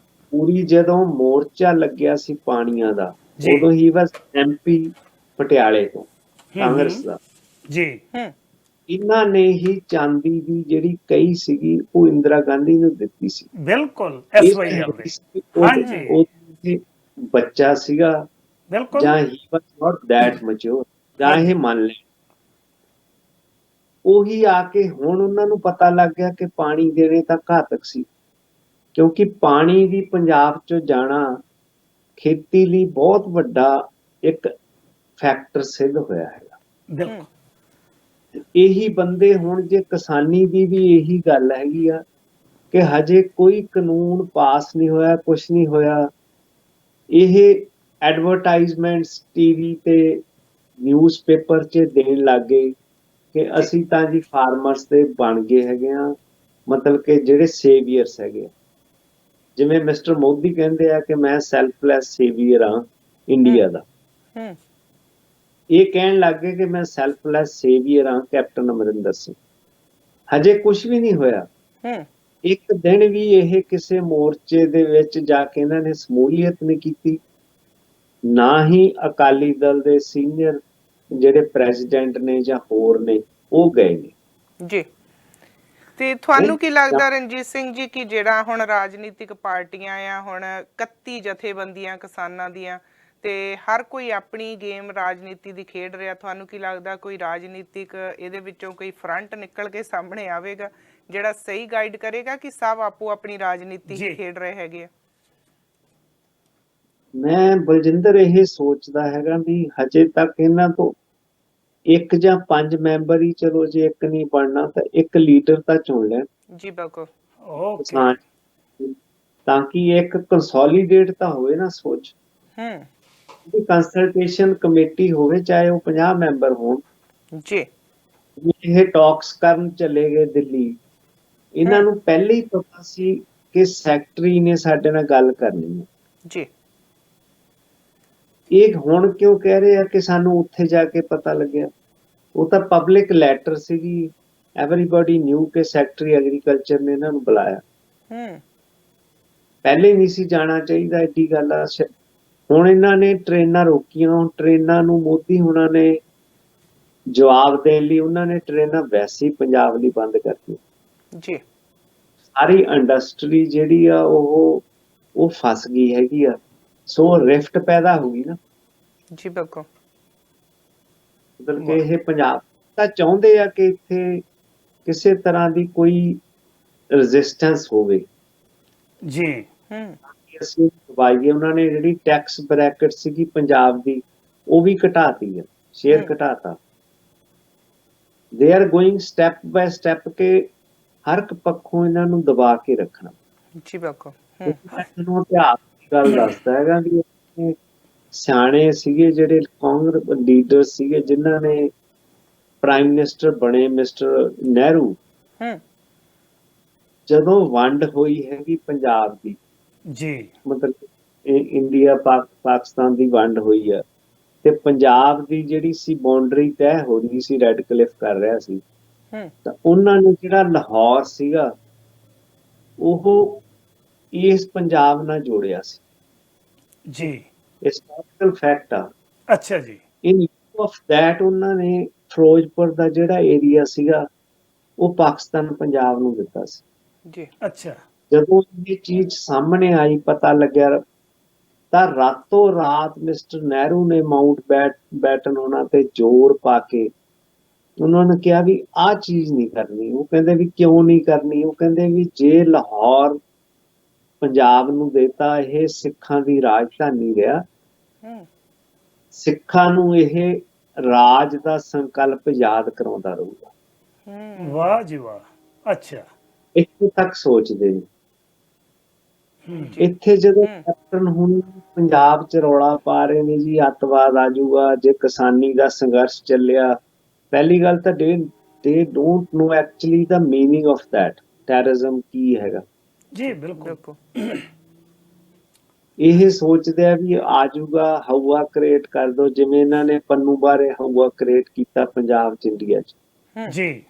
ਪੂਰੀ ਜਦੋਂ ਮੋਰਚਾ ਲੱਗਿਆ ਸੀ ਪਾਣੀਆਂ ਦਾ, ਜੀ। ਉਦੋਂ ਹੀ ਵਾਸ MP ਪਟਿਆਲੇ ਤੋਂ ਕਾਂਗਰਸ ਦਾ। ਜੀ ਹੂੰ ਇਹਨਾਂ ਨੇ ਹੀ ਚਾਂਦੀ ਦੀ ਜਿਹੜੀ ਕਹੀ ਸੀਗੀ ਉਹ ਇੰਦਰਾ ਗਾਂਧੀ ਨੂੰ ਦਿੱਤੀ ਸੀ। ਬਿਲਕੁਲ ਇਹ SYL ਦੇ ਹਾਂਜੀ, ਉਹ ਬੱਚਾ ਸੀਗਾ ਬਿਲਕੁਲ ਜਾਂ ਹੀ ਵਾਸ ਨਾਟ ਦੈਟ ਮੈਚੁਰ, ਜਾਂ ਇਹ ਮੰਨ ਲੈ। ਉਹੀ ਆ ਕੇ ਹੁਣ ਉਹਨਾਂ ਨੂੰ ਪਤਾ ਲੱਗ ਗਿਆ ਕਿ ਪਾਣੀ ਦੇਣੇ ਤਾਂ ਘਾਤਕ ਸੀ, ਕਿਉਂਕਿ ਪਾਣੀ ਵੀ ਪੰਜਾਬ ਚੋਂ ਜਾਣਾ ਖੇਤੀ ਲਈ ਬਹੁਤ ਵੱਡਾ ਇੱਕ ਫੈਕਟਰ ਸਿੱਧ ਹੋਇਆ ਹੈਗਾ। ਬਿਲਕੁਲ ਤੇ ਇਹੀ ਬੰਦੇ ਹੁਣ, ਜੇ ਕਿਸਾਨੀ ਦੀ ਵੀ ਇਹੀ ਗੱਲ ਹੈਗੀ ਆ ਕਿ ਹਜੇ ਕੋਈ ਕਾਨੂੰਨ ਪਾਸ ਨਹੀਂ ਹੋਇਆ, ਕੁਛ ਨਹੀਂ ਹੋਇਆ। ਇਹ ਐਡਵਰਟਾਈਜ਼ਮੈਂਟਸ ਟੀਵੀ ਤੇ ਨਿਊਜ਼ਪੇਪਰ 'ਚ ਦੇਣ ਲੱਗ ਗਏ ਕਿ ਅਸੀਂ ਤਾਂ ਜੀ ਫਾਰਮਰਸ ਦੇ ਬਣ ਗਏ ਹੈਗੇ ਆ, ਮਤਲਬ ਕਿ ਜਿਹੜੇ ਸੇਵੀਅਰਸ ਹੈਗੇ ਆ। ਜਿਵੇਂ ਮਿਸਟਰ ਮੋਦੀ ਕਹਿੰਦੇ ਆ ਕਿ ਮੈਂ ਸੈਲਫਲੈਸ ਸੇਵੀਅਰ ਆ ਇੰਡੀਆ ਦਾ, ਹੂੰ ਇਹ ਕਹਿਣ ਲੱਗ ਗਏ ਕਿ ਮੈਂ ਸੈਲਫਲੈਸ ਸੇਵੀਅਰ ਆ ਕੈਪਟਨ ਅਮਰਿੰਦਰ ਸਿੰਘ। ਹਜੇ ਕੁਝ ਵੀ ਨਹੀਂ ਹੋਇਆ। ਹੂੰ ਇੱਕ ਦਿਨ ਵੀ ਇਹ ਕਿਸੇ ਮੋਰਚੇ ਦੇ ਵਿੱਚ ਜਾ ਕੇ ਇਹਨਾਂ ਨੇ ਸਮੂਲੀਅਤ ਨਹੀਂ ਕੀਤੀ, ਨਾ ਹੀ ਅਕਾਲੀ ਦਲ ਦੇ ਸੀਨੀਅਰ ਜਿਹੜੇ ਪ੍ਰੈਜ਼ੀਡੈਂਟ ਨੇ ਜਾਂ ਹੋਰ ਨੇ ਉਹ ਗਏ ਨੇ। ਜੀ ਤੇ ਤੁਹਾਨੂੰ ਕੀ ਲੱਗਦਾ ਰਣਜੀਤ ਸਿੰਘ ਜੀ ਕਿ ਜਿਹੜਾ ਹੁਣ ਰਾਜਨੀਤਿਕ ਪਾਰਟੀਆਂ ਆ, ਹੁਣ 31 ਜਥੇਬੰਦੀਆਂ ਕਿਸਾਨਾਂ ਦੀਆਂ, ਤੇ ਹਰ ਕੋਈ ਆਪਣੀ ਗੇਮ ਰਾਜਨੀਤੀ ਦੀ ਖੇਡ ਰਿਹਾ, ਤੁਹਾਨੂੰ ਕੀ ਲੱਗਦਾ ਕੋਈ ਰਾਜਨੀਤਿਕ ਇਹਦੇ ਵਿੱਚੋਂ ਕੋਈ ਫਰੰਟ ਨਿਕਲ ਕੇ ਸਾਹਮਣੇ ਆਵੇਗਾ ਜਿਹੜਾ ਸਹੀ ਗਾਈਡ ਕਰੇਗਾ ਕਿ ਸਭ ਆਪੋ ਆਪਣੀ ਰਾਜਨੀਤੀ ਹੀ ਖੇਡ ਰਹੇ ਹੈਗੇ ਆ? ਮੈਂ ਬਲਜਿੰਦਰ ਇਹ ਸੋਚਦਾ ਹੈਗਾ ਵੀ ਹਜੇ ਤੱਕ ਇਹਨਾਂ ਤੋਂ ਇੱਕ ਜਾਂ 5 ਮੈਂਬਰ ਹੀ, ਚਲੋ ਜੇ ਇੱਕ ਨਹੀਂ ਬਣਨਾ ਤਾਂ ਇੱਕ ਲੀਡਰ ਤਾਂ ਚੁਣ ਲੈਣ ਜੀ ਬਿਲਕੁਲ। ਓਕੇ ਕਿਸਾਨ, ਤਾਂ ਕਿ ਇੱਕ ਕੰਸੋਲੀਡੇਟ ਤਾਂ ਹੋਵੇ ਨਾ ਸੋਚ। ਹੂੰ ਕੰਸਲਟੇਸ਼ਨ ਕਮੇਟੀ ਹੋਵੇ, ਚਾਹੇ ਉਹ 50 ਮੈਂਬਰ ਹੋਣ। ਜੀ ਇਹ ਟਾਕਸ ਕਰਨ ਚਲੇ ਗਏ ਦਿੱਲੀ, ਇਹਨਾਂ ਨੂੰ ਪਹਿਲੇ ਹੀ ਪਤਾ ਸੀ ਕਿ ਸੈਕਟਰੀ ਨੇ ਸਾਡੇ ਨਾਲ ਗੱਲ ਕਰਨੀ ਹੈ। ਜੀ ਇਹ ਹੁਣ ਕਿਉਂ ਕਹਿ ਰਹੇ ਆ ਕਿ ਸਾਨੂੰ ਉੱਥੇ ਜਾ ਕੇ ਪਤਾ ਲੱਗਿਆ? ਉਹ ਤਾਂ ਪਬਲਿਕ ਲੈਟਰ ਸੀਗੀ, ਐਵਰੀਬਾਡੀ ਨਿਊ ਕਿ ਸੈਕਟਰੀ ਐਗਰੀਕਲਚਰ ਨੇ ਇਹਨਾਂ ਨੂੰ ਬੁਲਾਇਆ। ਹੂੰ ਪਹਿਲੇ ਨਹੀਂ ਸੀ ਜਾਣਾ ਚਾਹੀਦਾ, ਐਡੀ ਗੱਲ ਆ। ਹੁਣ ਇਹਨਾਂ ਨੇ ਟ੍ਰੇਨਾਂ ਰੋਕੀਆਂ, ਟ੍ਰੇਨਾਂ ਨੂੰ ਮੋਦੀ ਹੁਣਾਂ ਨੇ ਜਵਾਬ ਦੇਣ ਲਈ ਉਹਨਾਂ ਨੇ ਟ੍ਰੇਨਾਂ ਵੈਸੇ ਹੀ ਪੰਜਾਬ ਲਈ ਬੰਦ ਕਰਤੀ। ਜੀ ਸਾਰੀ ਇੰਡਸਟਰੀ ਜਿਹੜੀ ਆ ਉਹ ਫਸ ਗਈ ਹੈਗੀ ਆ। ਸੋ ਰਿਫਟ ਪੈਦਾ ਹੋ ਗਈ ਨਾ। ਜੀ ਬਿਲਕੁਲ। ਮਤਲਬ ਕਿ ਇਹ ਪੰਜਾਬ ਤਾਂ ਚਾਹੁੰਦੇ ਆ ਕਿ ਇੱਥੇ ਕਿਸੇ ਤਰ੍ਹਾਂ ਦੀ ਕੋਈ ਰੈਜ਼ਿਸਟੈਂਸ ਹੋਵੇ ਜੀ ਹੂੰ ਅਸੀਂ ਦਬਾਈਏ। ਉਹਨਾਂ ਨੇ ਜਿਹੜੀ ਟੈਕਸ ਬ੍ਰੈਕਟ ਸੀਗੀ ਪੰਜਾਬ ਦੀ ਉਹ ਵੀ ਘਟਾਤੀ ਹੈ, ਸ਼ੇਅਰ ਘਟਾਤਾ। They are going step by step ਕੇ ਹਰ ਇੱਕ ਪੱਖੋਂ ਇਹਨਾਂ ਨੂੰ ਦਬਾ ਕੇ ਰੱਖਣਾ। ਜੀ ਬਿਲਕੁਲ। ਤੁਹਾਨੂੰ ਇਤਿਹਾਸ ਦੀ ਗੱਲ ਦੱਸਦਾ ਹੈਗਾ ਵੀ ਸਿਆਣੇ ਸੀਗੇ ਜਿਹੜੇ ਕਾਂਗਰਸ ਲੀਡਰ ਸੀਗੇ ਜਿਨ੍ਹਾਂ ਨੇ ਪ੍ਰਾਈਮ ਮਿਨਿਸਟਰ ਬਣੇ, ਮਿਸਟਰ ਨਹਿਰੂ। ਹੂੰ ਜਦੋਂ ਵੰਡ ਹੋਈ ਹੈਗੀ ਪੰਜਾਬ ਦੀ, ਜੀ ਮਤਲਬ ਇੰਡੀਆ ਪਾਕਿਸਤਾਨ ਦੀ ਵੰਡ ਹੋਈ ਆ, ਤੇ ਪੰਜਾਬ ਦੀ ਜਿਹੜੀ ਸੀ ਬਾਉਂਡਰੀ ਤੈਅ ਹੋ ਰਹੀ ਸੀ, ਰੈੱਡ ਕਲਿਫ ਕਰ ਰਿਹਾ ਸੀ, ਹੂੰ ਤਾਂ ਉਹਨਾਂ ਨੇ ਜਿਹੜਾ ਲਾਹੌਰ ਸੀਗਾ ਉਹ ਇਸ ਪੰਜਾਬ ਨਾਲ ਜੋੜਿਆ ਸੀ। ਜੀ, ਹਿਸਟੋਰੀਕਲ ਫੈਕਟ ਆ। ਅੱਛਾ ਜੀ, ਇਨ ਆਫ ਦੈਟ ਉਹਨਾਂ ਨੇ ਫਿਰੋਜ਼ਪੁਰ ਦਾ ਜਿਹੜਾ ਏਰੀਆ ਸੀਗਾ ਉਹ ਪਾਕਿਸਤਾਨ ਪੰਜਾਬ ਨੂੰ ਦਿੱਤਾ ਸੀ। ਜੀ ਅੱਛਾ, ਜਦੋਂ ਇਹ ਚੀਜ਼ ਸਾਹਮਣੇ ਆਈ, ਪਤਾ ਲੱਗਿਆ, ਤਾਂ ਰਾਤੋਂ ਰਾਤ ਮਿਸਟਰ ਨਹਿਰੂ ਨੇ ਬੈਟਨ ਉਹਨਾਂ ਤੇ ਜ਼ੋਰ ਪਾ ਕੇ ਉਹਨਾਂ ਨੇ ਕਿਹਾ ਵੀ ਆਹ ਚੀਜ਼ ਨਹੀਂ ਕਰਨੀ। ਉਹ ਕਹਿੰਦੇ ਵੀ ਕਿਉਂ ਨਹੀਂ ਕਰਨੀ? ਉਹ ਕਹਿੰਦੇ ਵੀ ਜੇ ਲਾਹੌਰ ਪੰਜਾਬ ਨੂੰ ਦੇਤਾ, ਇਹ ਸਿੱਖਾਂ ਦੀ ਰਾਜਧਾਨੀ ਰਿਹਾ, ਹੂੰ ਸਿੱਖਾਂ ਨੂੰ ਇਹ ਰਾਜ ਦਾ ਸੰਕਲਪ ਯਾਦ ਕਰਾਉਂਦਾ ਰਹੂਗਾ। ਹੂੰ ਵਾਹ ਜੀ ਵਾਹ, ਅੱਛਾ, ਇੱਥੇ ਤੱਕ ਸੋਚਦੇ ਨੇ। ਜੀ ਇੱਥੇ ਜਦੋਂ ਕੈਪਟਨ ਹੁਣ ਪੰਜਾਬ ਚ ਰੌਲਾ ਪਾ ਰਹੇ ਨੇ ਜੀ ਅੱਤਵਾਦ ਆ ਜਾਊਗਾ ਜੇ ਕਿਸਾਨੀ ਦਾ ਸੰਘਰਸ਼ ਚੱਲਿਆ, ਪਹਿਲੀ ਗੱਲ ਤਾਂ they don't know actually the meaning of that terrorism ਕੀ ਹੈਗਾ। ਜੀ ਬਿਲਕੁਲ, ਬਿਲਕੁਲ ਇਹ ਸੋਚਦੇ ਆ ਵੀ ਆ ਜਾਊਗਾ, ਹਊਆ ਕ੍ਰੀਏਟ ਕਰ ਦੋ, ਜਿਵੇਂ ਇਹਨਾਂ ਨੇ ਪੰਨੂ ਬਾਰੇ ਹਊਆ ਕ੍ਰੀਏਟ ਕੀਤਾ ਪੰਜਾਬ ਚ, ਇੰਡੀਆ ਚ। ਜੀ,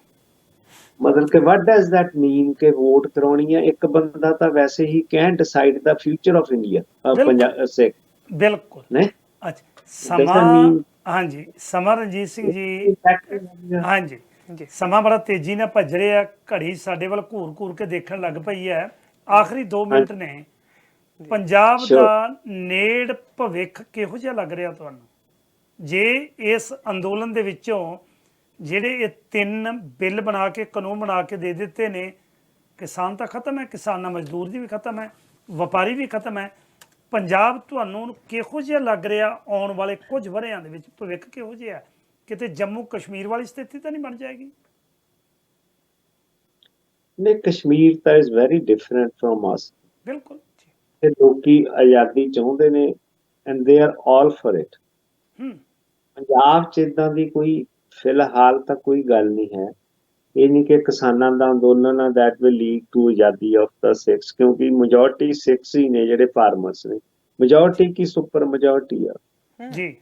ਮਤਲਬ ਕਿ what does that mean ਕਿ ਵੋਟ ਕਰਾਉਣੀ ਹੈ? ਇੱਕ ਬੰਦਾ ਤਾਂ ਵੈਸੇ ਹੀ can't decide the future of India, Punjab ਸਿੱਖ ਬਿਲਕੁਲ, ਨੇ। ਅੱਛਾ, Does that ਸਮਾਂ, mean- ਹਾਂਜੀ, ਸਮਾਂ ਰਣਜੀਤ ਸਿੰਘ ਜੀ, ਜੀ ਹਾਂਜੀ, ਜੀ ਸਮਾਂ ਬੜਾ ਤੇਜ਼ੀ ਨਾਲ ਭੱਜ ਰਿਹਾ, ਘੜੀ ਸਾਡੇ ਵੱਲ ਘੂਰ ਕੇ ਦੇਖਣ ਲੱਗ ਪਈ ਹੈ। ਆਖਰੀ 2 ਮਿੰਟ ਨੇ, ਪੰਜਾਬ Sure. ਦਾ ਨੇੜ ਭਵਿੱਖ ਕਿਹੋ ਜਿਹਾ ਲੱਗ ਰਿਹਾ ਤੁਹਾਨੂੰ, ਜੇ ਇਸ ਅੰਦੋਲਨ ਦੇ ਵਿੱਚੋਂ ਜਿਹੜੇ ਇਹ 3 ਬਿੱਲ ਬਣਾ ਕੇ, ਕਾਨੂੰਨ ਬਣਾ ਕੇ ਦੇ ਦਿੱਤੇ ਨੇ, ਕਿਸਾਨ ਤਾਂ ਖਤਮ ਹੈ, ਕਿਸਾਨਾਂ ਮਜ਼ਦੂਰ ਦੀ ਵੀ ਖਤਮ ਹੈ, ਵਪਾਰੀ ਵੀ ਖਤਮ ਹੈ, ਪੰਜਾਬ ਤੁਹਾਨੂੰ ਕਿਹੋ ਜਿਹਾ ਲੱਗ ਰਿਹਾ ਆਉਣ ਵਾਲੇ ਕੁਝ ਵਰ੍ਹਿਆਂ ਦੇ ਵਿੱਚ ਭਵਿੱਖ ਕਿਹੋ ਜਿਹਾ ਹੈ? ਕਿਤੇ ਜੰਮੂ ਕਸ਼ਮੀਰ ਵਾਲੀ ਸਥਿਤੀ ਤਾਂ ਨਹੀਂ ਬਣ ਜਾਏਗੀ? ਨੇ ਕਸ਼ਮੀਰ ਤਾਂ ਇਜ਼ ਵੈਰੀ ਡਿਫਰੈਂਟ ਫਰੋਮ ਅਸ। ਬਿਲਕੁਲ ਜੀ, ਤੇ ਲੋਕੀ ਆਜ਼ਾਦੀ ਚਾਹੁੰਦੇ ਨੇ and they are all for it. ਹੂੰ, ਪੰਜਾਬ 'ਚ ਇਦਾਂ ਦੀ ਕੋਈ ਫਿਲਹਾਲ ਤਾਂ ਕੋਈ ਗੱਲ ਨਹੀਂ ਹੈ। ਇਹ ਨਹੀਂ ਕਿ ਕਿਸਾਨਾਂ ਦਾ ਅੰਦੋਲਨ ਆ ਦੈਟ ਵਿਲ ਲੀਡ ਟੂ ਆਜ਼ਾਦੀ ਆਫ ਦਾ ਸਿੱਖਸ, ਕਿਉਂਕਿ ਮੈਜੋਰਟੀ ਸਿੱਖਸ ਹੀ ਨੇ ਜਿਹੜੇ ਫਾਰਮਰਸ ਨੇ। ਮੈਜੋਰਟੀ ਕੀ ਸੁਪਰ ਮੈਜੋਰਟੀ ਆ। ਜੀ,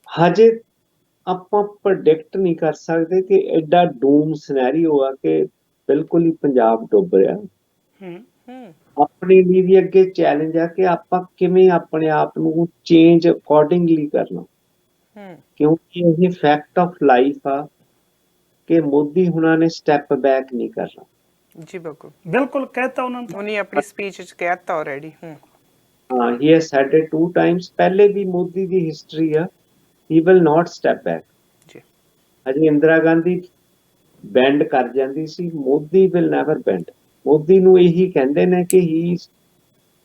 ਹਜੇ ਆਪਾਂ ਪ੍ਰੈਡਿਕਟ ਨਹੀਂ ਕਰ ਸਕਦੇ ਕਿ ਐਡਾ ਡੂਮ ਸਿਨੈਰੀਓ ਆ ਕਿ ਬਿਲਕੁਲ ਹੀ ਪੰਜਾਬ ਡੁੱਬ ਰਿਹਾ। ਹੂੰ, ਹੂੰ ਆਪਣੇ ਲਈ ਵੀ ਅੱਗੇ ਚੈਲੰਜ ਆ ਕਿ ਆਪਾਂ ਕਿਵੇਂ ਆਪਣੇ ਆਪ ਨੂੰ ਚੇਂਜ ਅਕੋਰਡਿੰਗਲੀ ਕਰਨਾ, ਹੂੰ ਕਿਉਂਕਿ ਇਹ ਫੈਕਟ ਆਫ ਲਾਈਫ ਆ ਕਿ ਮੋਦੀ ਹੁਣਾਂ ਨੇ ਸਟੈਪ ਬੈਕ ਨਹੀਂ ਕਰਨਾ। ਜੀ ਬਿਲਕੁਲ ਬਿਲਕੁਲ ਕਹਿਤਾ ਉਹਨਾਂ ਨੇ। ਉਹਨੇ ਆਪਣੀ ਸਪੀਚ ਚ ਕਹਿਤਾ ਆਲਰੇਡੀ। ਹਾਂ, he has said it 2 times. ਪਹਿਲੇ ਵੀ ਮੋਦੀ ਦੀ ਹਿਸਟਰੀ ਆ, he will not step back. ਜੀ ਅਜੇ ਇੰਦਰਾ ਗਾਂਧੀ ਬੈਂਡ ਕਰ ਜਾਂਦੀ ਸੀ, Modi will never bend. Modi ਨੂੰ ਇਹੀ ਕਹਿੰਦੇ ਨੇ ਕਿ ਹੀ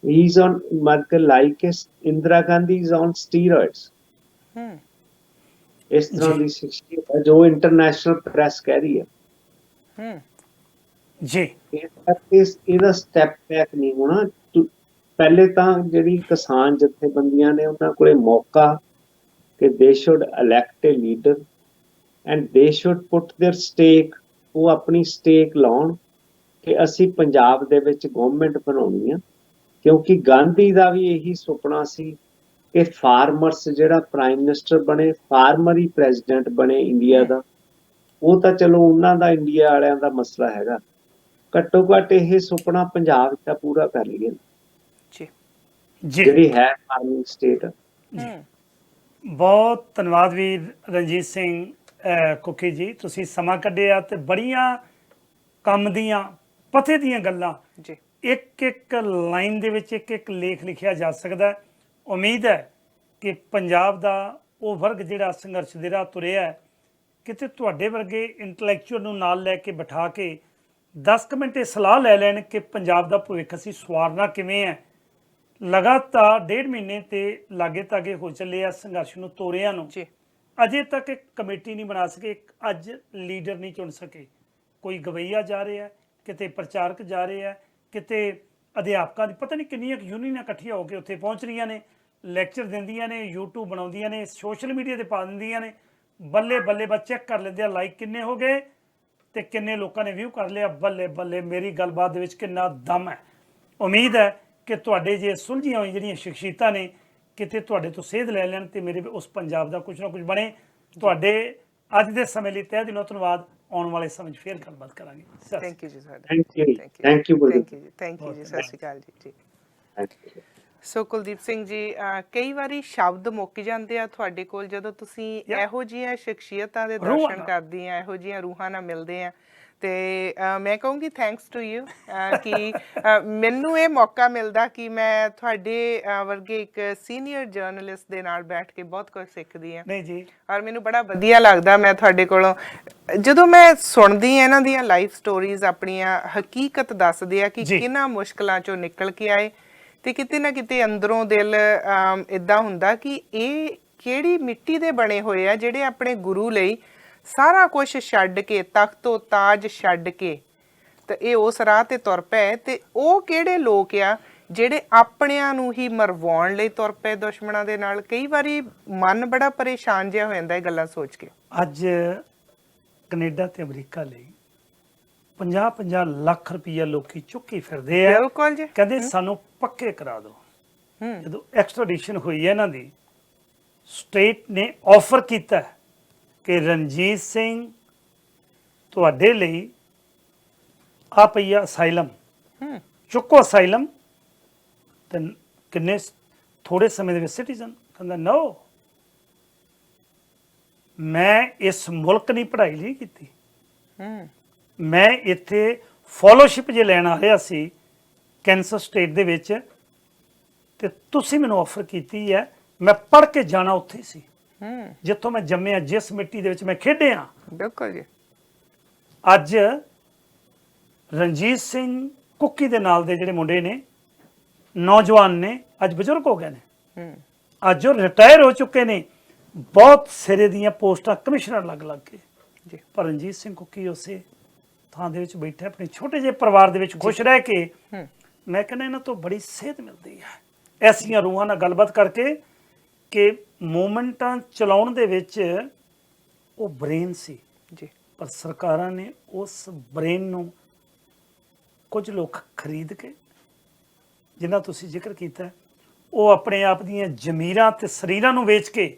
ਇਜ਼ ਔਨ ਮਤਲਬ like Indira Gandhi is on steroids. ਹੂੰ ਇਸ ਤਰ੍ਹਾਂ ਦੀ ਸ਼ਖਸੀਅਤ ਹੈ ਜੋ ਇੰਟਰਨੈਸ਼ਨਲ ਪ੍ਰੈਸ ਕਹਿ ਰਹੀ ਹੈ। ਹੂੰ ਜੀ, ਇਸ ਕਰਕੇ ਇਹਦਾ ਸਟੈਪ ਬੈਕ ਨਹੀਂ ਹੋਣਾ। ਪਹਿਲੇ ਤਾਂ ਜਿਹੜੀ ਕਿਸਾਨ ਜਥੇਬੰਦੀਆਂ ਨੇ ਉਹਨਾਂ ਕੋਲੇ ਮੌਕਾ ਕਿ they should elect a leader and they should put their stake. ਉਹ ਆਪਣੀ ਸਟੇਕ ਲਾਉਣ ਕਿ ਅਸੀਂ ਪੰਜਾਬ ਦੇ ਵਿੱਚ ਗਵਰਨਮੈਂਟ ਬਣਾਉਣੀ ਆ, ਕਿਉਂਕਿ ਗਾਂਧੀ ਦਾ ਵੀ ਇਹੀ ਸੁਪਨਾ ਸੀ ਕਿ ਫਾਰਮਰਸ ਜਿਹੜਾ ਪ੍ਰਾਈਮ ਮਿਨਿਸਟਰ ਬਣੇ, ਫਾਰਮਰ ਹੀ ਪ੍ਰੈਜ਼ੀਡੈਂਟ ਬਣੇ ਇੰਡੀਆ ਦਾ। ਉਹ ਤਾਂ ਚਲੋ ਉਹਨਾਂ ਦਾ ਇੰਡੀਆ ਵਾਲਿਆਂ ਦਾ ਮਸਲਾ ਹੈਗਾ, ਘੱਟੋ ਘੱਟ ਇਹ ਸੁਪਨਾ ਪੰਜਾਬ ਦਾ ਪੂਰਾ ਕਰ ਲਈਏ, ਜੀ ਜੀ, ਜਿਹੜੀ ਹੈ ਫਾਰਮਿੰਗ ਸਟੇਟ। ਹੂੰ ਬਹੁਤ ਧੰਨਵਾਦ ਵੀਰ ਰਣਜੀਤ ਸਿੰਘ ਕੁੱਕੀ ਜੀ, ਤੁਸੀਂ ਸਮਾਂ ਕੱਢਿਆ ਤੇ ਬੜੀਆਂ ਕੰਮ ਦੀਆਂ ਪਤੇ ਦੀਆਂ ਗੱਲਾਂ ਜੀ ਇੱਕ ਇੱਕ ਲਾਈਨ ਦੇ ਵਿੱਚ ਇੱਕ ਇੱਕ ਲੇਖ ਲਿਖਿਆ ਜਾ ਸਕਦਾ ਹੈ। ਉਮੀਦ ਹੈ ਕਿ ਪੰਜਾਬ ਦਾ ਉਹ ਵਰਗ ਜਿਹੜਾ ਸੰਘਰਸ਼ ਦੇ ਰਾਹ ਤੁਰਿਆ ਹੈ, ਕਿਤੇ ਤੁਹਾਡੇ ਵਰਗੇ ਇੰਟੈਲੈਕਚੁਅਲ ਨੂੰ ਨਾਲ ਲੈ ਕੇ ਬਿਠਾ ਕੇ 10 ਮਿੰਟ ਇਹ ਸਲਾਹ ਲੈ ਲੈਣ ਕਿ ਪੰਜਾਬ ਦਾ ਭਵਿੱਖ ਅਸੀਂ ਸਵਾਰਨਾ ਕਿਵੇਂ ਹੈ। ਲਗਾਤਾਰ 1.5 ਮਹੀਨੇ ਤੇ ਲਾਗੇ ਤਾਗੇ ਹੋ ਚੱਲੇ ਆ ਸੰਘਰਸ਼ ਨੂੰ ਤੋਰਿਆਂ ਨੂੰ, ਜੀ ਅਜੇ ਤੱਕ ਇੱਕ ਕਮੇਟੀ ਨਹੀਂ ਬਣਾ ਸਕੇ, ਅੱਜ ਲੀਡਰ ਨਹੀਂ ਚੁਣ ਸਕੇ। ਕੋਈ ਗਵਈਆ ਜਾ ਰਿਹਾ, ਕਿਤੇ ਪ੍ਰਚਾਰਕ ਜਾ ਰਹੇ ਆ, ਕਿਤੇ ਅਧਿਆਪਕਾਂ ਦੀ ਪਤਾ ਨਹੀਂ ਕਿੰਨੀਆਂ ਯੂਨੀਅਨਾਂ ਇਕੱਠੀਆਂ ਹੋ ਕੇ ਉੱਥੇ ਪਹੁੰਚ ਰਹੀਆਂ ਨੇ, ਲੈਕਚਰ ਦਿੰਦੀਆਂ ਨੇ, YouTube ਬਣਾਉਂਦੀਆਂ ਨੇ, ਸੋਸ਼ਲ ਮੀਡੀਆ ਤੇ ਪਾ ਦਿੰਦੀਆਂ ਨੇ। ਬੱਲੇ ਬੱਲੇ ਬਸ ਚੈੱਕ ਕਰ ਲੈਂਦੇ ਆ ਲਾਈਕ ਕਿੰਨੇ ਹੋ ਗਏ ਤੇ ਕਿੰਨੇ ਲੋਕਾਂ ਨੇ ਵਿਊ ਕਰ ਲਿਆ। ਬੱਲੇ ਬੱਲੇ ਮੇਰੀ ਗੱਲਬਾਤ ਦੇ ਵਿੱਚ ਕਿੰਨਾ ਦਮ ਹੈ। ਉਮੀਦ ਹੈ ਕਿ ਤੁਹਾਡੇ ਜੇ ਸੁਲਝੀਆਂ ਹੋਈਆਂ ਜਿਹੜੀਆਂ ਸ਼ਖਸੀਅਤਾਂ ਨੇ ਕਿਤੇ ਤੁਹਾਡੇ ਤੋਂ ਸੇਧ ਲੈ ਲੈਣ ਤੇ ਮੇਰੇ ਉਸ ਪੰਜਾਬ ਦਾ ਕੁਝ ਨਾ ਕੁਝ ਬਣੇ। ਤੁਹਾਡੇ ਅੱਜ ਦੇ ਸਮੇਂ ਲਈ ਤਹਿ ਦਿਲੋਂ ਧੰਨਵਾਦ। ਆਉਣ ਵਾਲੇ ਸਮੇਂ 'ਚ ਫੇਰ ਗੱਲਬਾਤ ਕਰਾਂਗੇ। ਸਤਿ ਸ਼੍ਰੀ ਥੈਂਕ ਯੂ ਜੀ ਤੁਹਾਡਾ। Thank you thank you thank you thank you ਜੀ, ਥੈਂਕ ਯੂ ਜੀ, ਸਤਿ ਸ਼੍ਰੀ ਅਕਾਲ ਜੀ। ਜੀ ਥੈਂਕ ਯੂ। ਸੋ ਕੁਲਦੀਪ ਸਿੰਘ ਜੀ, ਕਈ ਵਾਰੀ ਸ਼ਬਦ ਮੁੱਕ ਜਾਂਦੇ ਆ ਤੁਹਾਡੇ ਕੋਲ ਜਦੋਂ ਤੁਸੀਂ ਇਹੋ ਜਿਹੀਆਂ ਸ਼ਖਸੀਅਤਾਂ ਦੇ ਰੂਹਾਂ ਦਰਸ਼ਨ ਨਾਲ। ਕਰਦੇ ਆ, ਇਹੋ ਜਿਹੀਆਂ ਰੂਹਾਂ ਨਾਲ ਮਿਲਦੇ ਆ, ਤੇ ਮੈਂ ਕਹੂੰਗੀ ਥੈਂਕਸ ਟੂ ਯੂ ਕਿ ਮੈਨੂੰ ਇਹ ਮੌਕਾ ਮਿਲਦਾ ਕਿ ਮੈਂ ਤੁਹਾਡੇ ਵਰਗੇ ਇੱਕ ਸੀਨੀਅਰ ਜਰਨਲਿਸਟ ਦੇ ਨਾਲ ਬੈਠ ਕੇ ਬਹੁਤ ਕੁਝ ਸਿੱਖਦੀ ਆ। ਨਹੀਂ ਜੀ, ਔਰ ਮੈਨੂੰ ਬੜਾ ਵਧੀਆ ਲੱਗਦਾ ਮੈਂ ਤੁਹਾਡੇ ਕੋਲੋਂ ਜਦੋਂ ਮੈਂ ਸੁਣਦੀ ਹਾਂ ਇਹਨਾਂ ਦੀਆਂ ਲਾਈਫ ਸਟੋਰੀਜ਼, ਆਪਣੀਆਂ ਹਕੀਕਤ ਦੱਸਦੇ ਆ ਕਿ ਜੀ। ਕਿੰਨਾ ਮੁਸ਼ਕਲਾਂ ਚੋਂ ਨਿਕਲ ਕੇ ਆਏ, ਤੇ ਕਿਤੇ ਨਾ ਕਿਤੇ ਅੰਦਰੋਂ ਦਿਲ ਇਦਾਂ ਹੁੰਦਾ ਕਿ ਇਹ ਕਿਹੜੀ ਮਿੱਟੀ ਦੇ ਬਣੇ ਹੋਏ ਆ ਜਿਹੜੇ ਆਪਣੇ ਗੁਰੂ ਲਈ ਸਾਰਾ ਕੁਝ ਛੱਡ ਕੇ, ਤਖਤੋ ਤਾਜ ਛੱਡ ਕੇ ਤੇ ਇਹ ਉਸ ਰਾਹ ਤੇ ਤੁਰ ਪਏ। ਤੇ ਉਹ ਕਿਹੜੇ ਲੋਕ ਆ ਜਿਹੜੇ ਆਪਣਿਆਂ ਨੂੰ ਹੀ ਮਰਵਾਉਣ ਲਈ ਤੁਰ ਪਏ ਦੁਸ਼ਮਣਾਂ ਦੇ ਨਾਲ। ਕਈ ਵਾਰੀ ਮਨ ਬੜਾ ਪਰੇਸ਼ਾਨ ਜਿਹਾ ਹੋ ਜਾਂਦਾ ਇਹ ਗੱਲਾਂ ਸੋਚ ਕੇ। ਅੱਜ ਕੈਨੇਡਾ ਤੇ ਅਮਰੀਕਾ ਲਈ 50-50 ਲੱਖ ਰੁਪਈਆ ਲੋਕੀ ਚੁੱਕੀ ਫਿਰਦੇ ਆ, ਬਿਲਕੁਲ ਜੀ। ਕਹਿੰਦੇ ਸਾਨੂੰ ਪੱਕੇ ਕਰਾ ਦਿਓ। ਜਦੋਂ ਐਕਸਟ੍ਰੈਡੀਸ਼ਨ ਹੋਈ ਹੈ ਇਹਨਾਂ ਦੀ, ਸਟੇਟ ਨੇ ਆਫਰ ਕੀਤਾ ਕਿ ਰਣਜੀਤ ਸਿੰਘ ਤੁਹਾਡੇ ਲਈ ਆ ਪਈਆ ਅਸਾਈਲਮ, ਚੁੱਕੋ ਅਸਾਈਲਮ, ਤੇ ਕਿੰਨੇ ਥੋੜੇ ਸਮੇਂ ਦੇ ਵਿੱਚ ਸਿਟੀਜ਼ਨ। ਕਹਿੰਦਾ ਨੋ, ਮੈਂ ਇਸ ਮੁਲਕ ਦੀ ਪੜ੍ਹਾਈ ਲਈ ਕੀਤੀ, ਮੈਂ ਇੱਥੇ ਫੋਲੋਸ਼ਿਪ ਜੇ ਲੈਣ ਆ ਰਿਹਾ ਸੀ ਕੈਂਸਰ ਸਟੇਟ ਦੇ ਵਿੱਚ, ਤੇ ਤੁਸੀਂ ਮੈਨੂੰ ਆਫਰ ਕੀਤੀ ਹੈ, ਮੈਂ ਪੜ੍ਹ ਕੇ ਜਾਣਾ ਉੱਥੇ ਸੀ ਜਿੱਥੋਂ ਮੈਂ ਜੰਮਿਆ, ਜਿਸ ਮਿੱਟੀ ਦੇ ਵਿੱਚ ਮੈਂ ਖੇਡਿਆ। ਬਿਲਕੁਲ ਜੀ। ਅੱਜ ਰਣਜੀਤ ਸਿੰਘ ਕੁੱਕੀ ਦੇ ਨਾਲ ਦੇ ਜਿਹੜੇ ਮੁੰਡੇ ਨੇ, ਨੌਜਵਾਨ ਨੇ, ਅੱਜ ਬਜ਼ੁਰਗ ਹੋ ਗਏ ਨੇ, ਅੱਜ ਉਹ ਰਿਟਾਇਰ ਹੋ ਚੁੱਕੇ ਨੇ, ਬਹੁਤ ਸਿਰੇ ਦੀਆਂ ਪੋਸਟਾਂ ਕਮਿਸ਼ਨਰ ਲੱਗ ਕੇ ਜੀ। ਪਰ ਰਣਜੀਤ ਸਿੰਘ ਕੁੱਕੀ ਉਸੇ ਥਾਂ ਦੇ ਵਿੱਚ ਬੈਠਾ ਆਪਣੇ ਛੋਟੇ ਜਿਹੇ ਪਰਿਵਾਰ ਦੇ ਵਿੱਚ ਖੁਸ਼ ਰਹਿ ਕੇ। ਮੈਂ ਕਹਿੰਦਾ ਇਹਨਾਂ ਤੋਂ ਬੜੀ ਸੇਧ ਮਿਲਦੀ ਹੈ ਐਸੀਆਂ ਰੂਹਾਂ ਨਾਲ ਗੱਲਬਾਤ ਕਰਕੇ ਕਿ ਮੂਵਮੈਂਟਾਂ ਚਲਾਉਣ ਦੇ ਵਿੱਚ ਉਹ ਬ੍ਰੇਨ ਸੀ ਜੀ, ਪਰ ਸਰਕਾਰਾਂ ਨੇ ਉਸ ਬ੍ਰੇਨ ਨੂੰ ਕੁਝ ਲੋਕ ਖਰੀਦ ਕੇ, ਜਿਨ੍ਹਾਂ ਤੁਸੀਂ ਜ਼ਿਕਰ ਕੀਤਾ, ਉਹ ਆਪਣੇ ਆਪ ਦੀਆਂ ਜ਼ਮੀਰਾਂ ਤੇ ਸਰੀਰਾਂ ਨੂੰ ਵੇਚ ਕੇ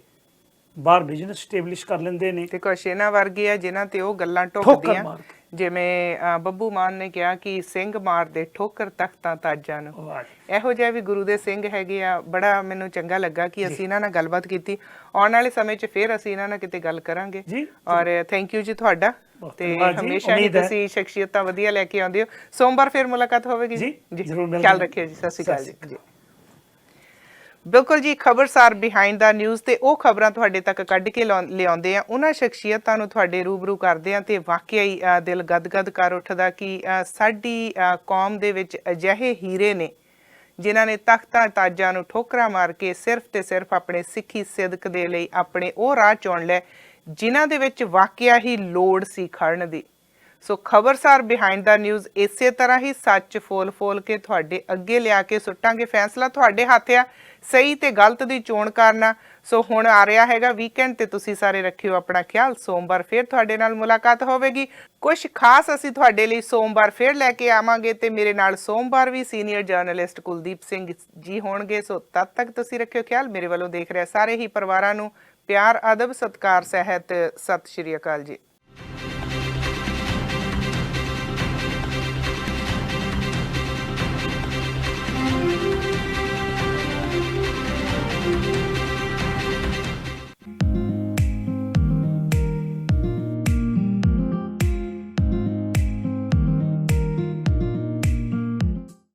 ਬਾਹਰ ਬਿਜ਼ਨਸ ਸਟੇਬਲਿਸ਼ ਕਰ ਲੈਂਦੇ ਨੇ। ਤੇ ਕੁਛ ਇਹਨਾਂ ਵਰਗੇ ਆ ਜਿਨ੍ਹਾਂ ਤੇ ਉਹ ਗੱਲਾਂ ਠੋਕਰ ਟੋਕਦੀਆਂ, ਮਾਰ ਕੇ। ਜਿਵੇਂ ਬੱਬੂ ਮਾਨ ਨੇ ਕਿਹਾ ਕਿ ਸਿੰਘ ਮਾਰਦੇ ਠੋਕਰ ਤਖਤਾਂ ਤਾਜਾਂ ਨੂੰ। ਵਾਹ, ਇਹੋ ਜਿਹੇ ਵੀ ਗੁਰੂ ਦੇ ਸਿੰਘ ਹੈਗੇ ਆ। ਬੜਾ ਮੈਨੂੰ ਚੰਗਾ ਲੱਗਾ ਕਿ ਅਸੀਂ ਇਹਨਾਂ ਨਾਲ ਗੱਲਬਾਤ ਕੀਤੀ। ਆਉਣ ਵਾਲੇ ਸਮੇਂ 'ਚ ਫਿਰ ਅਸੀਂ ਇਹਨਾਂ ਨਾਲ ਕਿਤੇ ਗੱਲ ਕਰਾਂਗੇ। ਜੀ, ਔਰ ਥੈਂਕ ਯੂ ਜੀ ਤੁਹਾਡਾ, ਤੇ ਧੰਨਵਾਦ ਜੀ, ਹਮੇਸ਼ਾ ਹੀ ਉਮੀਦ ਹੈ। ਤੁਸੀਂ ਸ਼ਖਸੀਅਤਾਂ ਵਧੀਆ ਲੈ ਕੇ ਆਉਂਦੇ ਹੋ। ਸੋਮਵਾਰ ਫਿਰ ਮੁਲਾਕਾਤ ਹੋਵੇਗੀ ਜੀ, ਜ਼ਰੂਰ ਮਿਲਾਂਗੇ। ਖਿਆਲ ਰੱਖਿਓ ਜੀ। ਸਤਿ ਸ਼੍ਰੀ ਅਕਾਲ ਜੀ। ਬਿਲਕੁਲ ਜੀ, ਖਬਰਸਾਰ ਬਿਹਾਈਂਡ ਦਾ ਨਿਊਜ਼ ਤੇ ਉਹ ਖਬਰਾਂ ਤੁਹਾਡੇ ਤੱਕ ਕੱਢ ਕੇ ਲਿਆਉਂਦੇ ਆ, ਉਹਨਾਂ ਸ਼ਖਸੀਅਤਾਂ ਨੂੰ ਤੁਹਾਡੇ ਰੂਬਰੂ ਕਰਦੇ ਆ, ਤੇ ਵਾਕਿਆ ਹੀ ਦਿਲ ਗਦਗਦ ਕਰ ਉੱਠਦਾ ਕਿ ਸਾਡੀ ਕੌਮ ਦੇ ਵਿੱਚ ਅਜਿਹੇ ਹੀਰੇ ਨੇ ਜਿਨ੍ਹਾਂ ਨੇ ਤਖਤਾਂ ਤਾਜਾਂ ਨੂੰ ਠੋਕਰਾਂ ਮਾਰ ਕੇ ਸਿਰਫ ਤੇ ਸਿਰਫ ਆਪਣੇ ਸਿੱਖੀ ਸਿਦਕ ਦੇ ਲਈ ਆਪਣੇ ਉਹ ਰਾਹ ਚੁਣ ਲਏ ਜਿਨ੍ਹਾਂ ਦੇ ਵਿੱਚ ਵਾਕਿਆ ਹੀ ਲੋੜ ਸੀ ਖੜਨ ਦੀ। ਸੋ ਖਬਰਸਾਰ ਬਿਹਾਈਂਡ ਦਾ ਨਿਊਜ਼ ਇਸੇ ਤਰ੍ਹਾਂ ਹੀ ਸੱਚ ਫੋਲ ਕੇ ਤੁਹਾਡੇ ਅੱਗੇ ਲਿਆ ਕੇ ਸੁੱਟਾਂਗੇ। ਫੈਸਲਾ ਤੁਹਾਡੇ ਹੱਥ ਆ, ਸਹੀ ਤੇ ਗਲਤ ਦੀ ਚੋਣ ਕਰਨਾ। ਸੋ ਹੁਣ ਆ ਰਿਹਾ ਹੈਗਾ ਵੀਕਐਂਡ, ਤੇ ਤੁਸੀਂ ਸਾਰੇ ਰੱਖਿਓ ਆਪਣਾ ਖਿਆਲ। ਸੋਮਵਾਰ ਫਿਰ ਤੁਹਾਡੇ ਨਾਲ ਮੁਲਾਕਾਤ ਹੋਵੇਗੀ। ਕੁਝ ਖਾਸ ਅਸੀਂ ਤੁਹਾਡੇ ਲਈ ਸੋਮਵਾਰ ਫਿਰ ਲੈ ਕੇ ਆਵਾਂਗੇ, ਤੇ ਮੇਰੇ ਨਾਲ ਸੋਮਵਾਰ ਵੀ ਸੀਨੀਅਰ ਜਰਨਲਿਸਟ ਕੁਲਦੀਪ ਸਿੰਘ ਜੀ ਹੋਣਗੇ। ਸੋ ਤਦ ਤੱਕ ਤੁਸੀਂ ਰੱਖਿਓ ਖਿਆਲ। ਮੇਰੇ ਵੱਲੋਂ ਦੇਖ ਰਿਹਾ ਸਾਰੇ ਹੀ ਪਰਿਵਾਰਾਂ ਨੂੰ ਪਿਆਰ, ਅਦਬ, ਸਤਿਕਾਰ ਸਹਿਤ ਸਤਿ ਸ਼੍ਰੀ ਅਕਾਲ ਜੀ।